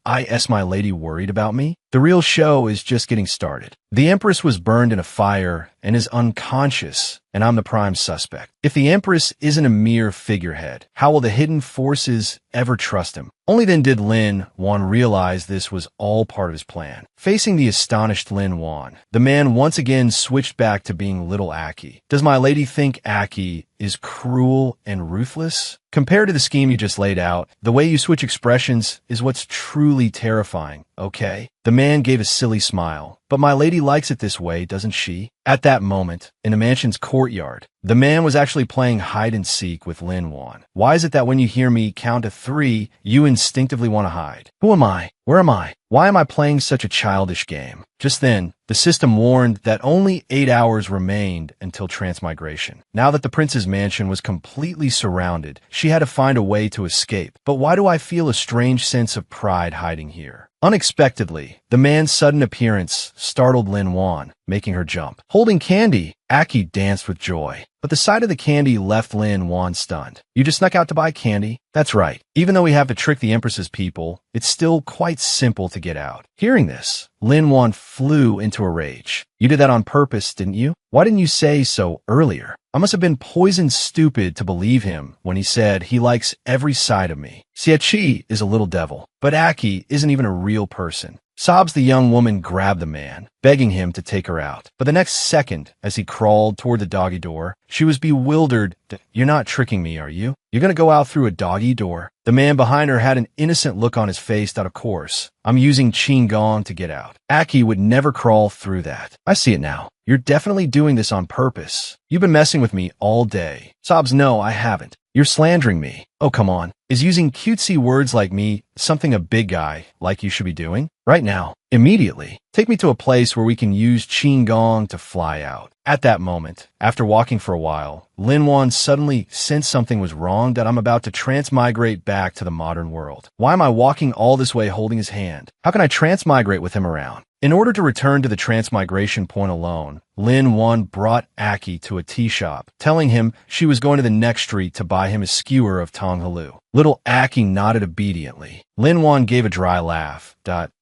my lady worried about me? The real show is just getting started. The Empress was burned in a fire and is unconscious, and I'm the prime suspect. If the Empress isn't a mere figurehead, how will the hidden forces ever trust him? Only then did Lin Wan realize this was all part of his plan. Facing the astonished Lin Wan, the man once again switched back to being little Aki. Does my lady think Aki is cruel and ruthless? Compared to the scheme you just laid out, the way you switch expressions is what's truly terrifying, okay? The man gave a silly smile. But my lady likes it this way, doesn't she? At that moment, in the mansion's courtyard, the man was actually playing hide-and-seek with Lin Wan. Why is it that when you hear me count to 3, you instinctively want to hide? Who am I? Where am I? Why am I playing such a childish game? Just then, the system warned that only 8 hours remained until transmigration. Now that the prince's mansion was completely surrounded, she had to find a way to escape. But why do I feel a strange sense of pride hiding here? Unexpectedly, the man's sudden appearance startled Lin Wan, making her jump. Holding candy, Aki danced with joy. But the sight of the candy left Lin Wan stunned. You just snuck out to buy candy? That's right. Even though we have to trick the Empress's people, it's still quite simple to get out. Hearing this, Lin Wan flew into a rage. You did that on purpose, didn't you? Why didn't you say so earlier? I must have been poison stupid to believe him when he said he likes every side of me. Xie is a little devil, but Aki isn't even a real person. Sobs the young woman grabbed the man, begging him to take her out. But the next second, as he crawled toward the doggy door, she was bewildered. You're not tricking me, are you? You're gonna go out through a doggy door? The man behind her had an innocent look on his face that, of course, I'm using Qin Gong to get out. Aki would never crawl through that. I see it now. You're definitely doing this on purpose. You've been messing with me all day. Sobs, no, I haven't. You're slandering me. Oh, come on. Is using cutesy words like me something a big guy like you should be doing? Right now, immediately. Take me to a place where we can use Qin Gong to fly out. At that moment, after walking for a while, Lin Wan suddenly sensed something was wrong, that I'm about to transmigrate back to the modern world. Why am I walking all this way holding his hand? How can I transmigrate with him around? In order to return to the transmigration point alone, Lin Wan brought Aki to a tea shop, telling him she was going to the next street to buy him a skewer of Tonghalu. Little Aki nodded obediently. Lin Wan gave a dry laugh.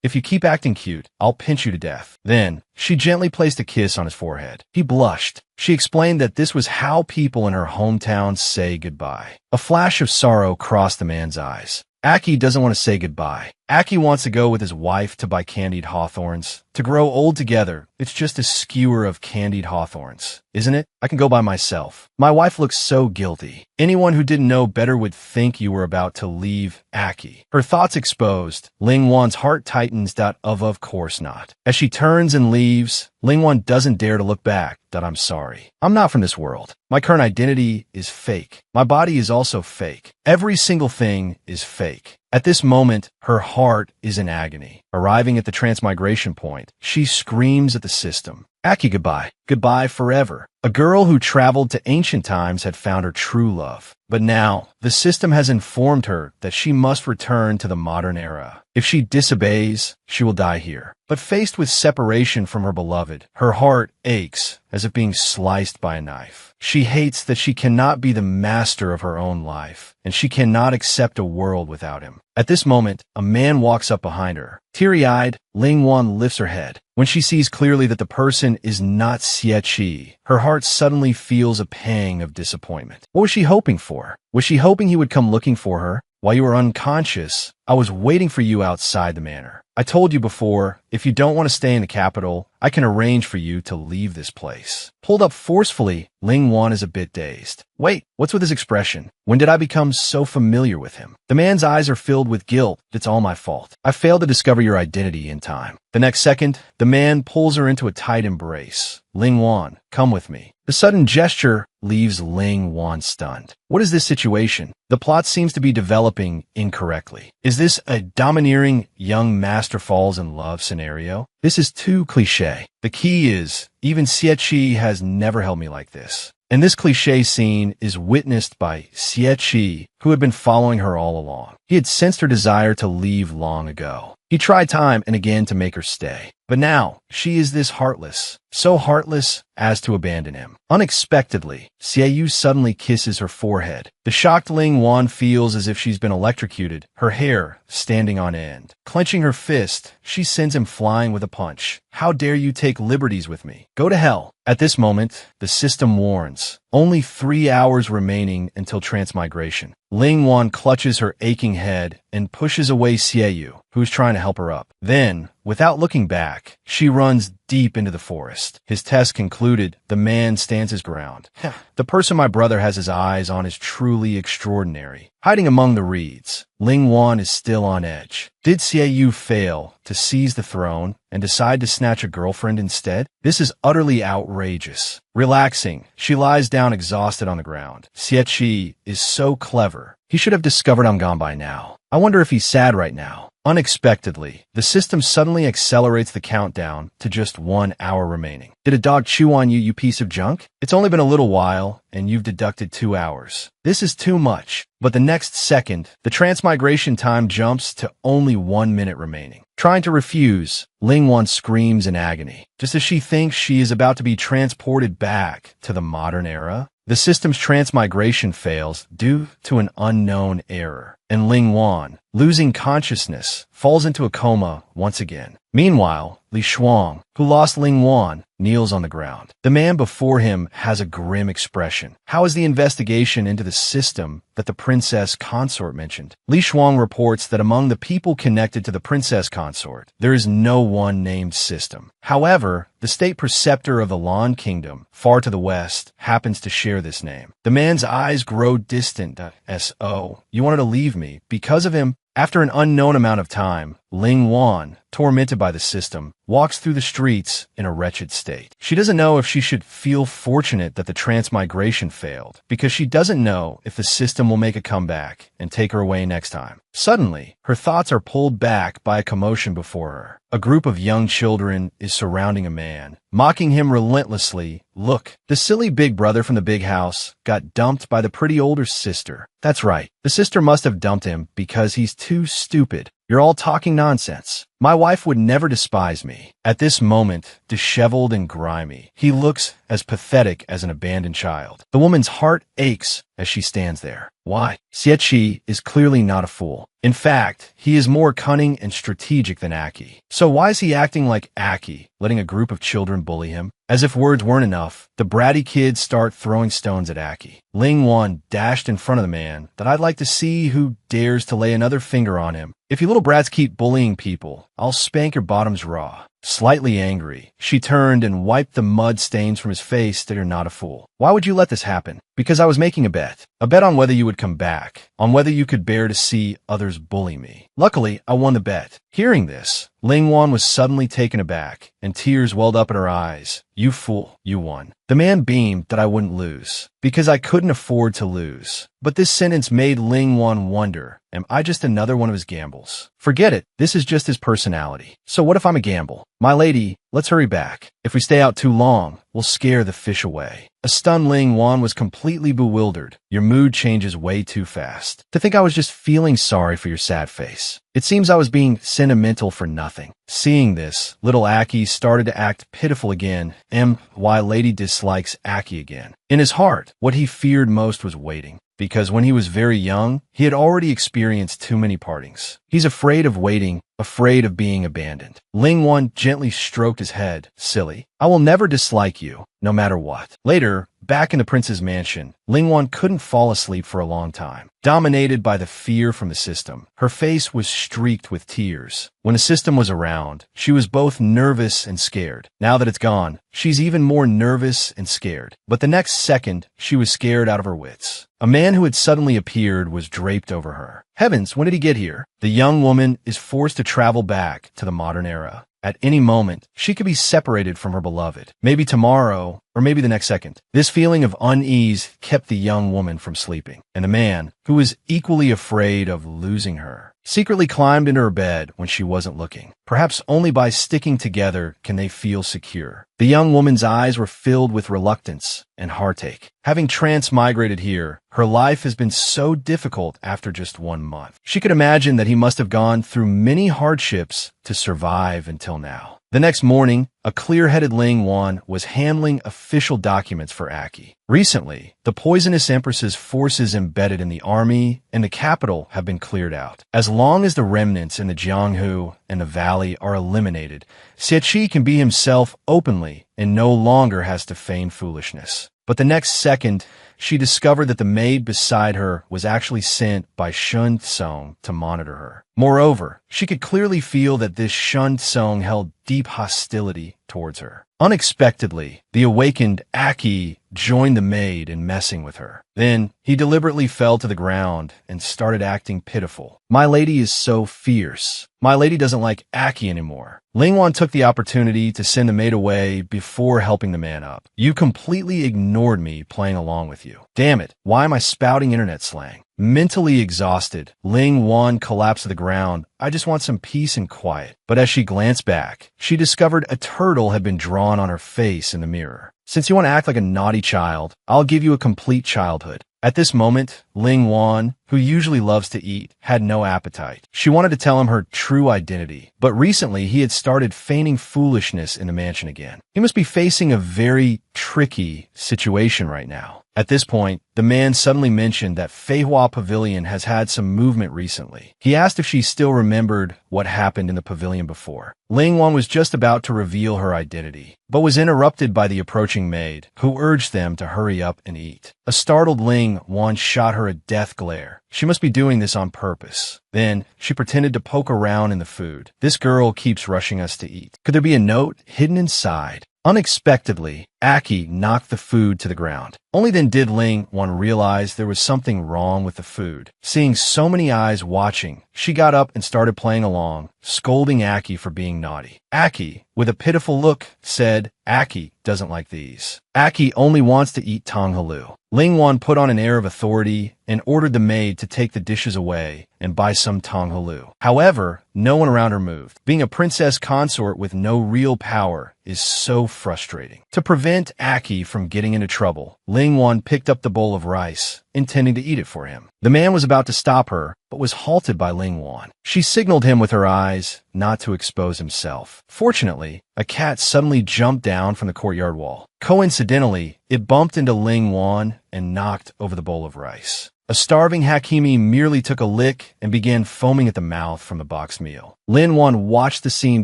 If you keep acting cute, I'll pinch you to death. Then, she gently placed a kiss on his forehead. He blushed. She explained that this was how people in her hometown say goodbye. A flash of sorrow crossed the man's eyes. Aki doesn't want to say goodbye. Aki wants to go with his wife to buy candied hawthorns. To grow old together, it's just a skewer of candied hawthorns, isn't it? I can go by myself. My wife looks so guilty. Anyone who didn't know better would think you were about to leave Aki. Her thoughts exposed, Ling Wan's heart tightens. Of course not. As she turns and leaves, Ling Wan doesn't dare to look back. I'm sorry. I'm not from this world. My current identity is fake. My body is also fake. Every single thing is fake. At this moment, her heart is in agony. Arriving at the transmigration point, she screams at the system. Aki, goodbye. Goodbye forever. A girl who traveled to ancient times had found her true love. But now, the system has informed her that she must return to the modern era. If she disobeys, she will die here. But faced with separation from her beloved, her heart aches as if being sliced by a knife. She hates that she cannot be the master of her own life, and she cannot accept a world without him. At this moment, a man walks up behind her. Teary-eyed, Ling Wan lifts her head. When she sees clearly that the person is not Xie, her heart suddenly feels a pang of disappointment. What was she hoping for? Was she hoping he would come looking for her? While you were unconscious, I was waiting for you outside the manor. I told you before, if you don't want to stay in the capital, I can arrange for you to leave this place. Pulled up forcefully, Ling Wan is a bit dazed. Wait, what's with his expression? When did I become so familiar with him? The man's eyes are filled with guilt. It's all my fault. I failed to discover your identity in time. The next second, the man pulls her into a tight embrace. Ling Wan, come with me. The sudden gesture leaves Ling Wan stunned. What is this situation? The plot seems to be developing incorrectly. Is this a domineering young master falls in love scenario? This is too cliché. The key is, even Xie has never held me like this. And this cliché scene is witnessed by Xie, who had been following her all along. He had sensed her desire to leave long ago. He tried time and again to make her stay. But now, she is this heartless, so heartless as to abandon him. Unexpectedly, Xie suddenly kisses her forehead. The shocked Ling Wan feels as if she's been electrocuted, her hair standing on end. Clenching her fist, she sends him flying with a punch. How dare you take liberties with me? Go to hell. At this moment, the system warns. Only 3 hours remaining until transmigration. Ling Wan clutches her aching head and pushes away Xie, who's trying to help her up. Then, without looking back, she runs deep into the forest. His test concluded, the man stands his ground. The person my brother has his eyes on is truly extraordinary. Hiding among the reeds, Ling Wan is still on edge. Did Xie fail to seize the throne and decide to snatch a girlfriend instead? This is utterly outrageous. Relaxing, she lies down exhausted on the ground. Xie is so clever. He should have discovered I'm gone by now. I wonder if he's sad right now. Unexpectedly, the system suddenly accelerates the countdown to just 1 hour remaining. Did a dog chew on you, you piece of junk? It's only been a little while, and you've deducted 2 hours. This is too much. But the next second, the transmigration time jumps to only 1 minute remaining. Trying to refuse, Ling Wan screams in agony, just as she thinks she is about to be transported back to the modern era. The system's transmigration fails due to an unknown error, and Ling Wan, losing consciousness, falls into a coma once again. Meanwhile, Li Shuang, who lost Ling Wan, kneels on the ground. The man before him has a grim expression. How is the investigation into the system that the princess consort mentioned? Li Shuang reports that among the people connected to the princess consort, there is no one named system. However, the state preceptor of the Lan Kingdom, far to the west, happens to share this name. The man's eyes grow distant. S.O. You wanted to leave me because of him? After an unknown amount of time, Ling Wan, tormented by the system, walks through the streets in a wretched state. She doesn't know if she should feel fortunate that the transmigration failed, because she doesn't know if the system will make a comeback and take her away next time. Suddenly, her thoughts are pulled back by a commotion before her. A group of young children is surrounding a man, mocking him relentlessly. Look, the silly big brother from the big house got dumped by the pretty older sister. That's right, the sister must have dumped him because he's too stupid. You're all talking nonsense. My wife would never despise me. At this moment, disheveled and grimy, he looks as pathetic as an abandoned child. The woman's heart aches as she stands there. Why? Xie is clearly not a fool. In fact, he is more cunning and strategic than Aki. So why is he acting like Aki, letting a group of children bully him? As if words weren't enough, the bratty kids start throwing stones at Aki. Ling Wan dashed in front of the man that I'd like to see who dares to lay another finger on him. If you little brats keep bullying people, I'll spank your bottoms raw. Slightly angry, she turned and wiped the mud stains from his face that you're not a fool. Why would you let this happen? Because I was making a bet. A bet on whether you would come back, on whether you could bear to see others bully me. Luckily, I won the bet. Hearing this, Ling Wan was suddenly taken aback, and tears welled up in her eyes. You fool, you won. The man beamed that I wouldn't lose, because I couldn't afford to lose. But this sentence made Ling Wan wonder, am I just another one of his gambles? Forget it, this is just his personality. So what if I'm a gamble? My lady, let's hurry back. If we stay out too long, we'll scare the fish away. A stunned Ling Wan was completely bewildered. Your mood changes way too fast. To think I was just feeling sorry for your sad face. It seems I was being sentimental for nothing. Seeing this, little Aki started to act pitiful again, and why Lady dislikes Aki again. In his heart, what he feared most was waiting. Because when he was very young, he had already experienced too many partings. He's afraid of waiting, afraid of being abandoned. Ling Wan gently stroked his head. Silly. I will never dislike you, no matter what. Later, Back in the prince's mansion, Lingwan couldn't fall asleep for a long time. Dominated by the fear from the system, her face was streaked with tears. When the system was around, she was both nervous and scared. Now that it's gone, she's even more nervous and scared. But the next second, she was scared out of her wits. A man who had suddenly appeared was draped over her. Heavens, when did he get here? The young woman is forced to travel back to the modern era. At any moment, she could be separated from her beloved. Maybe tomorrow, or maybe the next second. This feeling of unease kept the young woman from sleeping, and the man, who was equally afraid of losing her, secretly climbed into her bed when she wasn't looking. Perhaps only by sticking together can they feel secure. The young woman's eyes were filled with reluctance and heartache. Having transmigrated here, her life has been so difficult after just 1 month. She could imagine that he must have gone through many hardships to survive until now. The next morning, a clear-headed Ling Wan was handling official documents for Aki. Recently, the poisonous empress's forces embedded in the army and the capital have been cleared out. As long as the remnants in the Jianghu and the valley are eliminated, Xie can be himself openly and no longer has to feign foolishness. But the next second, she discovered that the maid beside her was actually sent by Shun Tsung to monitor her. Moreover, she could clearly feel that this Shun Tsung held deep hostility towards her. Unexpectedly, the awakened Aki joined the maid in messing with her. Then, he deliberately fell to the ground and started acting pitiful. My lady is so fierce. My lady doesn't like Aki anymore. Lingwan took the opportunity to send the maid away before helping the man up. You completely ignored me playing along with you. Damn it, why am I spouting internet slang? Mentally exhausted, Ling Wan collapsed to the ground. I just want some peace and quiet. But as she glanced back, she discovered a turtle had been drawn on her face in the mirror. Since you want to act like a naughty child, I'll give you a complete childhood. At this moment, Ling Wan, who usually loves to eat, had no appetite. She wanted to tell him her true identity, but recently he had started feigning foolishness in the mansion again. He must be facing a very tricky situation right now. At this point, the man suddenly mentioned that Feihua Pavilion has had some movement recently. He asked if she still remembered what happened in the pavilion before. Ling Wan was just about to reveal her identity, but was interrupted by the approaching maid, who urged them to hurry up and eat. A startled Ling Wan shot her a death glare. She must be doing this on purpose. Then, she pretended to poke around in the food. This girl keeps rushing us to eat. Could there be a note hidden inside? Unexpectedly, Aki knocked the food to the ground. Only then did Ling Wan realize there was something wrong with the food. Seeing so many eyes watching, she got up and started playing along, scolding Aki for being naughty. Aki, with a pitiful look, said, Aki doesn't like these. Aki only wants to eat tonghalu. Ling Wan put on an air of authority and ordered the maid to take the dishes away and buy some tonghalu. However, no one around her moved. Being a princess consort with no real power is so frustrating. To prevent Aki from getting into trouble, Ling Wan picked up the bowl of rice, intending to eat it for him. The man was about to stop her, but was halted by Ling Wan. She signaled him with her eyes not to expose himself. Fortunately, a cat suddenly jumped down from the courtyard wall. Coincidentally, it bumped into Ling Wan and knocked over the bowl of rice. A starving Hakimi merely took a lick and began foaming at the mouth from the boxed meal. Lin Wan watched the scene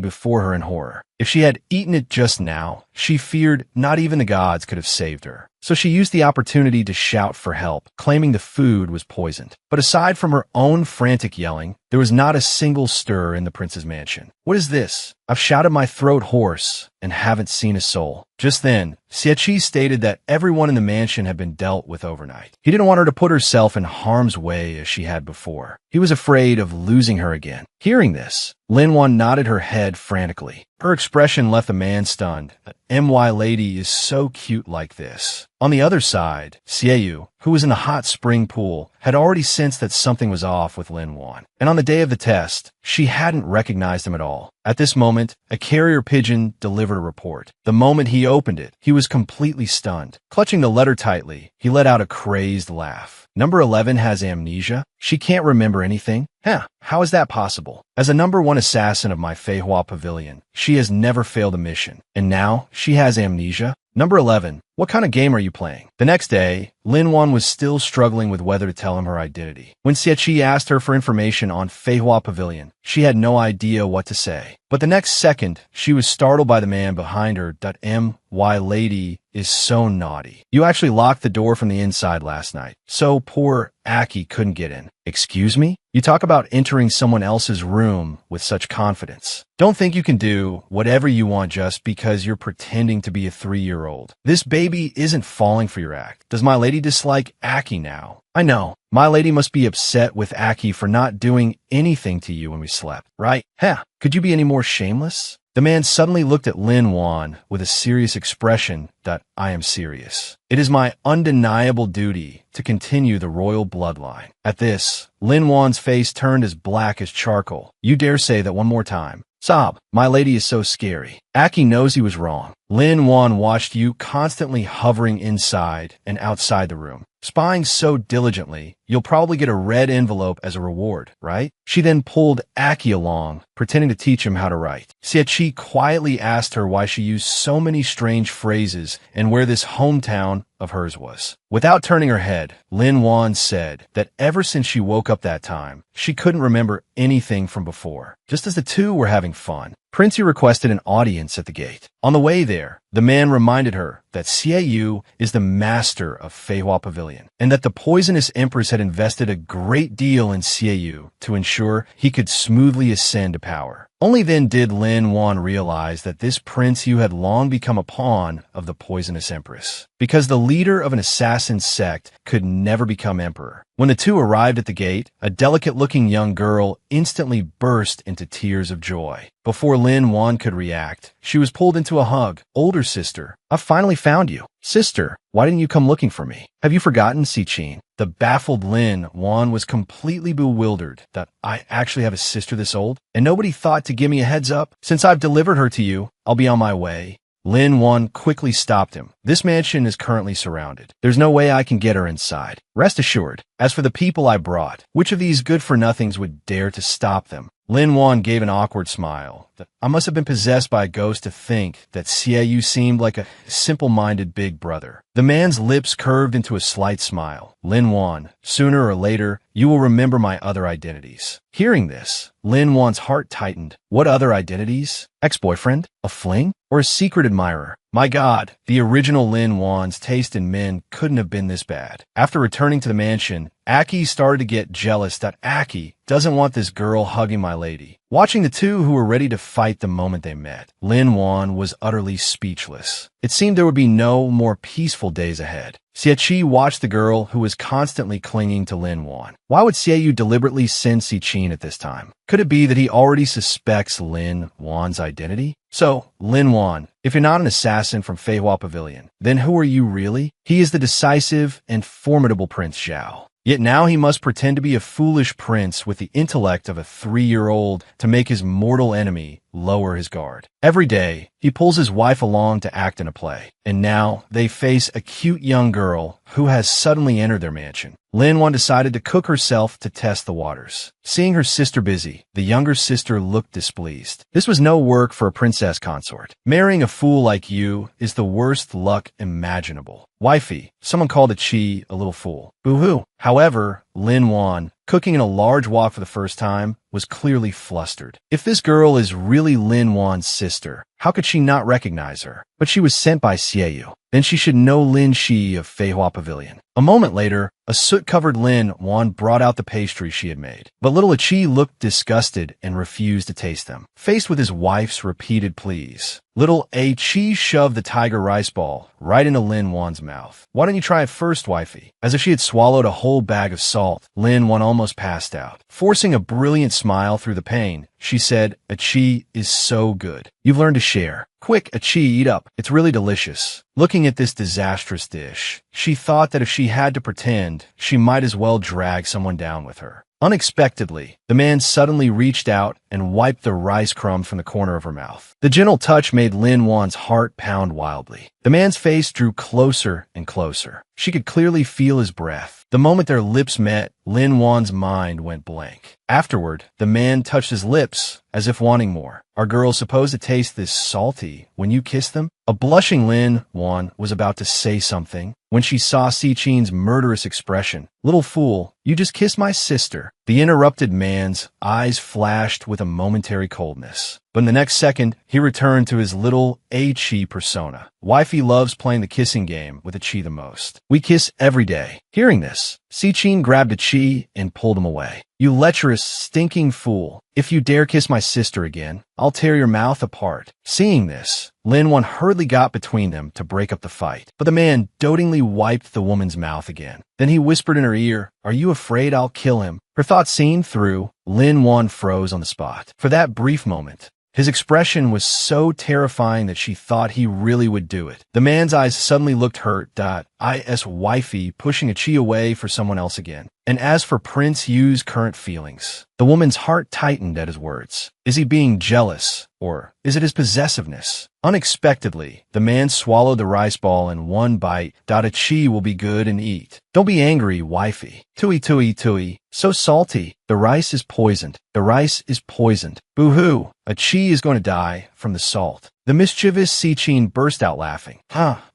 before her in horror. If she had eaten it just now, she feared not even the gods could have saved her. So she used the opportunity to shout for help, claiming the food was poisoned. But aside from her own frantic yelling, there was not a single stir in the prince's mansion. What is this? I've shouted my throat hoarse and haven't seen a soul. Just then, Xie stated that everyone in the mansion had been dealt with overnight. He didn't want her to put herself in harm's way as she had before. He was afraid of losing her again. Hearing this, Lin Wan nodded her head frantically. Her expression left the man stunned. An MY lady is so cute like this. On the other side, Xie, who was in the hot spring pool, had already sensed that something was off with Lin Wan. And on the day of the test, she hadn't recognized him at all. At this moment, a carrier pigeon delivered a report. The moment he opened it, he was completely stunned. Clutching the letter tightly, he let out a crazed laugh. Number 11 has amnesia? She can't remember anything? How is that possible? As a number 1 assassin of my Feihua Pavilion, she has never failed a mission. And now, she has amnesia? Number 11, What kind of game are you playing? The next day, Lin Wan was still struggling with whether to tell him her identity. When Xie asked her for information on Feihua Pavilion, she had no idea what to say. But the next second, she was startled by the man behind her. My lady is so naughty. You actually locked the door from the inside last night, so poor Aki couldn't get in. Excuse me? You talk about entering someone else's room with such confidence. Don't think you can do whatever you want just because you're pretending to be a 3-year-old. This baby isn't falling for your act. Does my lady dislike Aki now? I know. My lady must be upset with Aki for not doing anything to you when we slept, right? Heh, could you be any more shameless? The man suddenly looked at Lin Wan with a serious expression. I am serious. It is my undeniable duty to continue the royal bloodline. At this, Lin Wan's face turned as black as charcoal. You dare say that one more time? Sob, my lady is so scary. Aki knows he was wrong. Lin Wan watched you constantly hovering inside and outside the room, spying so diligently, you'll probably get a red envelope as a reward, right? She then pulled Aki along, pretending to teach him how to write. Xie quietly asked her why she used so many strange phrases and where this hometown of hers was. Without turning her head, Lin Wan said that ever since she woke up that time, she couldn't remember anything from before. Just as the two were having fun, Princey requested an audience at the gate. On the way there, the man reminded her that Xie is the master of Feihua Pavilion, and that the poisonous empress had invested a great deal in Xie to ensure he could smoothly ascend to power. Only then did Lin Wan realize that this Prince Yu had long become a pawn of the poisonous empress, because the leader of an assassin sect could never become emperor. When the two arrived at the gate, a delicate-looking young girl instantly burst into tears of joy. Before Lin Wan could react, she was pulled into a hug. Older sister, I finally found you. Sister, why didn't you come looking for me? Have you forgotten, Xie? The baffled Lin Wan was completely bewildered. That I actually have a sister this old? And nobody thought to give me a heads up? Since I've delivered her to you, I'll be on my way. Lin Wan quickly stopped him. This mansion is currently surrounded. There's no way I can get her inside. Rest assured, as for the people I brought, which of these good-for-nothings would dare to stop them? Lin Wan gave an awkward smile. I must have been possessed by a ghost to think that Xie seemed like a simple-minded big brother. The man's lips curved into a slight smile. Lin Wan, sooner or later, you will remember my other identities. Hearing this, Lin Wan's heart tightened. What other identities? Ex-boyfriend? A fling? Or a secret admirer? My God, the original Lin Wan's taste in men couldn't have been this bad. After returning to the mansion, Aki started to get jealous that Aki doesn't want this girl hugging my lady. Watching the two who were ready to fight the moment they met, Lin Wan was utterly speechless. It seemed there would be no more peaceful days ahead. Xie watched the girl who was constantly clinging to Lin Wan. Why would Xie deliberately send Xie at this time? Could it be that he already suspects Lin Wan's identity? So, Lin Wan, if you're not an assassin from Feihua Pavilion, then who are you really? He is the decisive and formidable Prince Zhao. Yet now he must pretend to be a foolish prince with the intellect of a 3-year-old to make his mortal enemy lower his guard. Every day, he pulls his wife along to act in a play, and now they face a cute young girl who has suddenly entered their mansion. Lin Wan decided to cook herself to test the waters. Seeing her sister busy, the younger sister looked displeased. This was no work for a princess consort. Marrying a fool like you is the worst luck imaginable. Wifey, someone called Qi a little fool. Boo-hoo. However, Lin Wan, cooking in a large wok for the first time, was clearly flustered. If this girl is really Lin Wan's sister, how could she not recognize her? But she was sent by Xie. Then she should know Lin Shi of Feihua Pavilion. A moment later, a soot-covered Lin Wan brought out the pastries she had made. But little Qi looked disgusted and refused to taste them. Faced with his wife's repeated pleas, little Qi shoved the tiger rice ball right into Lin Wan's mouth. Why don't you try it first, wifey? As if she had swallowed a whole bag of salt, Lin Wan almost passed out. Forcing a brilliant smile through the pain, she said, "Qi is so good. You've learned to share. Quick, Qi, eat up. It's really delicious." Looking at this disastrous dish, she thought that if she had to pretend, she might as well drag someone down with her. Unexpectedly, the man suddenly reached out and wiped the rice crumb from the corner of her mouth. The gentle touch made Lin Wan's heart pound wildly. The man's face drew closer and closer. She could clearly feel his breath. The moment their lips met, Lin Wan's mind went blank. Afterward, the man touched his lips, as if wanting more. Are girls supposed to taste this salty when you kiss them? A blushing Lin Wan was about to say something when she saw Si Chin's murderous expression. Little fool, you just kissed my sister. The interrupted man's eyes flashed with a momentary coldness. But in the next second, he returned to his little A-Chi persona. Wifey loves playing the kissing game with a Chi the most. We kiss every day. Hearing this, Si Chin grabbed a Chi and pulled him away. You lecherous, stinking fool. If you dare kiss my sister again, I'll tear your mouth apart. Seeing this, Lin Wan hurriedly got between them to break up the fight. But the man dotingly wiped the woman's mouth again. Then he whispered in her ear, "Are you afraid I'll kill him?" Her thoughts seen through, Lin Wan froze on the spot. For that brief moment, his expression was so terrifying that she thought he really would do it. The man's eyes suddenly looked hurt. Is wifey pushing a Chi away for someone else again. And as for Prince Yu's current feelings, the woman's heart tightened at his words. Is he being jealous? Or is it his possessiveness? Unexpectedly, the man swallowed the rice ball in one bite. A Chi will be good and eat. Don't be angry, wifey. Tui tui tui. So salty. The rice is poisoned. The rice is poisoned. Boo-hoo. A Chi is going to die from the salt. The mischievous Si Chin burst out laughing.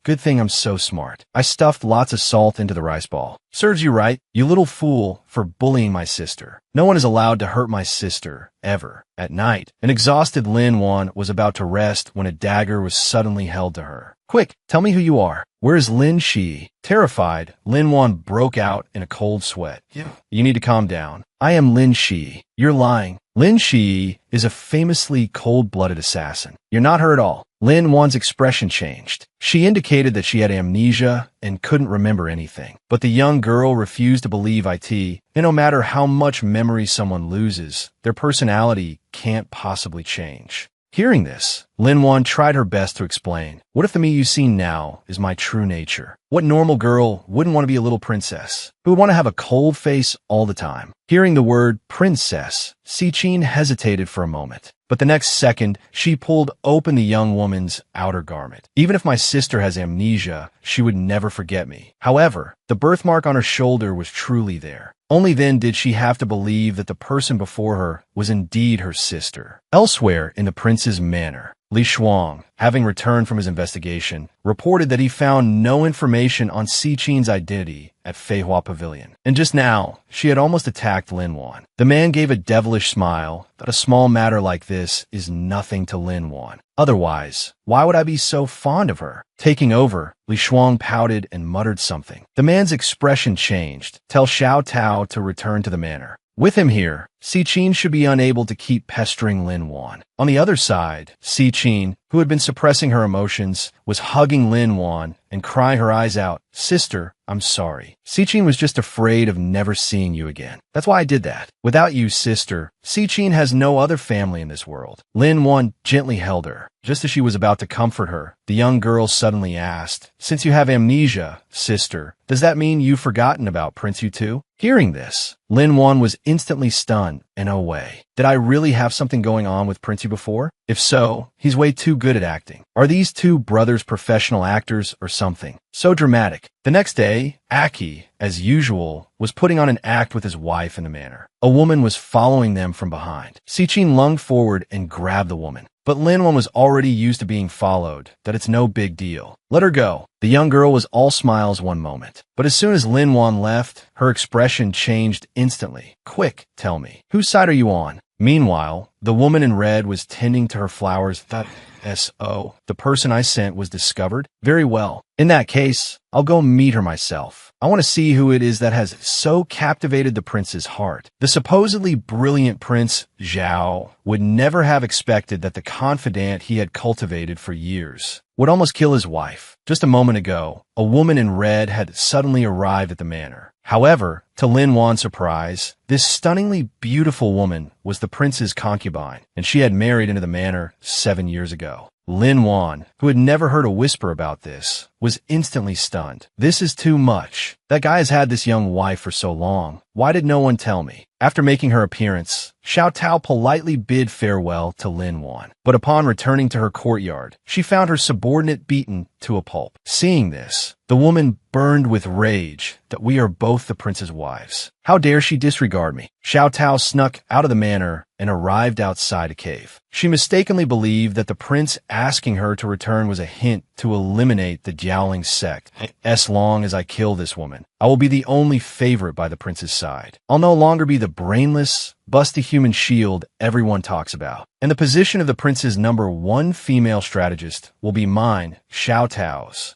Good thing I'm so smart. I stuffed lots of salt into the rice ball. Serves you right, you little fool, for bullying my sister. No one is allowed to hurt my sister, ever. At night, an exhausted Lin Wan was about to rest when a dagger was suddenly held to her. Quick, tell me who you are. Where is Lin Shi? Terrified, Lin Wan broke out in a cold sweat. You need to calm down. I am Lin Shi. You're lying. Lin Shi is a famously cold-blooded assassin. You're not her at all. Lin Wan's expression changed. She indicated that she had amnesia and couldn't remember anything. But the young girl refused to believe it, and no matter how much memory someone loses, their personality can't possibly change. Hearing this, Lin Wan tried her best to explain. What if the me you see now is my true nature? What normal girl wouldn't want to be a little princess? Who would want to have a cold face all the time? Hearing the word princess, Si Chin hesitated for a moment. But the next second, she pulled open the young woman's outer garment. Even if my sister has amnesia, she would never forget me. However, the birthmark on her shoulder was truly there. Only then did she have to believe that the person before her was indeed her sister. Elsewhere in the prince's manor, Li Shuang, having returned from his investigation, reported that he found no information on Si Chin's identity at Feihua Pavilion. And just now, she had almost attacked Lin Wan. The man gave a devilish smile that a small matter like this is nothing to Lin Wan. Otherwise, why would I be so fond of her? Taking over, Li Shuang pouted and muttered something. The man's expression changed. Tell Xiao Tao to return to the manor. With him here, Si Chin should be unable to keep pestering Lin Wan. On the other side, Si Chin, who had been suppressing her emotions, was hugging Lin Wan and crying her eyes out. Sister, I'm sorry. Si Chin was just afraid of never seeing you again. That's why I did that. Without you, sister, Si Chin has no other family in this world. Lin Wan gently held her. Just as she was about to comfort her, the young girl suddenly asked, Since you have amnesia, sister, does that mean you've forgotten about Prince Yu too? Hearing this, Lin Wan was instantly stunned and oh wait. Did I really have something going on with Prince Yu before? If so, he's way too good at acting. Are these two brothers professional actors or something? So dramatic. The next day, Aki, as usual, was putting on an act with his wife in the manor. A woman was following them from behind. Si Chin lunged forward and grabbed the woman. But Lin Wan was already used to being followed, that it's no big deal. Let her go. The young girl was all smiles one moment. But as soon as Lin Wan left, her expression changed instantly. Quick, tell me, whose side are you on? Meanwhile, the woman in red was tending to her flowers. The person I sent was discovered? Very well. In that case, I'll go meet her myself. I want to see who it is that has so captivated the prince's heart. The supposedly brilliant Prince Zhao would never have expected that the confidant he had cultivated for years would almost kill his wife. Just a moment ago, a woman in red had suddenly arrived at the manor. However, to Lin Wan's surprise, this stunningly beautiful woman was the prince's concubine, and she had married into the manor 7 years ago. Lin Wan, who had never heard a whisper about this, was was instantly stunned. This is too much. That guy has had this young wife for so long. Why did no one tell me? After making her appearance, Xiao Tao politely bid farewell to Lin Wan. But upon returning to her courtyard, she found her subordinate beaten to a pulp. Seeing this, the woman burned with rage that we are both the prince's wives. How dare she disregard me? Xiao Tao snuck out of the manor and arrived outside a cave. She mistakenly believed that the prince asking her to return was a hint to eliminate the Jiaoling sect. As long as I kill this woman, I will be the only favorite by the prince's side. I'll no longer be the brainless, busty human shield everyone talks about. And the position of the prince's #1 female strategist will be mine, Xiao Tao's.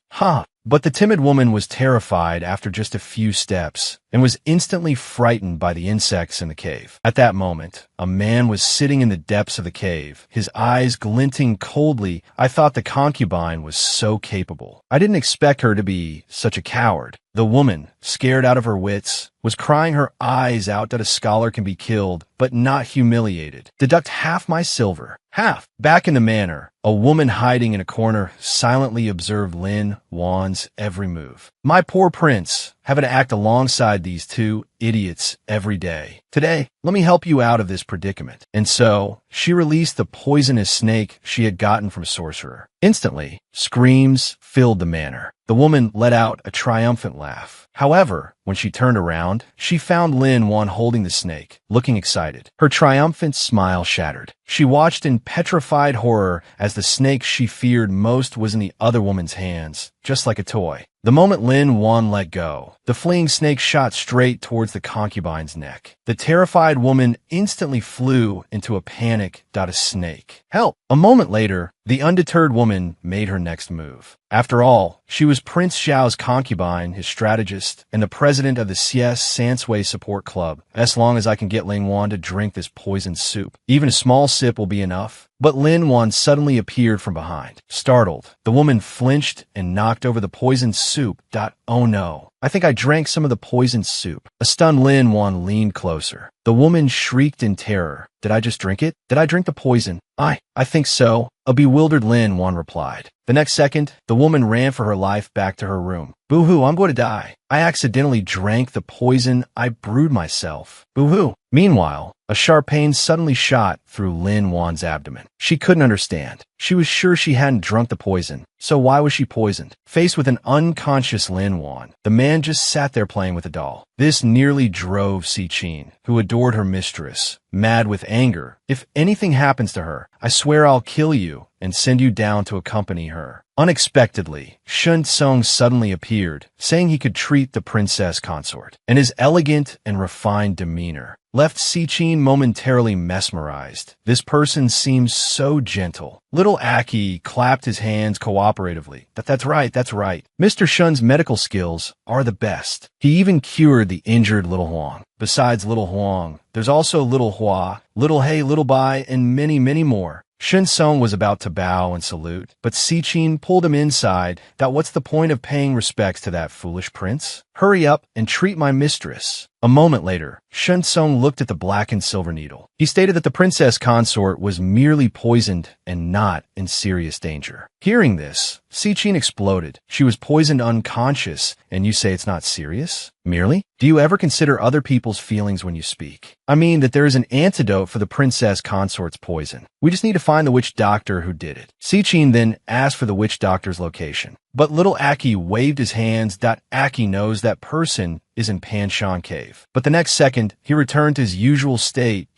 But the timid woman was terrified after just a few steps and was instantly frightened by the insects in the cave. At that moment, a man was sitting in the depths of the cave, his eyes glinting coldly. I thought the concubine was so capable. I didn't expect her to be such a coward. The woman, scared out of her wits, was crying her eyes out that a scholar can be killed, but not humiliated. Deduct half my silver. Half. Back in the manor, a woman hiding in a corner silently observed Lin Wan's every move. My poor prince, having to act alongside these two idiots every day. Today, let me help you out of this predicament. And so, she released the poisonous snake she had gotten from Sorcerer. Instantly, screams filled the manor. The woman let out a triumphant laugh. However, when she turned around, she found Lin Wan holding the snake, looking excited. Her triumphant smile shattered. She watched in petrified horror as the snake she feared most was in the other woman's hands, just like a toy. The moment Lin Wan let go, the fleeing snake shot straight towards the concubine's neck. The terrified woman instantly flew into a panic. A snake. Help! A moment later, the undeterred woman made her next move. After all, she was Prince Xiao's concubine, his strategist, and the president of the CS Sansui Support Club. As long as I can get Lin Wan to drink this poisoned soup, even a small sip will be enough. But Lin Wan suddenly appeared from behind. Startled, the woman flinched and knocked over the poisoned soup. Oh no. I think I drank some of the poisoned soup. A stunned Lin Wan leaned closer. The woman shrieked in terror. Did I just drink it? Did I drink the poison? I think so. A bewildered Lin Wan replied. The next second, the woman ran for her life back to her room. Boo-hoo, I'm going to die. I accidentally drank the poison I brewed myself. Boo-hoo. Meanwhile, a sharp pain suddenly shot through Lin Wan's abdomen. She couldn't understand. She was sure she hadn't drunk the poison, so why was she poisoned? Faced with an unconscious Lin Wan, the man just sat there playing with a doll. This nearly drove Cixin, who adored her mistress, mad with anger. If anything happens to her, I swear I'll kill you and send you down to accompany her. Unexpectedly, Shun Tsung suddenly appeared, saying he could treat the princess consort, and his elegant and refined demeanor left Cixin momentarily mesmerized. This person seems so gentle. Little Aki clapped his hands cooperatively. That's right. Mr. Shun's medical skills are the best. He even cured the injured Little Huang. Besides Little Huang, there's also Little Hua, Little Hei, Little Bai, and many, many more. Shun Tsung was about to bow and salute, but Cixin pulled him inside. What's the point of paying respects to that foolish prince? Hurry up and treat my mistress. A moment later, Shun Tsung looked at the blackened silver needle. He stated that the princess consort was merely poisoned and not in serious danger. Hearing this, Cixin exploded. She was poisoned unconscious, and you say it's not serious? Merely? Do you ever consider other people's feelings when you speak? I mean that there is an antidote for the princess consort's poison. We just need to find the witch doctor who did it. Cixin then asked for the witch doctor's location. But little Aki waved his hands. Aki knows that person is in Panshan Cave. But the next second, he returned to his usual state.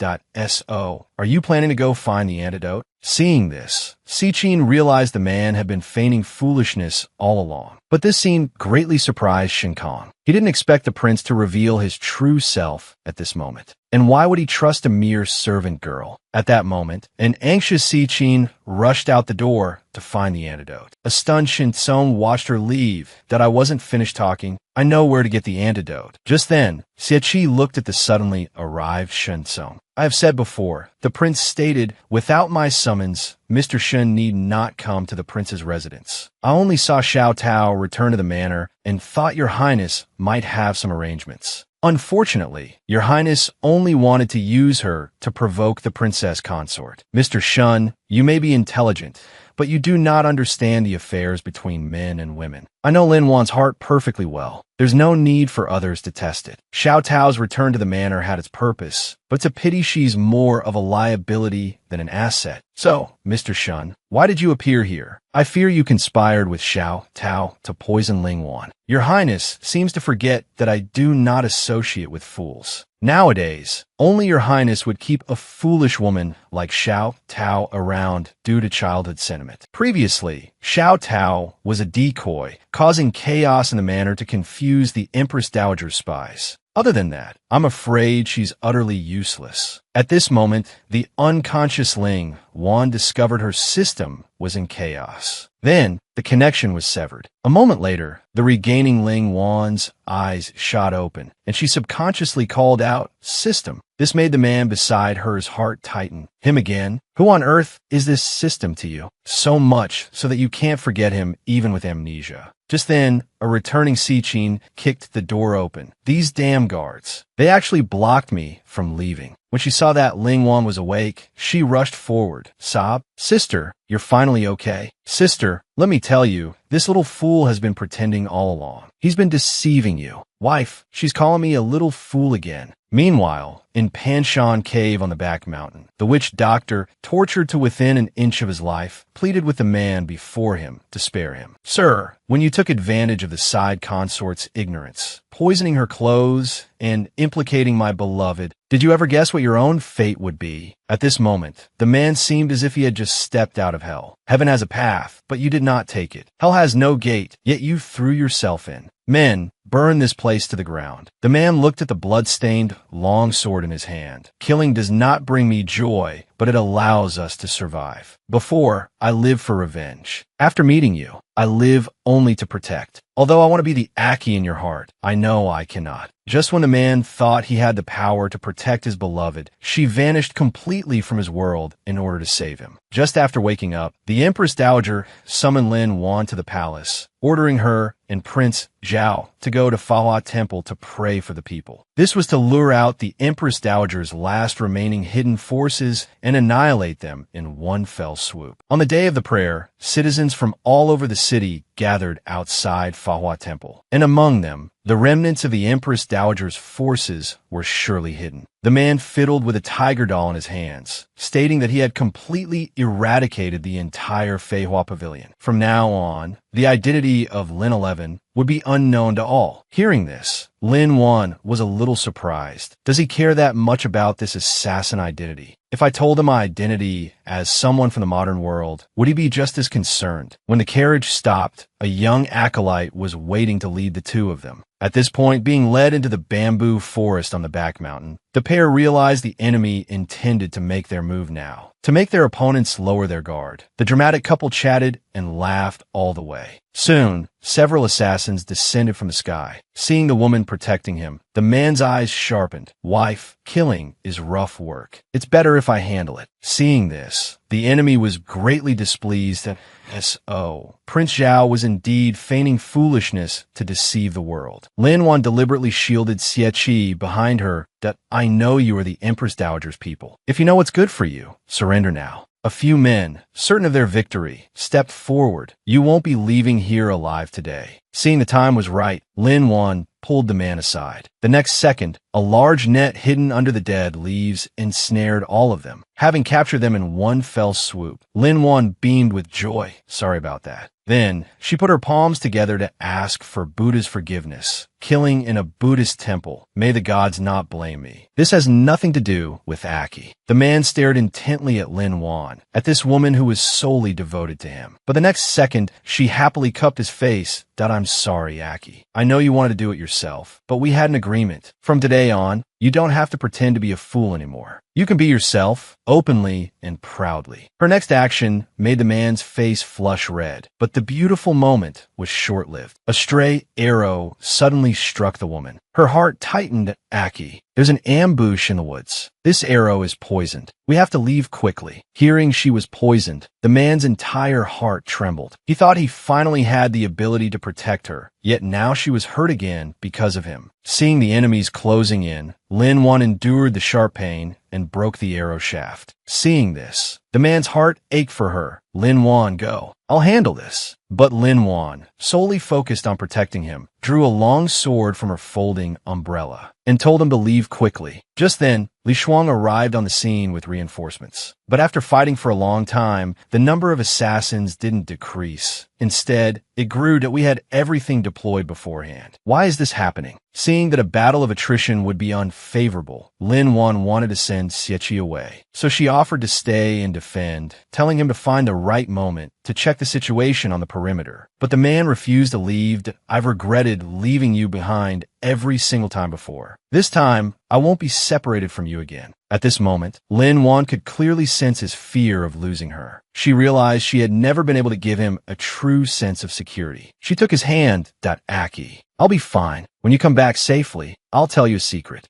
So, are you planning to go find the antidote? Seeing this, Cixin realized the man had been feigning foolishness all along. But this scene greatly surprised Shinkong. He didn't expect the prince to reveal his true self at this moment. And why would he trust a mere servant girl? At that moment, an anxious Cixin rushed out the door to find the antidote. A stunned Shin Tsung watched her leave. I wasn't finished talking. I know where to get the antidote. Just then, Xie looked at the suddenly arrived Shin Tsung. I have said before, the prince stated, without my summons, Mr. Shun need not come to the prince's residence. I only saw Xiao Tao return to the manor and thought your highness might have some arrangements. Unfortunately, your highness only wanted to use her to provoke the princess consort. Mr. Shun, you may be intelligent, but you do not understand the affairs between men and women. I know Lin Wan's heart perfectly well. There's no need for others to test it. Xiao Tao's return to the manor had its purpose, but it's a pity she's more of a liability than an asset. So, Mr. Shun, why did you appear here? I fear you conspired with Xiao Tao to poison Ling Wan. Your Highness seems to forget that I do not associate with fools. Nowadays, only Your Highness would keep a foolish woman like Xiao Tao around due to childhood sentiment. Previously, Xiao Tao was a decoy, causing chaos in the manor to confuse the Empress Dowager's spies. Other than that, I'm afraid she's utterly useless. At this moment, the unconscious Ling Wan discovered her system was in chaos. Then, the connection was severed. A moment later, the regaining Ling Wan's eyes shot open, and she subconsciously called out, "System." This made the man beside her's heart tighten. Him again? Who on earth is this system to you? So much so that you can't forget him even with amnesia. Just then, a returning Sichin kicked the door open. These damn guards. They actually blocked me from leaving. When she saw that Ling Wan was awake, she rushed forward. Sob, "Sister, you're finally okay." "Sister, let me tell you, this little fool has been pretending all along. He's been deceiving you." "Wife, she's calling me a little fool again." Meanwhile, in Panshan Cave on the back mountain, the witch doctor, tortured to within an inch of his life, pleaded with the man before him to spare him. "Sir, when you took advantage of the side consort's ignorance, poisoning her clothes and implicating my beloved, did you ever guess what your own fate would be?" At this moment, the man seemed as if he had just stepped out of hell. Heaven has a path, but you did not take it. Hell has no gate, yet you threw yourself in. Men, burn this place to the ground. The man looked at the blood-stained long sword in his hand. Killing does not bring me joy, but it allows us to survive. Before, I lived for revenge. After meeting you, I live only to protect. Although I want to be the Aki in your heart, I know I cannot. Just when the man thought he had the power to protect his beloved, she vanished completely from his world in order to save him. Just after waking up, the Empress Dowager summoned Lin Wan to the palace, ordering her and Prince Zhao to go to Fahua Temple to pray for the people. This was to lure out the Empress Dowager's last remaining hidden forces and annihilate them in one fell swoop. On the day of the prayer, citizens from all over the city gathered outside Fahua Temple, and among them, the remnants of the Empress Dowager's forces were surely hidden. The man fiddled with a tiger doll in his hands, stating that he had completely eradicated the entire Feihua Pavilion. From now on, the identity of Lin 11 would be unknown to all. Hearing this, Lin Wan was a little surprised. Does he care that much about this assassin identity? If I told him my identity as someone from the modern world, would he be just as concerned? When the carriage stopped, a young acolyte was waiting to lead the two of them. At this point, being led into the bamboo forest on the back mountain, the pair realized the enemy intended to make their move now, to make their opponents lower their guard. The dramatic couple chatted and laughed all the way. Soon, several assassins descended from the sky. Seeing the woman protecting him, the man's eyes sharpened. "Wife, killing is rough work. It's better if I handle it." Seeing this, the enemy was greatly displeased and S.O. Prince Zhao was indeed feigning foolishness to deceive the world. Lin Wan deliberately shielded Xie Qi behind her that "I know you are the Empress Dowager's people. If you know what's good for you, surrender now." A few men, certain of their victory, stepped forward. "You won't be leaving here alive today." Seeing the time was right, Lin Wan pulled the man aside. The next second, a large net hidden under the dead leaves ensnared all of them, having captured them in one fell swoop. Lin Wan beamed with joy. "Sorry about that." Then, she put her palms together to ask for Buddha's forgiveness. "Killing in a Buddhist temple. May the gods not blame me. This has nothing to do with Aki." The man stared intently at Lin Wan, at this woman who was solely devoted to him. But the next second, she happily cupped his face. "I'm sorry, Aki. I know you wanted to do it yourself, but we had an agreement. From today on, you don't have to pretend to be a fool anymore. You can be yourself, openly and proudly." Her next action made the man's face flush red, but the beautiful moment was short-lived. A stray arrow suddenly struck the woman. Her heart tightened at Aki. "There's an ambush in the woods. This arrow is poisoned. We have to leave quickly." Hearing she was poisoned, the man's entire heart trembled. He thought he finally had the ability to protect her, yet now she was hurt again because of him. Seeing the enemies closing in, Lin Wan endured the sharp pain and broke the arrow shaft. Seeing this, the man's heart ached for her. Lin Wan, go. I'll handle this. But Lin Wan, solely focused on protecting him, drew a long sword from her folding umbrella and told him to leave quickly. Just then, Li Shuang arrived on the scene with reinforcements. But after fighting for a long time, the number of assassins didn't decrease. Instead, it grew that we had everything deployed beforehand. Why is this happening? Seeing that a battle of attrition would be unfavorable, Lin Wan wanted to send Xie away. So she offered to stay and defend, telling him to find the right moment to check the situation on the perimeter. But the man refused to leave. I've regretted leaving you behind every single time before. This time, I won't be separated from you again. At this moment, Lin Wan could clearly sense his fear of losing her. She realized she had never been able to give him a true sense of security. She took his hand. Aki, I'll be fine. When you come back safely, I'll tell you a secret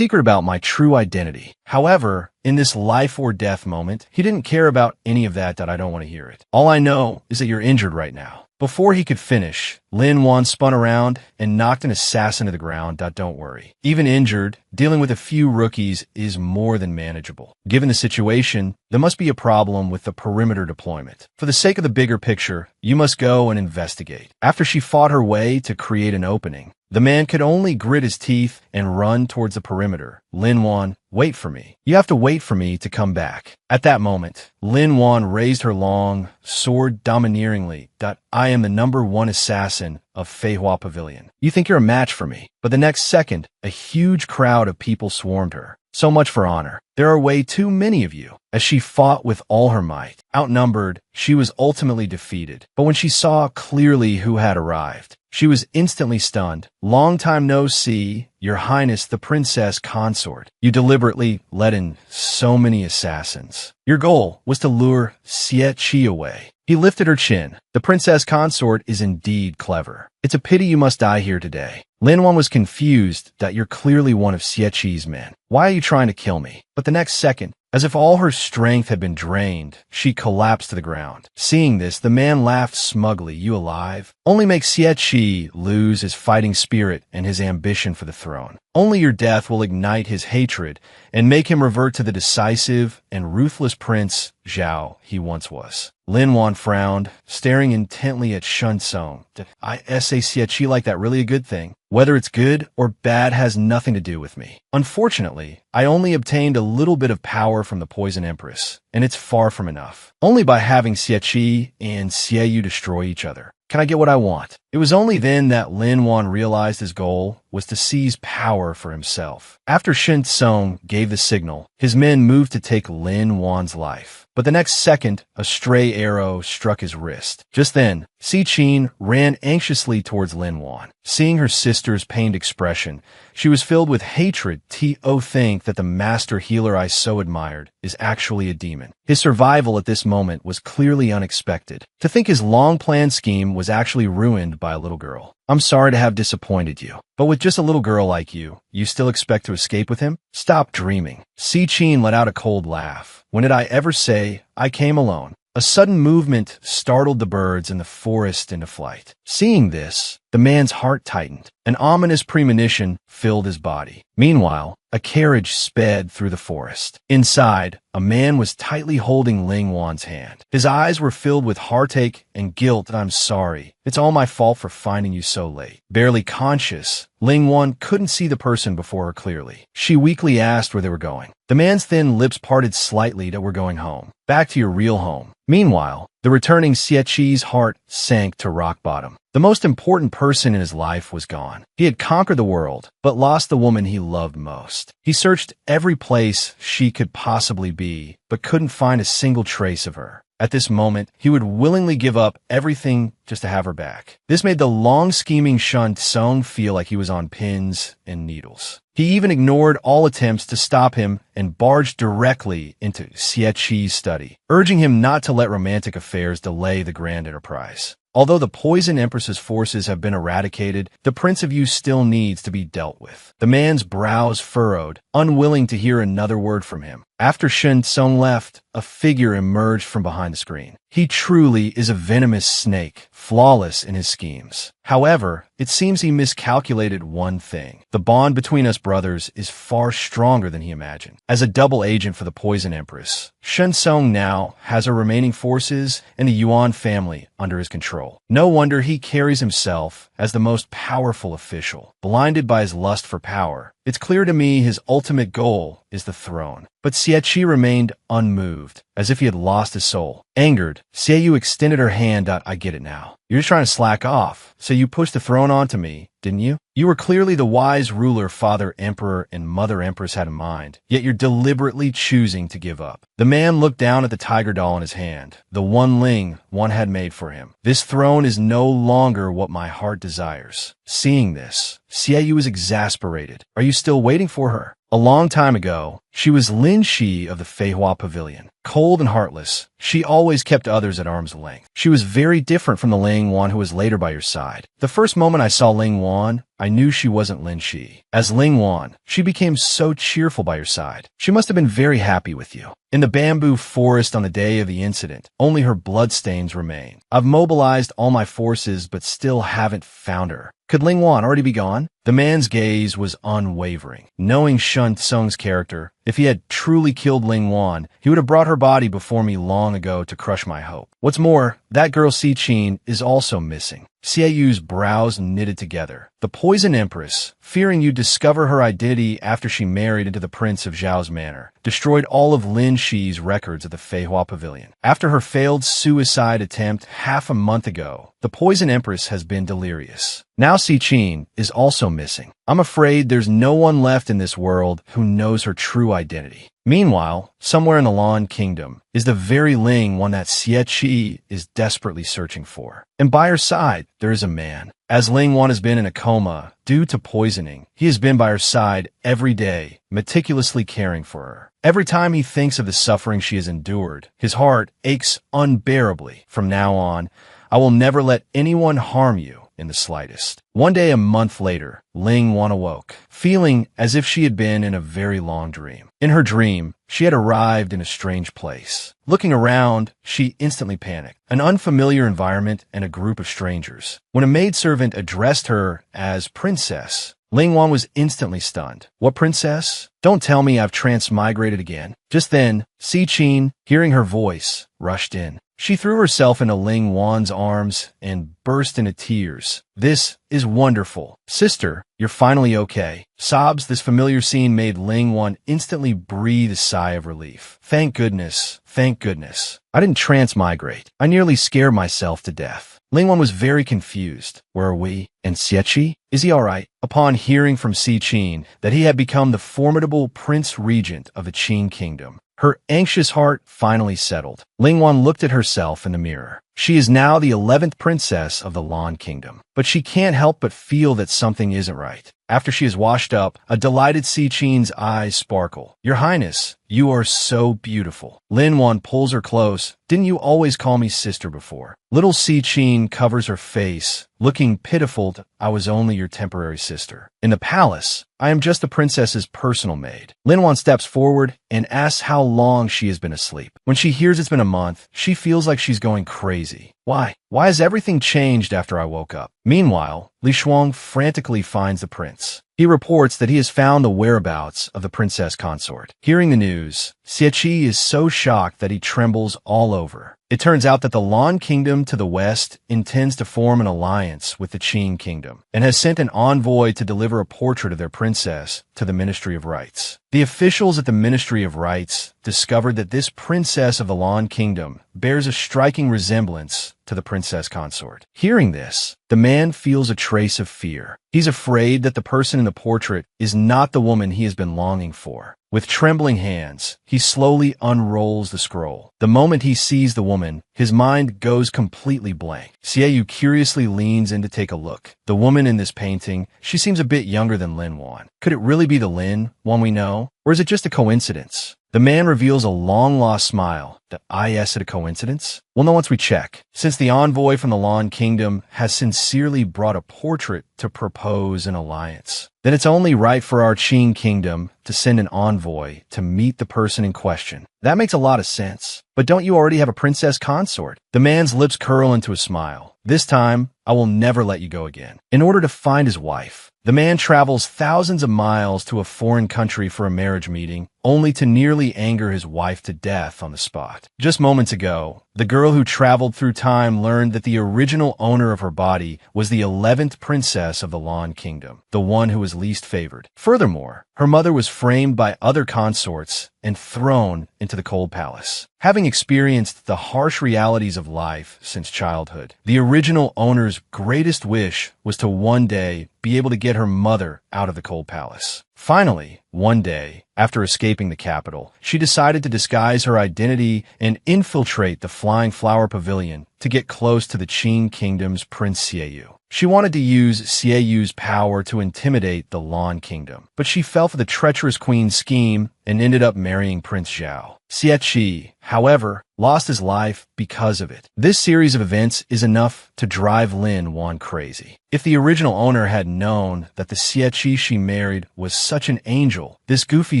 about my true identity. However, in this life or death moment, he didn't care about any of that. I don't want to hear it. All I know is that you're injured right now. Before he could finish, Lin Wan spun around and knocked an assassin to the ground. Don't worry. Even injured, dealing with a few rookies is more than manageable. Given the situation, there must be a problem with the perimeter deployment. For the sake of the bigger picture, you must go and investigate. After she fought her way to create an opening, the man could only grit his teeth and run towards the perimeter. Lin Wan, wait for me. You have to wait for me to come back. At that moment, Lin Wan raised her long sword domineeringly. I am the #1 assassin of Feihua Pavilion. You think you're a match for me. But the next second, a huge crowd of people swarmed her. So much for honor. There are way too many of you. As she fought with all her might, outnumbered, she was ultimately defeated. But when she saw clearly who had arrived, she was instantly stunned. Long time no see, Your Highness the Princess Consort. You deliberately let in so many assassins. Your goal was to lure Xie away. He lifted her chin. The Princess Consort is indeed clever. It's a pity you must die here today. Lin Wan was confused that you're clearly one of Xie's men. Why are you trying to kill me? But the next second, as if all her strength had been drained, she collapsed to the ground. Seeing this, the man laughed smugly. You alive? Only make Xie lose his fighting spirit and his ambition for the throne. Only your death will ignite his hatred and make him revert to the decisive and ruthless Prince Zhao he once was. Lin Wan frowned, staring intently at Shun Tsung. I say Xie like that really a good thing? Whether it's good or bad has nothing to do with me. Unfortunately, I only obtained a little bit of power from the Poison Empress, and it's far from enough. Only by having Xie and Xie destroy each other can I get what I want. It was only then that Lin Wan realized his goal was to seize power for himself. After Shen Tsung gave the signal, his men moved to take Lin Wan's life. But the next second, a stray arrow struck his wrist. Just then, Si Qin ran anxiously towards Lin Wan. Seeing her sister's pained expression, she was filled with hatred. Think that the master healer I so admired is actually a demon. His survival at this moment was clearly unexpected. To think his long-planned scheme was actually ruined by a little girl. I'm sorry to have disappointed you, but with just a little girl like you still expect to escape with him? Stop dreaming. Si Qin let out a cold laugh. When did I ever say I came alone? A sudden movement startled the birds in the forest into flight. Seeing this, the man's heart tightened. An ominous premonition filled his body. Meanwhile, a carriage sped through the forest. Inside, a man was tightly holding Ling Wan's hand. His eyes were filled with heartache and guilt. I'm sorry. It's all my fault for finding you so late. Barely conscious, Ling Wan couldn't see the person before her clearly. She weakly asked where they were going. The man's thin lips parted slightly. That we're going home. Back to your real home. Meanwhile, the returning Xie's heart sank to rock bottom. The most important person in his life was gone. He had conquered the world, but lost the woman he loved most. He searched every place she could possibly be, but couldn't find a single trace of her. At this moment, he would willingly give up everything just to have her back. This made the long-scheming Shun Tsung feel like he was on pins and needles. He even ignored all attempts to stop him and barged directly into Xie's study, urging him not to let romantic affairs delay the grand enterprise. Although the Poison Empress's forces have been eradicated, the Prince of You still needs to be dealt with. The man's brows furrowed, unwilling to hear another word from him. After Shen Tsung left, a figure emerged from behind the screen. He truly is a venomous snake, flawless in his schemes. However, it seems he miscalculated one thing. The bond between us brothers is far stronger than he imagined. As a double agent for the Poison Empress, Shen Song now has her remaining forces and the Yuan family under his control. No wonder he carries himself as the most powerful official. Blinded by his lust for power, it's clear to me his ultimate goal is the throne. But Xie remained unmoved, as if he had lost his soul. Angered, Xie extended her hand. I get it now. You're just trying to slack off, so you pushed the throne onto me, didn't you? You were clearly the wise ruler Father Emperor and Mother Empress had in mind, yet you're deliberately choosing to give up. The man looked down at the tiger doll in his hand, the one Ling one had made for him. This throne is no longer what my heart desires. Seeing this, Xie was exasperated. Are you still waiting for her? A long time ago, she was Lin Shi of the Feihua Pavilion. Cold and heartless, she always kept others at arm's length. She was very different from the Ling Wan who was later by your side. The first moment I saw Ling Wan, I knew she wasn't Lin Shi. As Ling Wan, she became so cheerful by your side. She must have been very happy with you. In the bamboo forest on the day of the incident, only her bloodstains remain. I've mobilized all my forces but still haven't found her. Could Ling Wan already be gone? The man's gaze was unwavering. Knowing Shun Tsung's character, if he had truly killed Ling Wan, he would have brought her body before me long ago to crush my hope. What's more, that girl Si Qin is also missing. Xieyu's brows knitted together. The Poison Empress, fearing you'd discover her identity after she married into the Prince of Zhao's manor, destroyed all of Lin Shi's records at the Feihua Pavilion. After her failed suicide attempt half a month ago, the Poison Empress has been delirious. Now Si Qin is also missing. I'm afraid there's no one left in this world who knows her true identity. Meanwhile, somewhere in the Lan Kingdom is the very Ling one that Xie is desperately searching for. And by her side, there is a man. As Ling Wan has been in a coma due to poisoning, he has been by her side every day, meticulously caring for her. Every time he thinks of the suffering she has endured, his heart aches unbearably. From now on, I will never let anyone harm you in the slightest. One day a month later, Ling Wan awoke, feeling as if she had been in a very long dream. In her dream, she had arrived in a strange place. Looking around, she instantly panicked. An unfamiliar environment and a group of strangers. When a maidservant addressed her as princess, Ling Wan was instantly stunned. What princess? Don't tell me I've transmigrated again. Just then, Si Qin, hearing her voice, rushed in. She threw herself into Ling Wan's arms and burst into tears. This is wonderful. Sister, you're finally okay. Sobs, this familiar scene made Ling Wan instantly breathe a sigh of relief. Thank goodness. Thank goodness. I didn't transmigrate. I nearly scared myself to death. Ling Wan was very confused. Where are we? And Xie? Is he all right? Upon hearing from Si Qin that he had become the formidable Prince Regent of the Qin Kingdom, her anxious heart finally settled. Ling Wan looked at herself in the mirror. She is now the 11th princess of the Lan Kingdom, but she can't help but feel that something isn't right. After she is washed up, a delighted Si Qin's eyes sparkle. Your Highness, you are so beautiful. Lin Wan pulls her close. Didn't you always call me sister before? Little Si Qin covers her face, looking pitiful. I was only your temporary sister. In the palace, I am just the princess's personal maid. Lin Wan steps forward and asks how long she has been asleep. When she hears it's been a month, she feels like she's going crazy. Why? Why has everything changed after I woke up? Meanwhile, Li Shuang frantically finds the prince. He reports that he has found the whereabouts of the princess consort. Hearing the news, Xie is so shocked that he trembles all over. It turns out that the Lan Kingdom to the west intends to form an alliance with the Qin Kingdom and has sent an envoy to deliver a portrait of their princess to the Ministry of Rites. The officials at the Ministry of Rites discovered that this princess of the Lan Kingdom bears a striking resemblance to the princess consort. Hearing this, the man feels a trace of fear. He's afraid that the person in the portrait is not the woman he has been longing for. With trembling hands, he slowly unrolls the scroll. The moment he sees the woman, his mind goes completely blank. Xie curiously leans in to take a look. The woman in this painting, she seems a bit younger than Lin Wan. Could it really be the Lin Wan we know? Or is it just a coincidence? The man reveals a long-lost smile. Is it a coincidence? We'll know once we check. Since the envoy from the Lan Kingdom has sincerely brought a portrait to propose an alliance, then it's only right for our Qin Kingdom to send an envoy to meet the person in question. That makes a lot of sense. But don't you already have a princess consort? The man's lips curl into a smile. This time, I will never let you go again. In order to find his wife, the man travels thousands of miles to a foreign country for a marriage meeting, only to nearly anger his wife to death on the spot. Just moments ago, the girl who traveled through time learned that the original owner of her body was the 11th princess of the Lawn Kingdom, the one who was least favored. Furthermore, her mother was framed by other consorts and thrown into the cold palace. Having experienced the harsh realities of life since childhood, the original owner's greatest wish was to one day be able to get her mother out of the cold palace. Finally, one day, after escaping the capital, she decided to disguise her identity and infiltrate the Flying Flower Pavilion to get close to the Qin Kingdom's Prince Xiaoyu. She wanted to use Xiaoyu's power to intimidate the Lawn Kingdom, but she fell for the treacherous queen's scheme and ended up marrying Prince Zhao. Xie, however, lost his life because of it. This series of events is enough to drive Lin Wan crazy. If the original owner had known that the Xie she married was such an angel, this goofy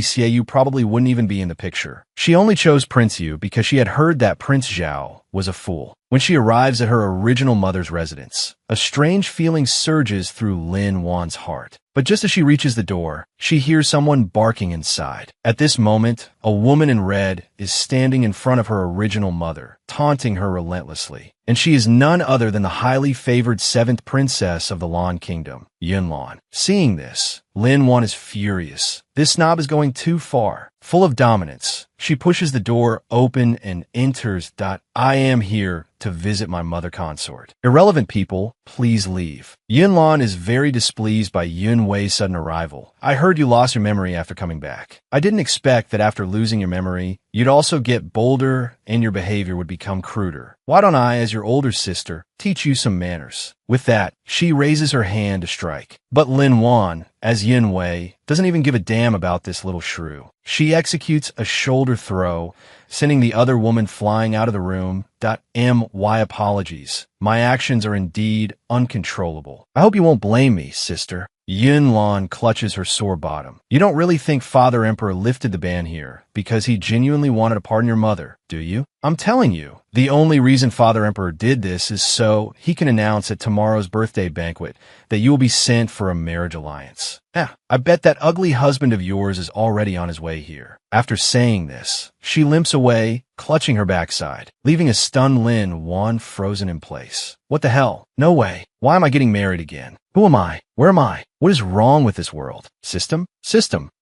Xiaoyu probably wouldn't even be in the picture. She only chose Prince Yu because she had heard that Prince Zhao was a fool. When she arrives at her original mother's residence, a strange feeling surges through Lin Wan's heart. But just as she reaches the door, she hears someone barking inside. At this moment, a woman in red is standing in front of her original mother, taunting her relentlessly. And she is none other than the highly favored 7th princess of the Lawn Kingdom, Yunlan. Seeing this, Lin Wan is furious. This snob is going too far. Full of dominance, she pushes the door open and enters. I am here to visit my mother consort. Irrelevant people, please leave. Yunlan is very displeased by Yun Wei's sudden arrival. I heard you lost your memory after coming back. I didn't expect that after losing your memory, you'd also get bolder and your behavior would become cruder. Why don't I, as your older sister, teach you some manners? With that, she raises her hand to strike. But Lin Wan, as Yun Wei, doesn't even give a damn about this little shrew. She executes a shoulder throw, sending the other woman flying out of the room. My apologies. My actions are indeed uncontrollable. I hope you won't blame me, sister. Yunlan clutches her sore bottom. You don't really think Father Emperor lifted the ban here because he genuinely wanted to pardon your mother, do you? I'm telling you, the only reason Father Emperor did this is so he can announce at tomorrow's birthday banquet that you will be sent for a marriage alliance. I bet that ugly husband of yours is already on his way here. After saying this, she limps away, clutching her backside, leaving a stunned Lin Wan frozen in place. What the hell? No way. Why am I getting married again? Who am I? Where am I? What is wrong with this world? System?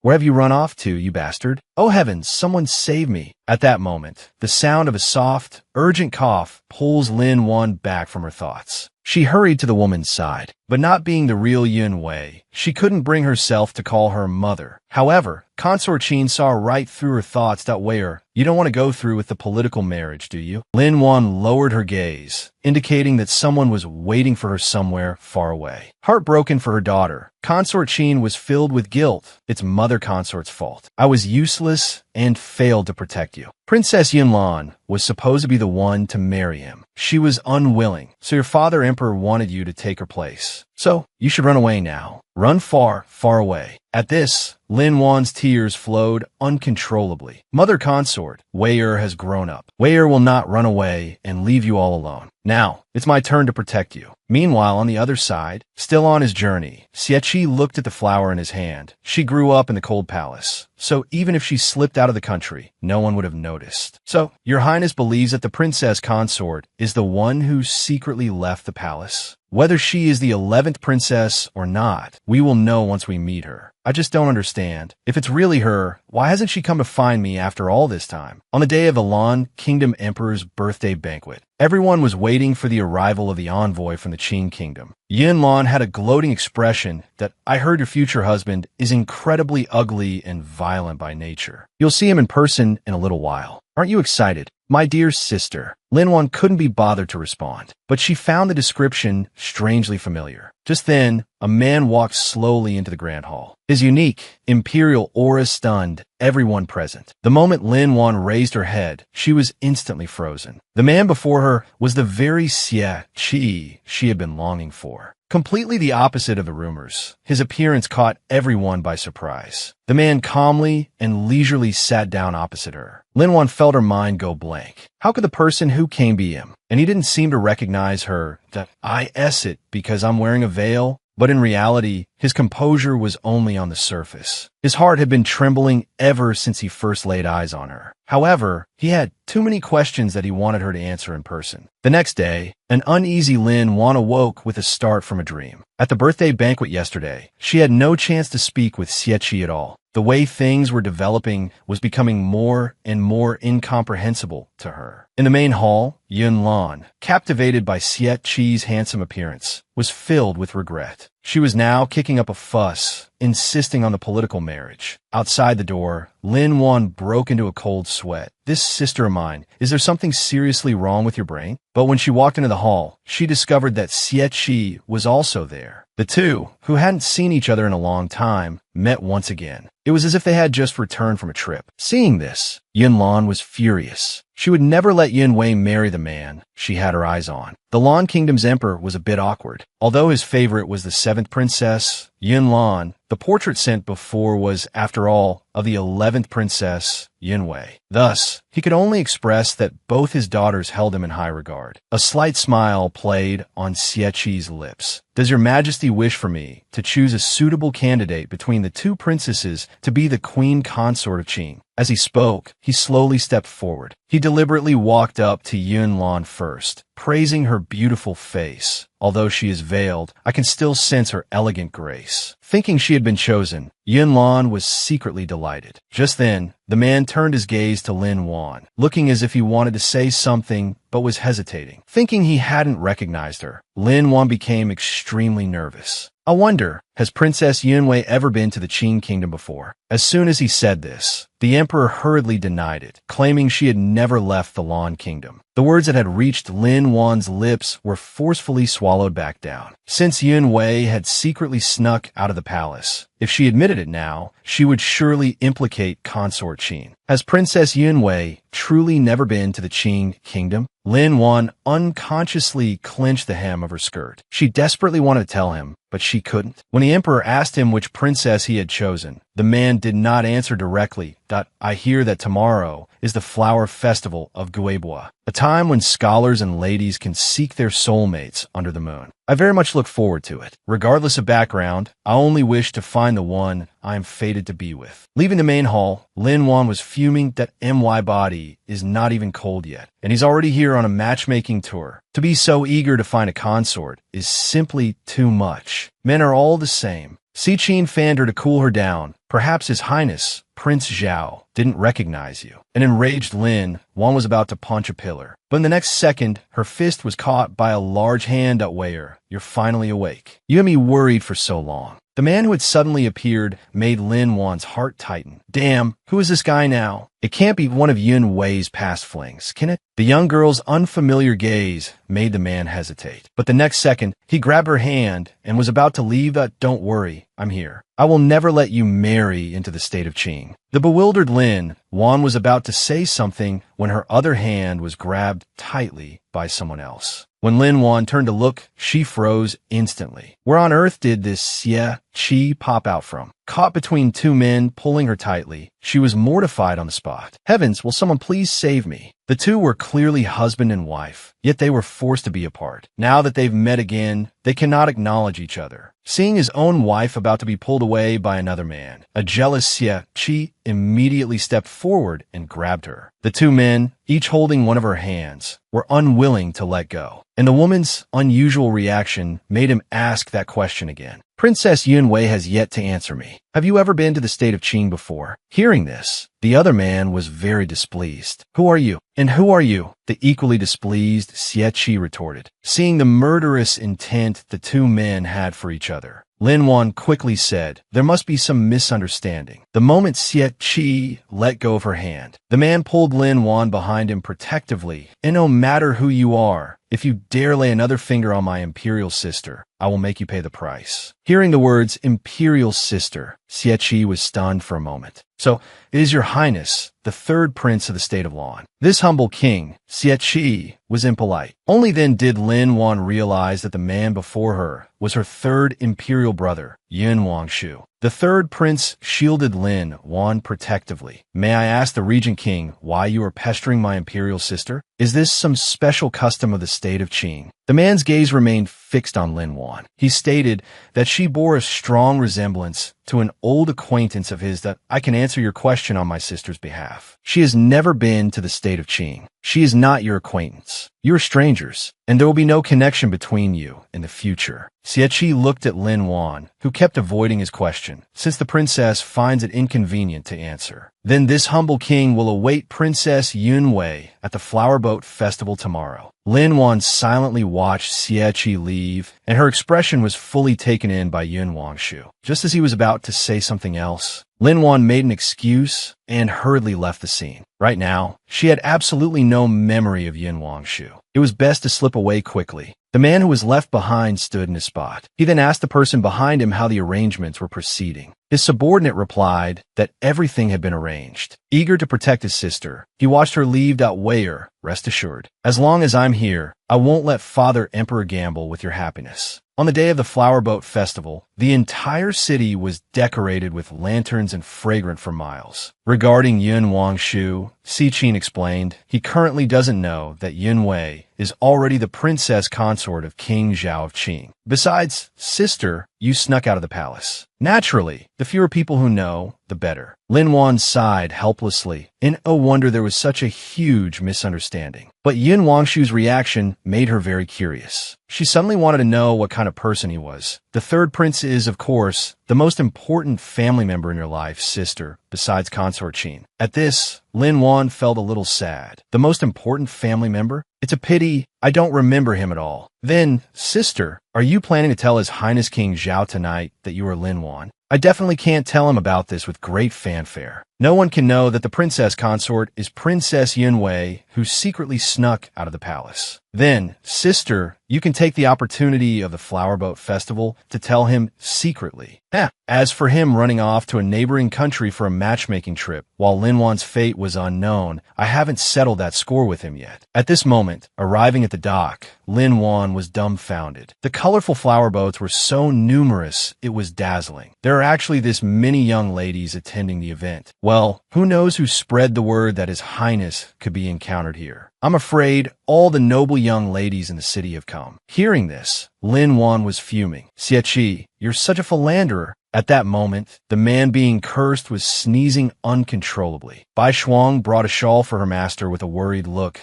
Where have you run off to, you bastard? Oh heavens, someone save me. At that moment, the sound of a soft, urgent cough pulls Lin Wan back from her thoughts. She hurried to the woman's side, but not being the real Yun Wei, she couldn't bring herself to call her mother. However, Consort Qin saw right through her thoughts. Where, you don't want to go through with the political marriage, do you? Lin Wan lowered her gaze, indicating that someone was waiting for her somewhere far away. Heartbroken for her daughter, Consort Qin was filled with guilt. It's Mother Consort's fault. I was useless and failed to protect you. Princess Yunlan was supposed to be the one to marry him. She was unwilling, so your father emperor wanted you to take her place. So, you should run away now. Run far, far away. At this, Lin Wan's tears flowed uncontrollably. Mother Consort, Wei-er has grown up. Wei-er will not run away and leave you all alone. Now, it's my turn to protect you. Meanwhile, on the other side, still on his journey, Xie looked at the flower in his hand. She grew up in the cold palace, so even if she slipped out of the country, no one would have noticed. So, your highness believes that the princess consort is the one who secretly left the palace? Whether she is the 11th princess or not, we will know once we meet her. I just don't understand. If it's really her, why hasn't she come to find me after all this time? On the day of the Lawn Kingdom Emperor's birthday banquet, everyone was waiting for the arrival of the envoy from the Qin Kingdom. Yunlan had a gloating expression that I heard your future husband is incredibly ugly and violent by nature. You'll see him in person in a little while. Aren't you excited? My dear sister. Lin Wan couldn't be bothered to respond, but she found the description strangely familiar. Just then, a man walked slowly into the grand hall. His unique, imperial aura stunned everyone present. The moment Lin Wan raised her head, she was instantly frozen. The man before her was the very Xie Qi she had been longing for. Completely the opposite of the rumors, his appearance caught everyone by surprise. The man calmly and leisurely sat down opposite her. Lin Wan felt her mind go blank. How could the person who came be him? And he didn't seem to recognize her. That I it because I'm wearing a veil? But in reality, his composure was only on the surface. His heart had been trembling ever since he first laid eyes on her. However, he had too many questions that he wanted her to answer in person. The next day, an uneasy Lin Wan awoke with a start from a dream. At the birthday banquet yesterday, she had no chance to speak with Xie Qi at all. The way things were developing was becoming more and more incomprehensible to her. In the main hall, Yun Lan, captivated by Xie Qi's handsome appearance, was filled with regret. She was now kicking up a fuss, insisting on the political marriage. Outside the door, Lin Wan broke into a cold sweat. This sister of mine, is there something seriously wrong with your brain? But when she walked into the hall, she discovered that Xie Qi was also there. The two, who hadn't seen each other in a long time, met once again. It was as if they had just returned from a trip. Seeing this, Yun Lan was furious. She would never let Yun Wei marry the man she had her eyes on. The Lan Kingdom's emperor was a bit awkward. Although his favorite was the 7th princess, Yun Lan, the portrait sent before was, after all, of the 11th princess, Yun Wei. Thus, he could only express that both his daughters held him in high regard. A slight smile played on Xie Qi's lips. Does your majesty wish for me to choose a suitable candidate between the two princesses to be the queen consort of Qing? As he spoke, he slowly stepped forward. He deliberately walked up to Yun Lan first, praising her beautiful face. Although she is veiled, I can still sense her elegant grace. Thinking she had been chosen, Yun Lan was secretly delighted. Just then, the man turned his gaze to Lin Wan, looking as if he wanted to say something but was hesitating. Thinking he hadn't recognized her, Lin Wan became extremely nervous. I wonder, has Princess Yun Wei ever been to the Qing kingdom before? As soon as he said this, the emperor hurriedly denied it, claiming she had never left the Lan kingdom. The words that had reached Lin Wan's lips were forcefully swallowed back down. Since Yun Wei had secretly snuck out of the palace, if she admitted it now, she would surely implicate consort Qin. Has Princess Yun Wei truly never been to the Qing kingdom? Lin Wan unconsciously clenched the hem of her skirt. She desperately wanted to tell him, but she couldn't. When the emperor asked him which princess he had chosen, the man did not answer directly. I hear that tomorrow is the flower festival of Guebua, a time when scholars and ladies can seek their soulmates under the moon. I very much look forward to it. Regardless of background, I only wish to find the one I am fated to be with. Leaving the main hall, Lin Wan was fuming that MY body is not even cold yet, and he's already here on a matchmaking tour. To be so eager to find a consort is simply too much. Men are all the same. Si Qin fanned her to cool her down. Perhaps His Highness, Prince Zhao, didn't recognize you. An enraged Lin Wan was about to punch a pillar. But in the next second, her fist was caught by a large hand that way her. You're finally awake. You had me worried for so long. The man who had suddenly appeared made Lin Wan's heart tighten. Damn, who is this guy now? It can't be one of Yun Wei's past flings, can it? The young girl's unfamiliar gaze made the man hesitate. But the next second, he grabbed her hand and was about to leave. Don't worry, I'm here. I will never let you marry into the state of Qing. The bewildered Lin Wan was about to say something when her other hand was grabbed tightly by someone else. When Lin Wan turned to look, she froze instantly. Where on earth did this Xie Qi pop out from? Caught between two men pulling her tightly, she was mortified on the spot. Heavens, will someone please save me? The two were clearly husband and wife, yet they were forced to be apart. Now that they've met again, they cannot acknowledge each other. Seeing his own wife about to be pulled away by another man, a jealous Xie Qi immediately stepped forward and grabbed her. The two men, each holding one of her hands, were unwilling to let go. And the woman's unusual reaction made him ask that question again. Princess Yun Wei has yet to answer me. Have you ever been to the state of Qing before? Hearing this, the other man was very displeased. Who are you? And who are you? The equally displeased Xie Qi retorted, seeing the murderous intent the two men had for each other. Lin Wan quickly said, there must be some misunderstanding. The moment Xie Qi let go of her hand, the man pulled Lin Wan behind him protectively. And no matter who you are, if you dare lay another finger on my imperial sister, I will make you pay the price. Hearing the words imperial sister, Xie Qi was stunned for a moment. So, it is your highness, the third prince of the state of Lan. This humble king, Xie, was impolite. Only then did Lin Wan realize that the man before her was her third imperial brother, Yun Wangshu. The third prince shielded Lin Wan protectively. May I ask the regent king why you are pestering my imperial sister? Is this some special custom of the state of Qing? The man's gaze remained fixed on Lin Wan. He stated that she bore a strong resemblance to an old acquaintance of his. That I can answer your question on my sister's behalf. She has never been to the state of Qing. She is not your acquaintance. You are strangers, and there will be no connection between you in the future. Xie looked at Lin Wan, who kept avoiding his question, since the princess finds it inconvenient to answer. Then this humble king will await Princess Yun Wei at the Flower Boat Festival tomorrow. Lin Wan silently watched Xie leave, and her expression was fully taken in by Yun Wangshu. Just as he was about to say something else, Lin Wan made an excuse and hurriedly left the scene. Right now, she had absolutely no memory of Yun Wangshu. It was best to slip away quickly. The man who was left behind stood in his spot. He then asked the person behind him how the arrangements were proceeding. His subordinate replied that everything had been arranged. Eager to protect his sister, he watched her leave. Wei Er, rest assured, as long as I'm here, I won't let Father Emperor gamble with your happiness. On the day of the Flower Boat Festival, the entire city was decorated with lanterns and fragrant for miles. Regarding Yun Wangshu, Xi explained, he currently doesn't know that Yun Wei is already the princess consort of King Zhao of Qing. Besides, sister, you snuck out of the palace. Naturally, the fewer people who know, the better. Lin Wan sighed helplessly. In no wonder there was such a huge misunderstanding. But Yun Wangshu's reaction made her very curious. She suddenly wanted to know what kind of person he was. The third prince is, of course, the most important family member in your life, sister, besides Consort Qin. At this, Lin Wan felt a little sad. The most important family member? It's a pity I don't remember him at all. Then, sister, are you planning to tell His Highness King Zhao tonight that you are Lin Wan? I definitely can't tell him about this with great fanfare. No one can know that the princess consort is Princess Yun Wei, who secretly snuck out of the palace. Then, sister, you can take the opportunity of the Flower Boat Festival to tell him secretly. As for him running off to a neighboring country for a matchmaking trip, while Lin Wan's fate was unknown, I haven't settled that score with him yet. At this moment, arriving at the dock, Lin Wan was dumbfounded. The colorful flower boats were so numerous, it was dazzling. There are actually this many young ladies attending the event. Well, who knows who spread the word that His Highness could be encountered here. I'm afraid all the noble young ladies in the city have come. Hearing this, Lin Wan was fuming. Xie, you're such a philanderer. At that moment, the man being cursed was sneezing uncontrollably. Bai Shuang brought a shawl for her master with a worried look.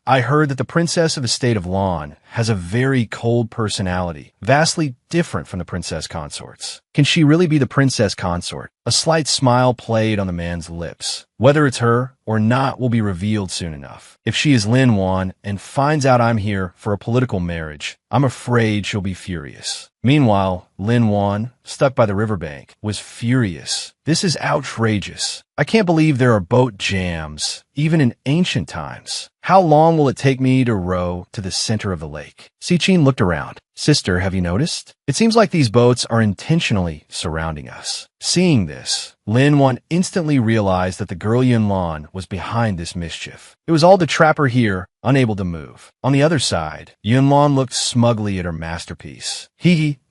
I heard that the princess of the state of Lan has a very cold personality, vastly different from the princess consorts. Can she really be the princess consort? A slight smile played on the man's lips. Whether it's her or not will be revealed soon enough. If she is Lin Wan and finds out I'm here for a political marriage, I'm afraid she'll be furious. Meanwhile, Lin Wan, stuck by the riverbank, was furious. This is outrageous. I can't believe there are boat jams, even in ancient times. How long will it take me to row to the center of the lake? Xi looked around. Sister, have you noticed? It seems like these boats are intentionally surrounding us. Seeing this, Lin Wan instantly realized that the girl Yun Lan was behind this mischief. It was all to trap her here, unable to move. On the other side, Yun Lan looked smugly at her masterpiece.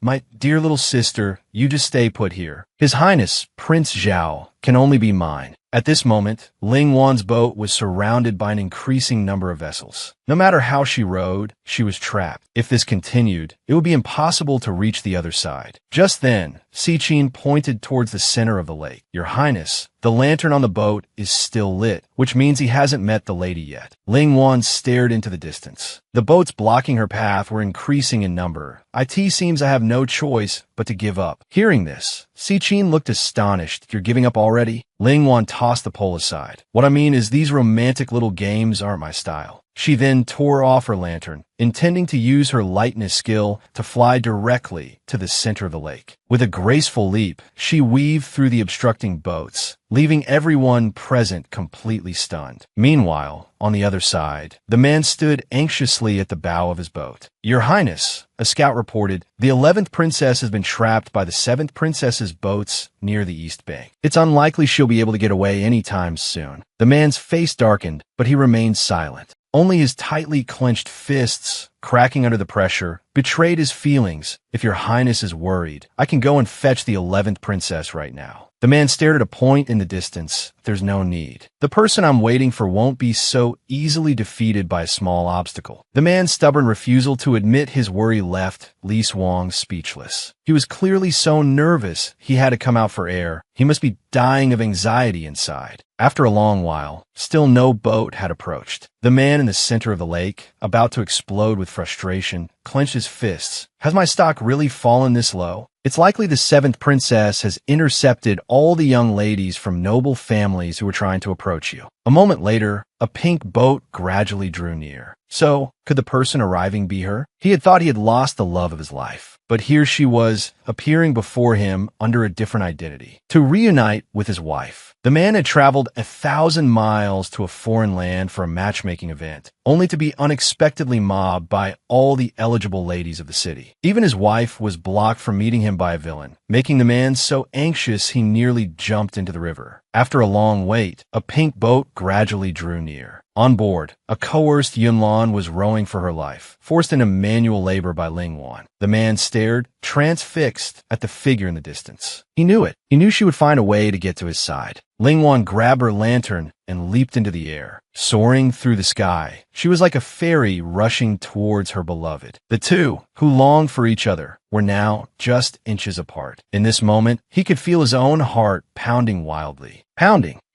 My dear little sister, you just stay put here. His Highness, Prince Zhao, can only be mine. At this moment, Ling Wan's boat was surrounded by an increasing number of vessels. No matter how she rowed, she was trapped. If this continued, it would be impossible to reach the other side. Just then, Xi pointed towards the center of the lake. Your Highness, the lantern on the boat is still lit, which means he hasn't met the lady yet. Ling Wan stared into the distance. The boats blocking her path were increasing in number. It seems I have no choice but to give up. Hearing this, Xi looked astonished. You're giving up already? Ling Wan tossed the pole aside. What I mean is these romantic little games aren't my style. She then tore off her lantern, intending to use her lightness skill to fly directly to the center of the lake. With a graceful leap, she weaved through the obstructing boats, leaving everyone present completely stunned. Meanwhile, on the other side, the man stood anxiously at the bow of his boat. "Your Highness," a scout reported, "the 11th princess has been trapped by the 7th princess's boats near the east bank. It's unlikely she'll be able to get away anytime soon." The man's face darkened, but he remained silent. Only his tightly clenched fists, cracking under the pressure, betrayed his feelings. "If your Highness is worried, I can go and fetch the 11th princess right now." The man stared at a point in the distance. "There's no need. The person I'm waiting for won't be so easily defeated by a small obstacle." The man's stubborn refusal to admit his worry left Li Suang speechless. He was clearly so nervous he had to come out for air. He must be dying of anxiety inside. After a long while, still no boat had approached. The man in the center of the lake, about to explode with frustration, clenched his fists. "Has my stock really fallen this low? It's likely the 7th princess has intercepted all the young ladies from noble families who were trying to approach you." A moment later, a pink boat gradually drew near. So, could the person arriving be her? He had thought he had lost the love of his life. But here she was, appearing before him under a different identity, to reunite with his wife. The man had traveled 1,000 miles to a foreign land for a matchmaking event, only to be unexpectedly mobbed by all the eligible ladies of the city. Even his wife was blocked from meeting him by a villain, making the man so anxious he nearly jumped into the river. After a long wait, a pink boat gradually drew near. On board, a coerced Yunlan was rowing for her life, forced into manual labor by Lingwan. The man stared, transfixed, at the figure in the distance. He knew it. He knew she would find a way to get to his side. Lingwan grabbed her lantern and leaped into the air. Soaring through the sky, she was like a fairy rushing towards her beloved. The two, who longed for each other, were now just inches apart. In this moment, he could feel his own heart pounding wildly.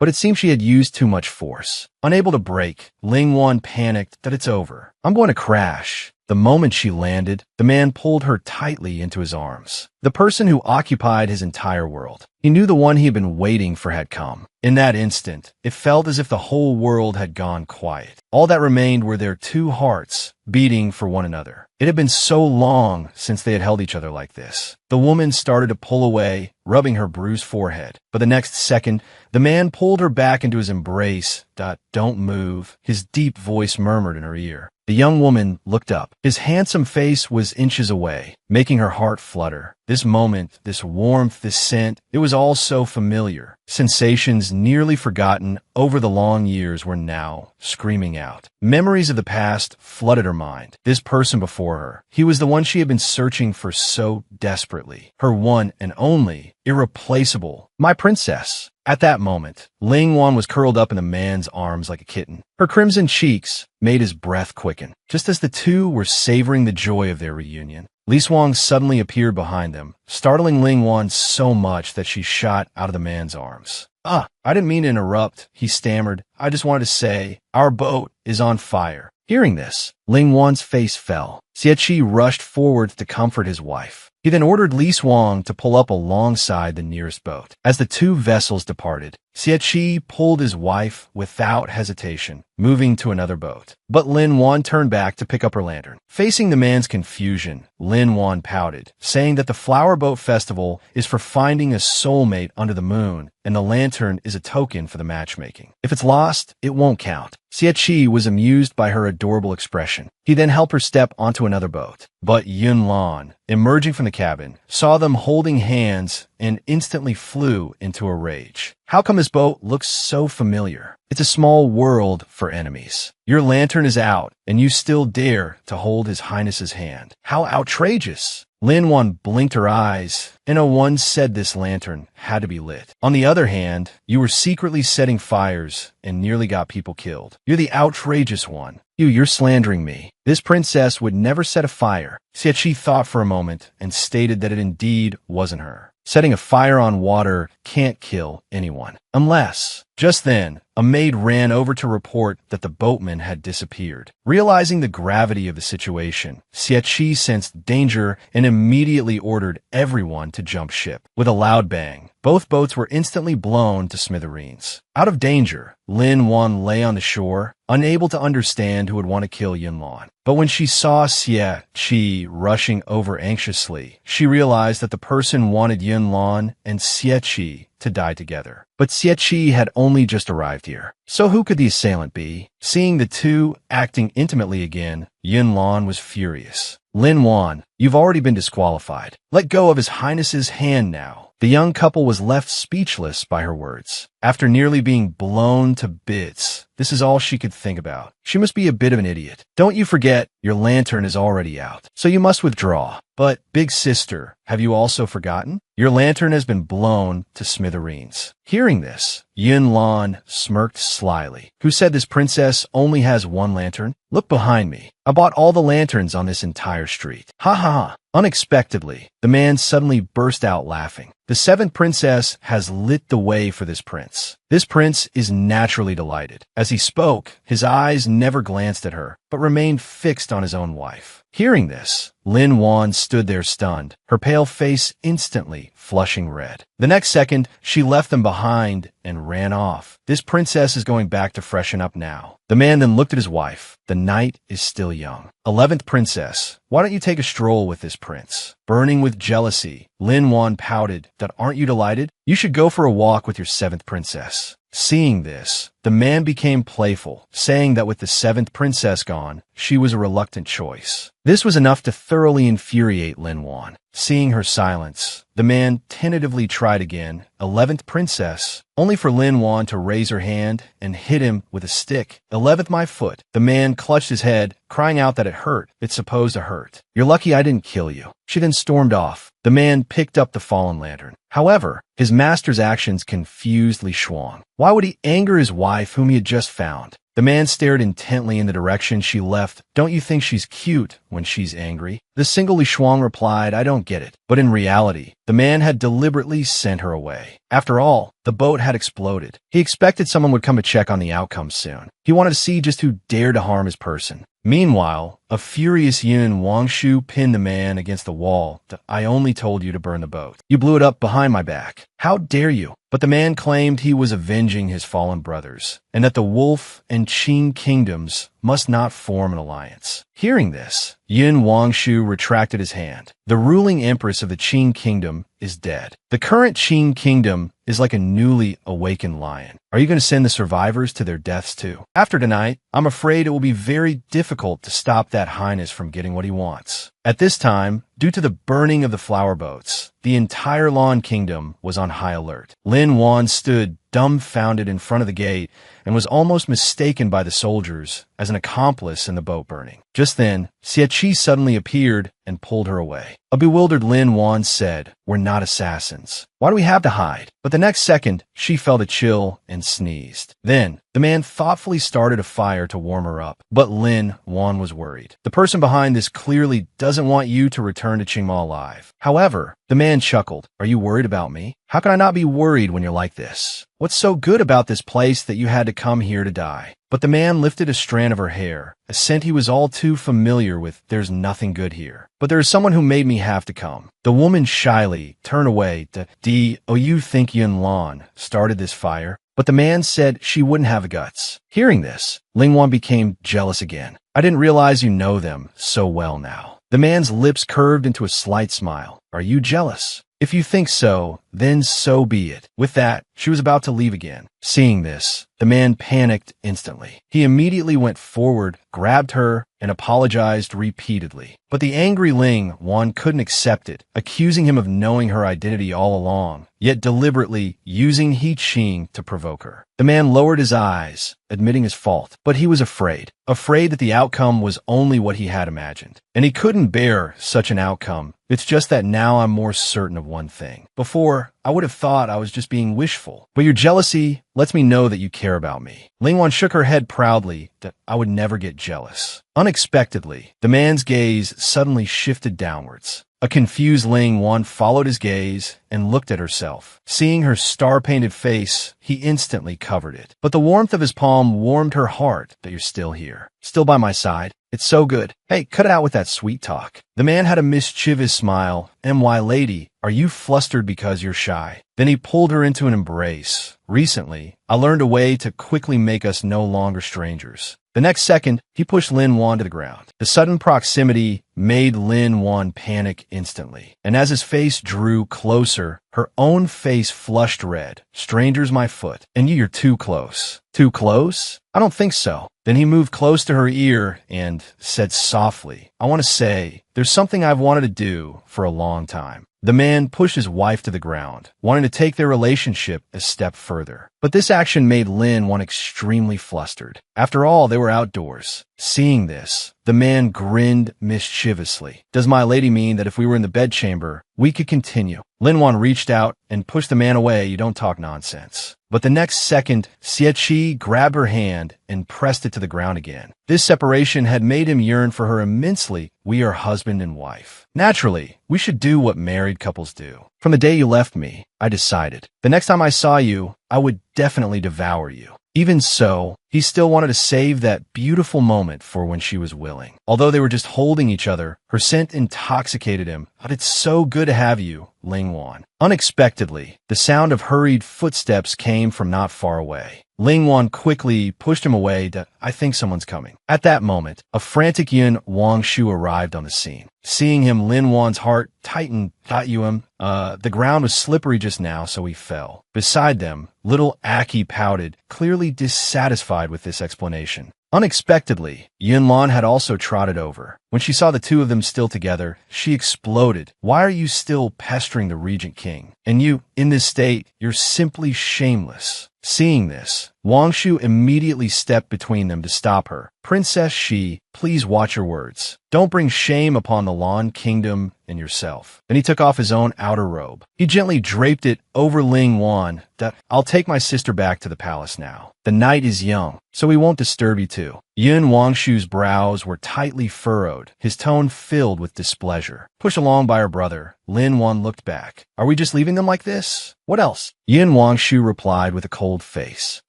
But it seemed she had used too much force. Unable to break, Lingwan panicked that it's over. "I'm going to crash." The moment she landed, the man pulled her tightly into his arms. The person who occupied his entire world. He knew the one he had been waiting for had come. In that instant, it felt as if the whole world had gone quiet. All that remained were their two hearts, beating for one another. It had been so long since they had held each other like this. The woman started to pull away, rubbing her bruised forehead. But the next second, the man pulled her back into his embrace. "Don't move," his deep voice murmured in her ear. The young woman looked up. His handsome face was inches away, making her heart flutter. This moment, this warmth, this scent, it was all so familiar. Sensations nearly forgotten over the long years were now screaming out. Memories of the past flooded her mind. This person before her, he was the one she had been searching for so desperately. Her one and only, irreplaceable, my princess. At that moment, Lingwan was curled up in the man's arms like a kitten. Her crimson cheeks made his breath quicken. Just as the two were savoring the joy of their reunion, Li Suang suddenly appeared behind them, startling Lingwan so much that she shot out of the man's arms. "I didn't mean to interrupt," he stammered. "I just wanted to say, our boat is on fire." Hearing this, Lingwan's face fell. Xie rushed forwards to comfort his wife. He then ordered Li Suang to pull up alongside the nearest boat. As the two vessels departed, Xie pulled his wife without hesitation, moving to another boat. But Lin Wan turned back to pick up her lantern. Facing the man's confusion, Lin Wan pouted, saying that the Flower Boat Festival is for finding a soulmate under the moon, and the lantern is a token for the matchmaking. If it's lost, it won't count. Xie was amused by her adorable expression. He then helped her step onto another boat. But Yunlan, emerging from the cabin, saw them holding hands and instantly flew into a rage. "How come this boat looks so familiar? It's a small world for enemies. Your lantern is out, and you still dare to hold His Highness's hand. How outrageous!" Lin Wan blinked her eyes, and no one said this lantern had to be lit. "On the other hand, you were secretly setting fires and nearly got people killed. You're the outrageous one. You're slandering me. This princess would never set a fire." Xie thought for a moment and stated that it indeed wasn't her. Setting a fire on water can't kill anyone. Unless... Just then, a maid ran over to report that the boatman had disappeared. Realizing the gravity of the situation, Xie sensed danger and immediately ordered everyone to jump ship. With a loud bang, both boats were instantly blown to smithereens. Out of danger, Lin Wan lay on the shore, unable to understand who would want to kill Yunlan. But when she saw Xie Qi rushing over anxiously, she realized that the person wanted Yunlan and Xie Qi to die together. But Xie Qi had only just arrived here. So who could the assailant be? Seeing the two acting intimately again, Yunlan was furious. Lin Wan, you've already been disqualified. Let go of His Highness's hand now. The young couple was left speechless by her words. After nearly being blown to bits, this is all she could think about. She must be a bit of an idiot. Don't you forget, your lantern is already out, so you must withdraw. But, big sister, have you also forgotten? Your lantern has been blown to smithereens. Hearing this, Yunlan smirked slyly. Who said this princess only has one lantern? Look behind me. I bought all the lanterns on this entire street. Ha ha ha. Unexpectedly, the man suddenly burst out laughing. The seventh princess has lit the way for this prince. This prince is naturally delighted. As he spoke, his eyes never glanced at her, but remained fixed on his own wife. Hearing this, Lin Wan stood there stunned, her pale face instantly flushing red. The next second, she left them behind and ran off. This princess is going back to freshen up now. The man then looked at his wife. The night is still young. 11th princess, why don't you take a stroll with this prince? Burning with jealousy, Lin Wan pouted that aren't you delighted? You should go for a walk with your 7th princess. Seeing this, the man became playful, saying that with the 7th princess gone, she was a reluctant choice. This was enough to thoroughly infuriate Lin Wan. Seeing her silence, the man tentatively tried again, 11th princess, only for Lin Wan to raise her hand and hit him with a stick. 11th my foot. The man clutched his head, crying out that it hurt. It's supposed to hurt. You're lucky I didn't kill you. She then stormed off. The man picked up the fallen lantern. However, his master's actions confused Li Shuang. Why would he anger his wife whom he had just found? The man stared intently in the direction she left. Don't you think she's cute when she's angry? The single Li Shuang replied, I don't get it. But in reality, the man had deliberately sent her away. After all, the boat had exploded. He expected someone would come to check on the outcome soon. He wanted to see just who dared to harm his person. Meanwhile, a furious Yun Wangshu pinned the man against the wall. I only told you to burn the boat. You blew it up behind my back. How dare you? But the man claimed he was avenging his fallen brothers, and that the Wolf and Qing kingdoms must not form an alliance. Hearing this, Yun Wangshu retracted his hand. The ruling empress of the Qing kingdom is dead. The current Qing kingdom is like a newly awakened lion. Are you going to send the survivors to their deaths too? After tonight, I'm afraid it will be very difficult to stop that highness from getting what he wants. At this time, due to the burning of the flower boats, the entire Lan kingdom was on high alert. Lin Wan stood dumbfounded in front of the gate and was almost mistaken by the soldiers as an accomplice in the boat burning. Just then, Xie Qi suddenly appeared and pulled her away. A bewildered Lin Wan said, We're not assassins. Why do we have to hide? But the next second, she felt a chill and sneezed. Then, the man thoughtfully started a fire to warm her up. But Lin Wan was worried. The person behind this clearly doesn't want you to return to Qingma alive. However, the man chuckled. Are you worried about me? How can I not be worried when you're like this? What's so good about this place that you had to come here to die? But the man lifted a strand of her hair, a scent he was all too familiar with. There's nothing good here. But there is someone who made me have to come. The woman shyly turned away. You think Yun Lan started this fire? But the man said she wouldn't have the guts. Hearing this, Ling Wan became jealous again. I didn't realize you know them so well now. The man's lips curved into a slight smile. Are you jealous? If you think so, then so be it. With that, she was about to leave again. Seeing this, the man panicked instantly. He immediately went forward, grabbed her, and apologized repeatedly. But the angry Ling Wan couldn't accept it, accusing him of knowing her identity all along, yet deliberately using He Qing to provoke her. The man lowered his eyes, admitting his fault, but he was afraid that the outcome was only what he had imagined. And he couldn't bear such an outcome. It's just that now I'm more certain of one thing. Before, I would have thought I was just being wishful. But your jealousy lets me know that you care about me. Ling Wan shook her head proudly that I would never get jealous. Unexpectedly, the man's gaze suddenly shifted downwards. A confused Ling Wan followed his gaze and looked at herself. Seeing her star-painted face, he instantly covered it. But the warmth of his palm warmed her heart that you're still here. Still by my side. It's so good. Hey, cut it out with that sweet talk. The man had a mischievous smile. My lady, Are you flustered because you're shy? Then he pulled her into an embrace. Recently, I learned a way to quickly make us no longer strangers. The next second, he pushed Lin Wan to the ground. The sudden proximity made Lin Wan panic instantly, and as his face drew closer, her own face flushed red. Stranger's my foot, and you're too close. Too close? I don't think so. Then he moved close to her ear and said softly, I want to say, there's something I've wanted to do for a long time. The man pushed his wife to the ground, wanting to take their relationship a step further. But this action made Lin Wan extremely flustered. After all, they were outdoors. Seeing this, the man grinned mischievously. Does my lady mean that if we were in the bedchamber, we could continue? Lin Wan reached out and pushed the man away. You don't talk nonsense. But the next second, Xie grabbed her hand and pressed it to the ground again. This separation had made him yearn for her immensely. We are husband and wife. Naturally, we should do what married couples do. From the day you left me, I decided. The next time I saw you, I would definitely devour you. Even so, he still wanted to save that beautiful moment for when she was willing. Although they were just holding each other, her scent intoxicated him. But it's so good to have you, Ling Wan. Unexpectedly, the sound of hurried footsteps came from not far away. Ling Wan quickly pushed him away. I think someone's coming. At that moment, a frantic Yun Wangshu arrived on the scene. Seeing him, Lin Wan's heart tightened. The ground was slippery just now, so he fell. Beside them, little Aki pouted, clearly dissatisfied with this explanation. Unexpectedly, Yun Lan had also trotted over. When she saw the two of them still together, she exploded. Why are you still pestering the Regent King? And you, in this state, you're simply shameless. Seeing this, Wangshu immediately stepped between them to stop her. Princess Shi, please watch your words. Don't bring shame upon the Lan Kingdom and yourself. Then he took off his own outer robe. He gently draped it over Ling Wan. I'll take my sister back to the palace now. The night is young, so we won't disturb you too. Yun Wangshu's brows were tightly furrowed, his tone filled with displeasure. Pushed along by her brother, Lin Wan looked back. Are we just leaving them like this? What else? Yun Wangshu replied with a cold face.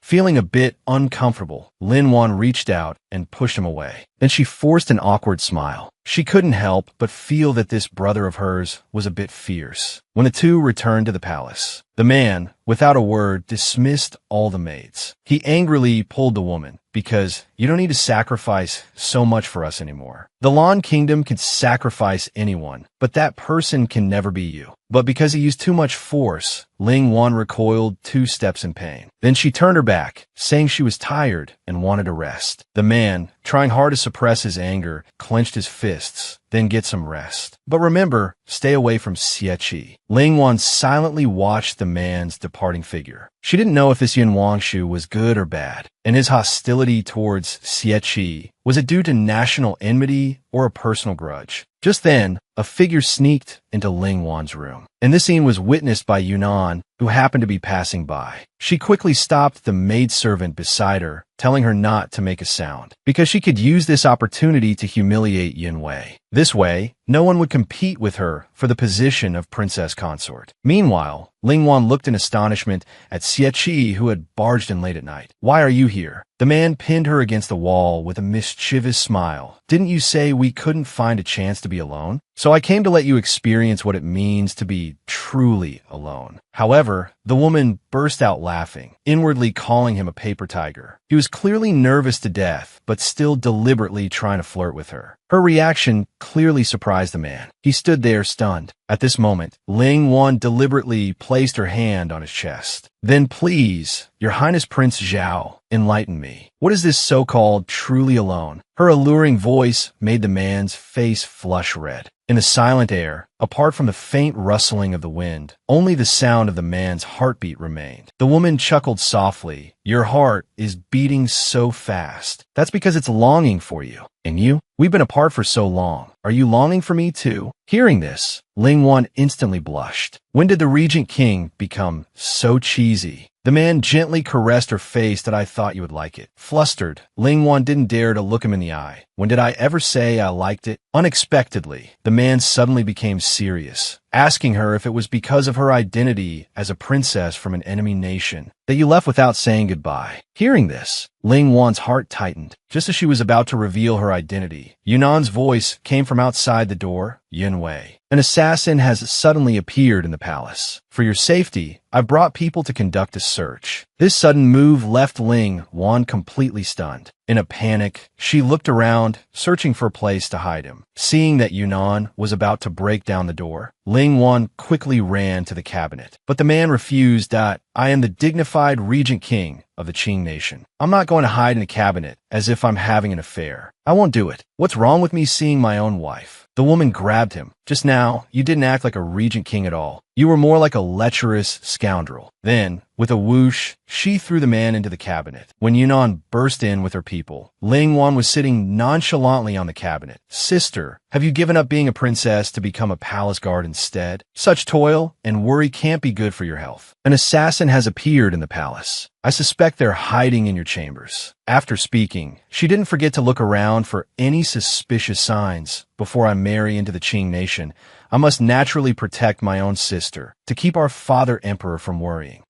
Feeling a bit uncomfortable, Lin Wan reached out and pushed him away. Then she forced an awkward smile. She couldn't help but feel that this brother of hers was a bit fierce. When the two returned to the palace, the man, without a word, dismissed all the maids. He angrily pulled the woman, because you don't need to sacrifice so much for us anymore. The Lan Kingdom can sacrifice anyone, but that person can never be you. But because he used too much force, Ling Wan recoiled 2 steps in pain. Then she turned her back, saying she was tired and wanted to rest. The man, trying hard to suppress his anger, clenched his fists. Then get some rest. But remember, stay away from Xie. Ling Wan silently watched the man's departing figure. She didn't know if this Yun Wangshu was good or bad, and his hostility towards Xie, was it due to national enmity or a personal grudge? Just then, a figure sneaked into Ling Wan's room, and this scene was witnessed by Yunnan, who happened to be passing by. She quickly stopped the maidservant beside her, telling her not to make a sound, because she could use this opportunity to humiliate Yun Wei. This way, no one would compete with her for the position of princess consort. Meanwhile, Ling Wan looked in astonishment at Xie, who had barged in late at night. Why are you here? The man pinned her against the wall with a mischievous smile. Didn't you say we couldn't find a chance to be alone? So I came to let you experience what it means to be truly alone. However, the woman burst out laughing, inwardly calling him a paper tiger. He was clearly nervous to death, but still deliberately trying to flirt with her. Her reaction clearly surprised the man. He stood there stunned. At this moment, Ling Wan deliberately placed her hand on his chest. Then please, Your Highness Prince Zhao, enlighten me. What is this so-called truly alone? Her alluring voice made the man's face flush red. In the silent air, apart from the faint rustling of the wind, only the sound of the man's heartbeat remained. The woman chuckled softly. Your heart is beating so fast. That's because it's longing for you. And you? We've been apart for so long. Are you longing for me too? Hearing this, Ling Wan instantly blushed. When did the Regent King become so cheesy? The man gently caressed her face. That I thought you would like it. Flustered, Ling Wan didn't dare to look him in the eye. When did I ever say I liked it? Unexpectedly, the man suddenly became serious. asking her if it was because of her identity as a princess from an enemy nation that you left without saying goodbye. Hearing this, Ling Wan's heart tightened. Just as she was about to reveal her identity, Yunan's voice came from outside the door. Yun Wei, an assassin has suddenly appeared in the palace. For your safety, I brought people to conduct a search. This sudden move left Ling Wan completely stunned. In a panic, she looked around, searching for a place to hide him. Seeing that Yunan was about to break down the door, Ling Wan quickly ran to the cabinet. But the man refused. I am the dignified regent king of the Qing nation. I'm not going to hide in a cabinet as if I'm having an affair. I won't do it. What's wrong with me seeing my own wife? The woman grabbed him. Just now, you didn't act like a regent king at all. You were more like a lecherous scoundrel. Then, with a whoosh, she threw the man into the cabinet. When Yunnan burst in with her people, Ling Wan was sitting nonchalantly on the cabinet. Sister, have you given up being a princess to become a palace guard instead? Such toil and worry can't be good for your health. An assassin has appeared in the palace. I suspect they're hiding in your chambers. After speaking, she didn't forget to look around for any suspicious signs. Before I marry into the Qing nation, I must naturally protect my own sister to keep our father emperor from worrying.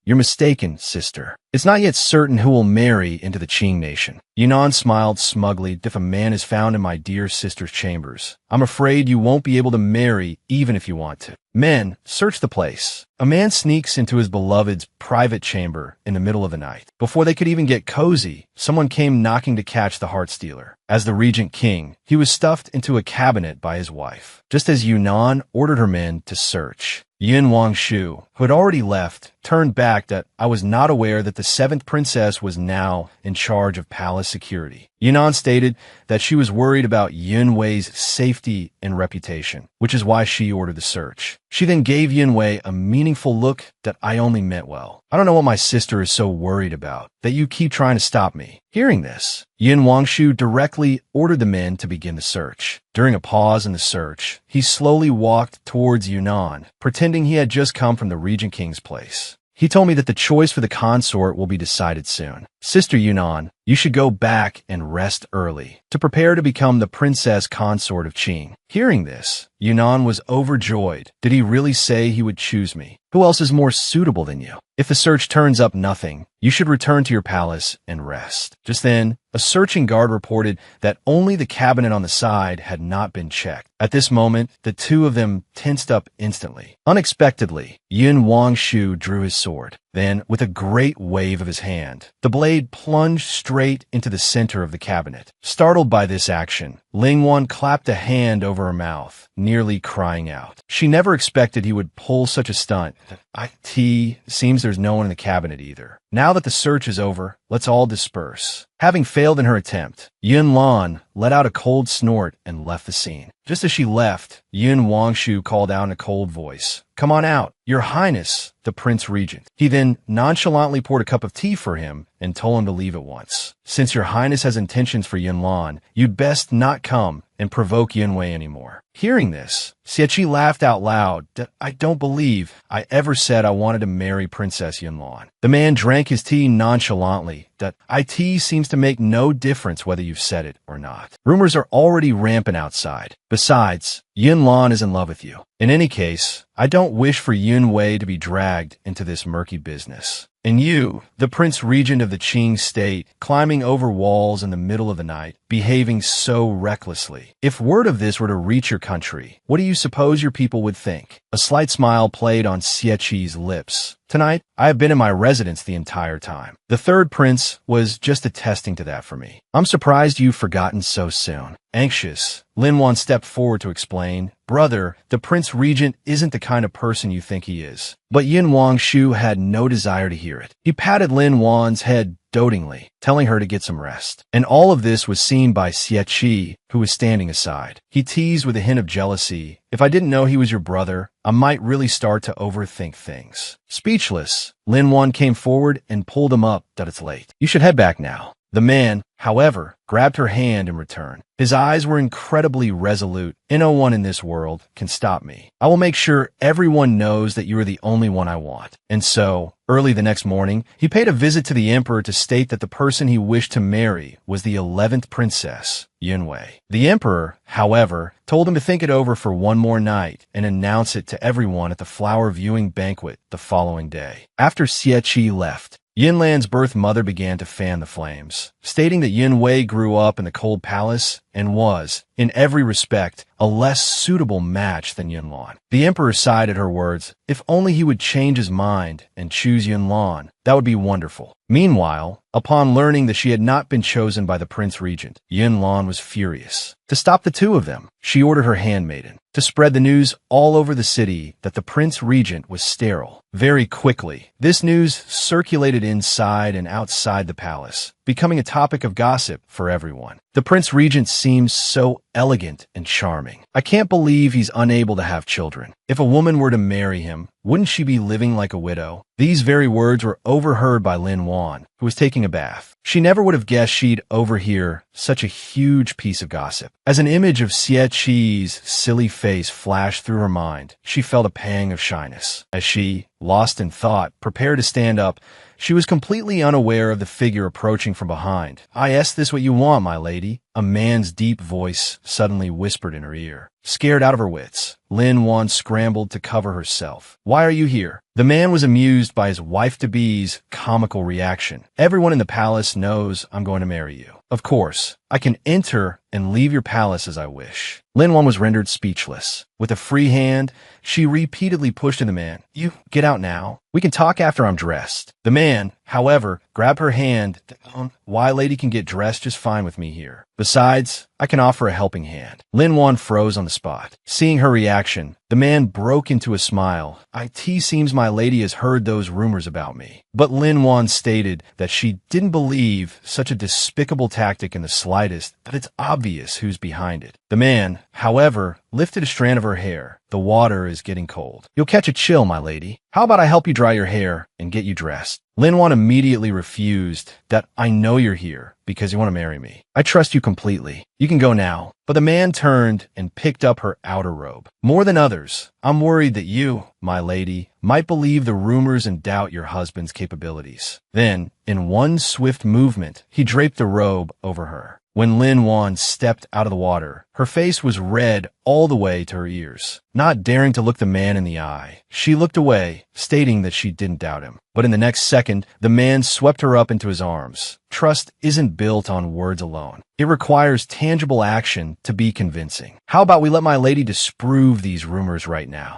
You're mistaken, sister. It's not yet certain who will marry into the Qing nation. Yunnan smiled smugly. If a man is found in my dear sister's chambers, I'm afraid you won't be able to marry even if you want to. Men, search the place. A man sneaks into his beloved's private chamber in the middle of the night. Before they could even get cozy, someone came knocking to catch the heart stealer. As the regent king, he was stuffed into a cabinet by his wife, just as Yunnan ordered her men to search. Yin Wangshu, who had already left, turned back that I was not aware that the seventh princess was now in charge of palace security. Yunnan stated that she was worried about Yun Wei's safety and reputation, which is why she ordered the search. She then gave Yun Wei a meaningful look that I only meant well. I don't know what my sister is so worried about, that you keep trying to stop me. Hearing this, Yin Wangshu directly ordered the men to begin the search. During a pause in the search, he slowly walked towards Yunnan, pretending he had just come from the Regent King's place. He told me that the choice for the consort will be decided soon. Sister Yunnan, you should go back and rest early to prepare to become the princess consort of Qing. Hearing this, Yunnan was overjoyed. Did he really say he would choose me? Who else is more suitable than you? If the search turns up nothing, you should return to your palace and rest. Just then, a searching guard reported that only the cabinet on the side had not been checked. At this moment, the two of them tensed up instantly. Unexpectedly, Yin Wangshu drew his sword. Then, with a great wave of his hand, the blade plunged straight into the center of the cabinet. Startled by this action, Ling Wan clapped a hand over her mouth, nearly crying out. She never expected he would pull such a stunt. Seems there's no one in the cabinet either. Now that the search is over, let's all disperse. Having failed in her attempt, Yun Lan let out a cold snort and left the scene. Just as she left, Yun Wangshu called out in a cold voice, "Come on out, Your Highness, the Prince Regent." He then nonchalantly poured a cup of tea for him and told him to leave at once. Since Your Highness has intentions for Yun Lan, you'd best not come and provoke Yun Wei anymore. Hearing this, Xie laughed out loud. I don't believe I ever said I wanted to marry Princess Yun Lan. The man drank his tea nonchalantly. It seems to make no difference whether you've said it or not. Rumors are already rampant outside. Besides, Yun Lan is in love with you. In any case, I don't wish for Yun Wei to be dragged into this murky business. And you, the Prince Regent of the Qing state, climbing over walls in the middle of the night, behaving so recklessly. If word of this were to reach your country, what do you suppose your people would think? A slight smile played on Xie lips. Tonight, I have been in my residence the entire time. The third prince was just attesting to that for me. I'm surprised you've forgotten so soon. Anxious, Lin Wan stepped forward to explain, "Brother, the Prince Regent isn't the kind of person you think he is." But Yin Wangshu had no desire to hear it. He patted Lin Wan's head dotingly, telling her to get some rest. And all of this was seen by Xie, who was standing aside. He teased with a hint of jealousy, "If I didn't know he was your brother, I might really start to overthink things." Speechless, Lin Wan came forward and pulled him up. "It's late. You should head back now." The man, however, grabbed her hand in return. His eyes were incredibly resolute. No one in this world can stop me. I will make sure everyone knows that you are the only one I want. And so, early the next morning, he paid a visit to the emperor to state that the person he wished to marry was the 11th princess, Yunwei. The emperor, however, told him to think it over for one more night and announce it to everyone at the flower viewing banquet the following day. After Xie left, Yinlan's birth mother began to fan the flames, stating that Yunwei grew up in the cold palace and was, in every respect, a less suitable match than Yunlan. The emperor sighed at her words. If only he would change his mind and choose Yunlan, that would be wonderful. Meanwhile, upon learning that she had not been chosen by the prince regent, Yunlan was furious. To stop the two of them, she ordered her handmaiden to spread the news all over the city that the prince regent was sterile. Very quickly, this news circulated inside and outside the palace, becoming a topic of gossip for everyone. The prince regent seems so elegant and charming. I can't believe he's unable to have children. If a woman were to marry him, wouldn't she be living like a widow? These very words were overheard by Lin Wan, who was taking a bath. She never would have guessed she'd overhear such a huge piece of gossip. As an image of Xie Qi's silly face flashed through her mind, she felt a pang of shyness. As she, lost in thought, prepared to stand up, she was completely unaware of the figure approaching from behind. "I ask this what you want, my lady," a man's deep voice suddenly whispered in her ear. Scared out of her wits, Lin Wan scrambled to cover herself. "Why are you here?" The man was amused by his wife-to-be's comical reaction. "Everyone in the palace knows I'm going to marry you. Of course, I can enter and leave your palace as I wish." Lin Wan was rendered speechless. With a free hand, she repeatedly pushed at the man. "You, get out now. We can talk after I'm dressed." The man, however, grabbed her hand. "Why, lady can get dressed just fine with me here. Besides, I can offer a helping hand." Lin Wan froze on the spot. Seeing her reaction, the man broke into a smile. "It seems my lady has heard those rumors about me." But Lin Wan stated that she didn't believe such a despicable tactic in the slightest, that it's obvious who's behind it. The man, however, lifted a strand of her hair. "The water is getting cold. You'll catch a chill, my lady. How about I help you dry your hair and get you dressed?" Lin Wan immediately refused. "That I know you're here because you want to marry me. I trust you completely. You can go now." But the man turned and picked up her outer robe. "More than others, I'm worried that you, my lady, might believe the rumors and doubt your husband's capabilities." Then, in one swift movement, he draped the robe over her. When Lin Wan stepped out of the water, her face was red all the way to her ears. Not daring to look the man in the eye, she looked away, stating that she didn't doubt him. But in the next second, the man swept her up into his arms. Trust isn't built on words alone. It requires tangible action to be convincing. How about we let my lady disprove these rumors right now?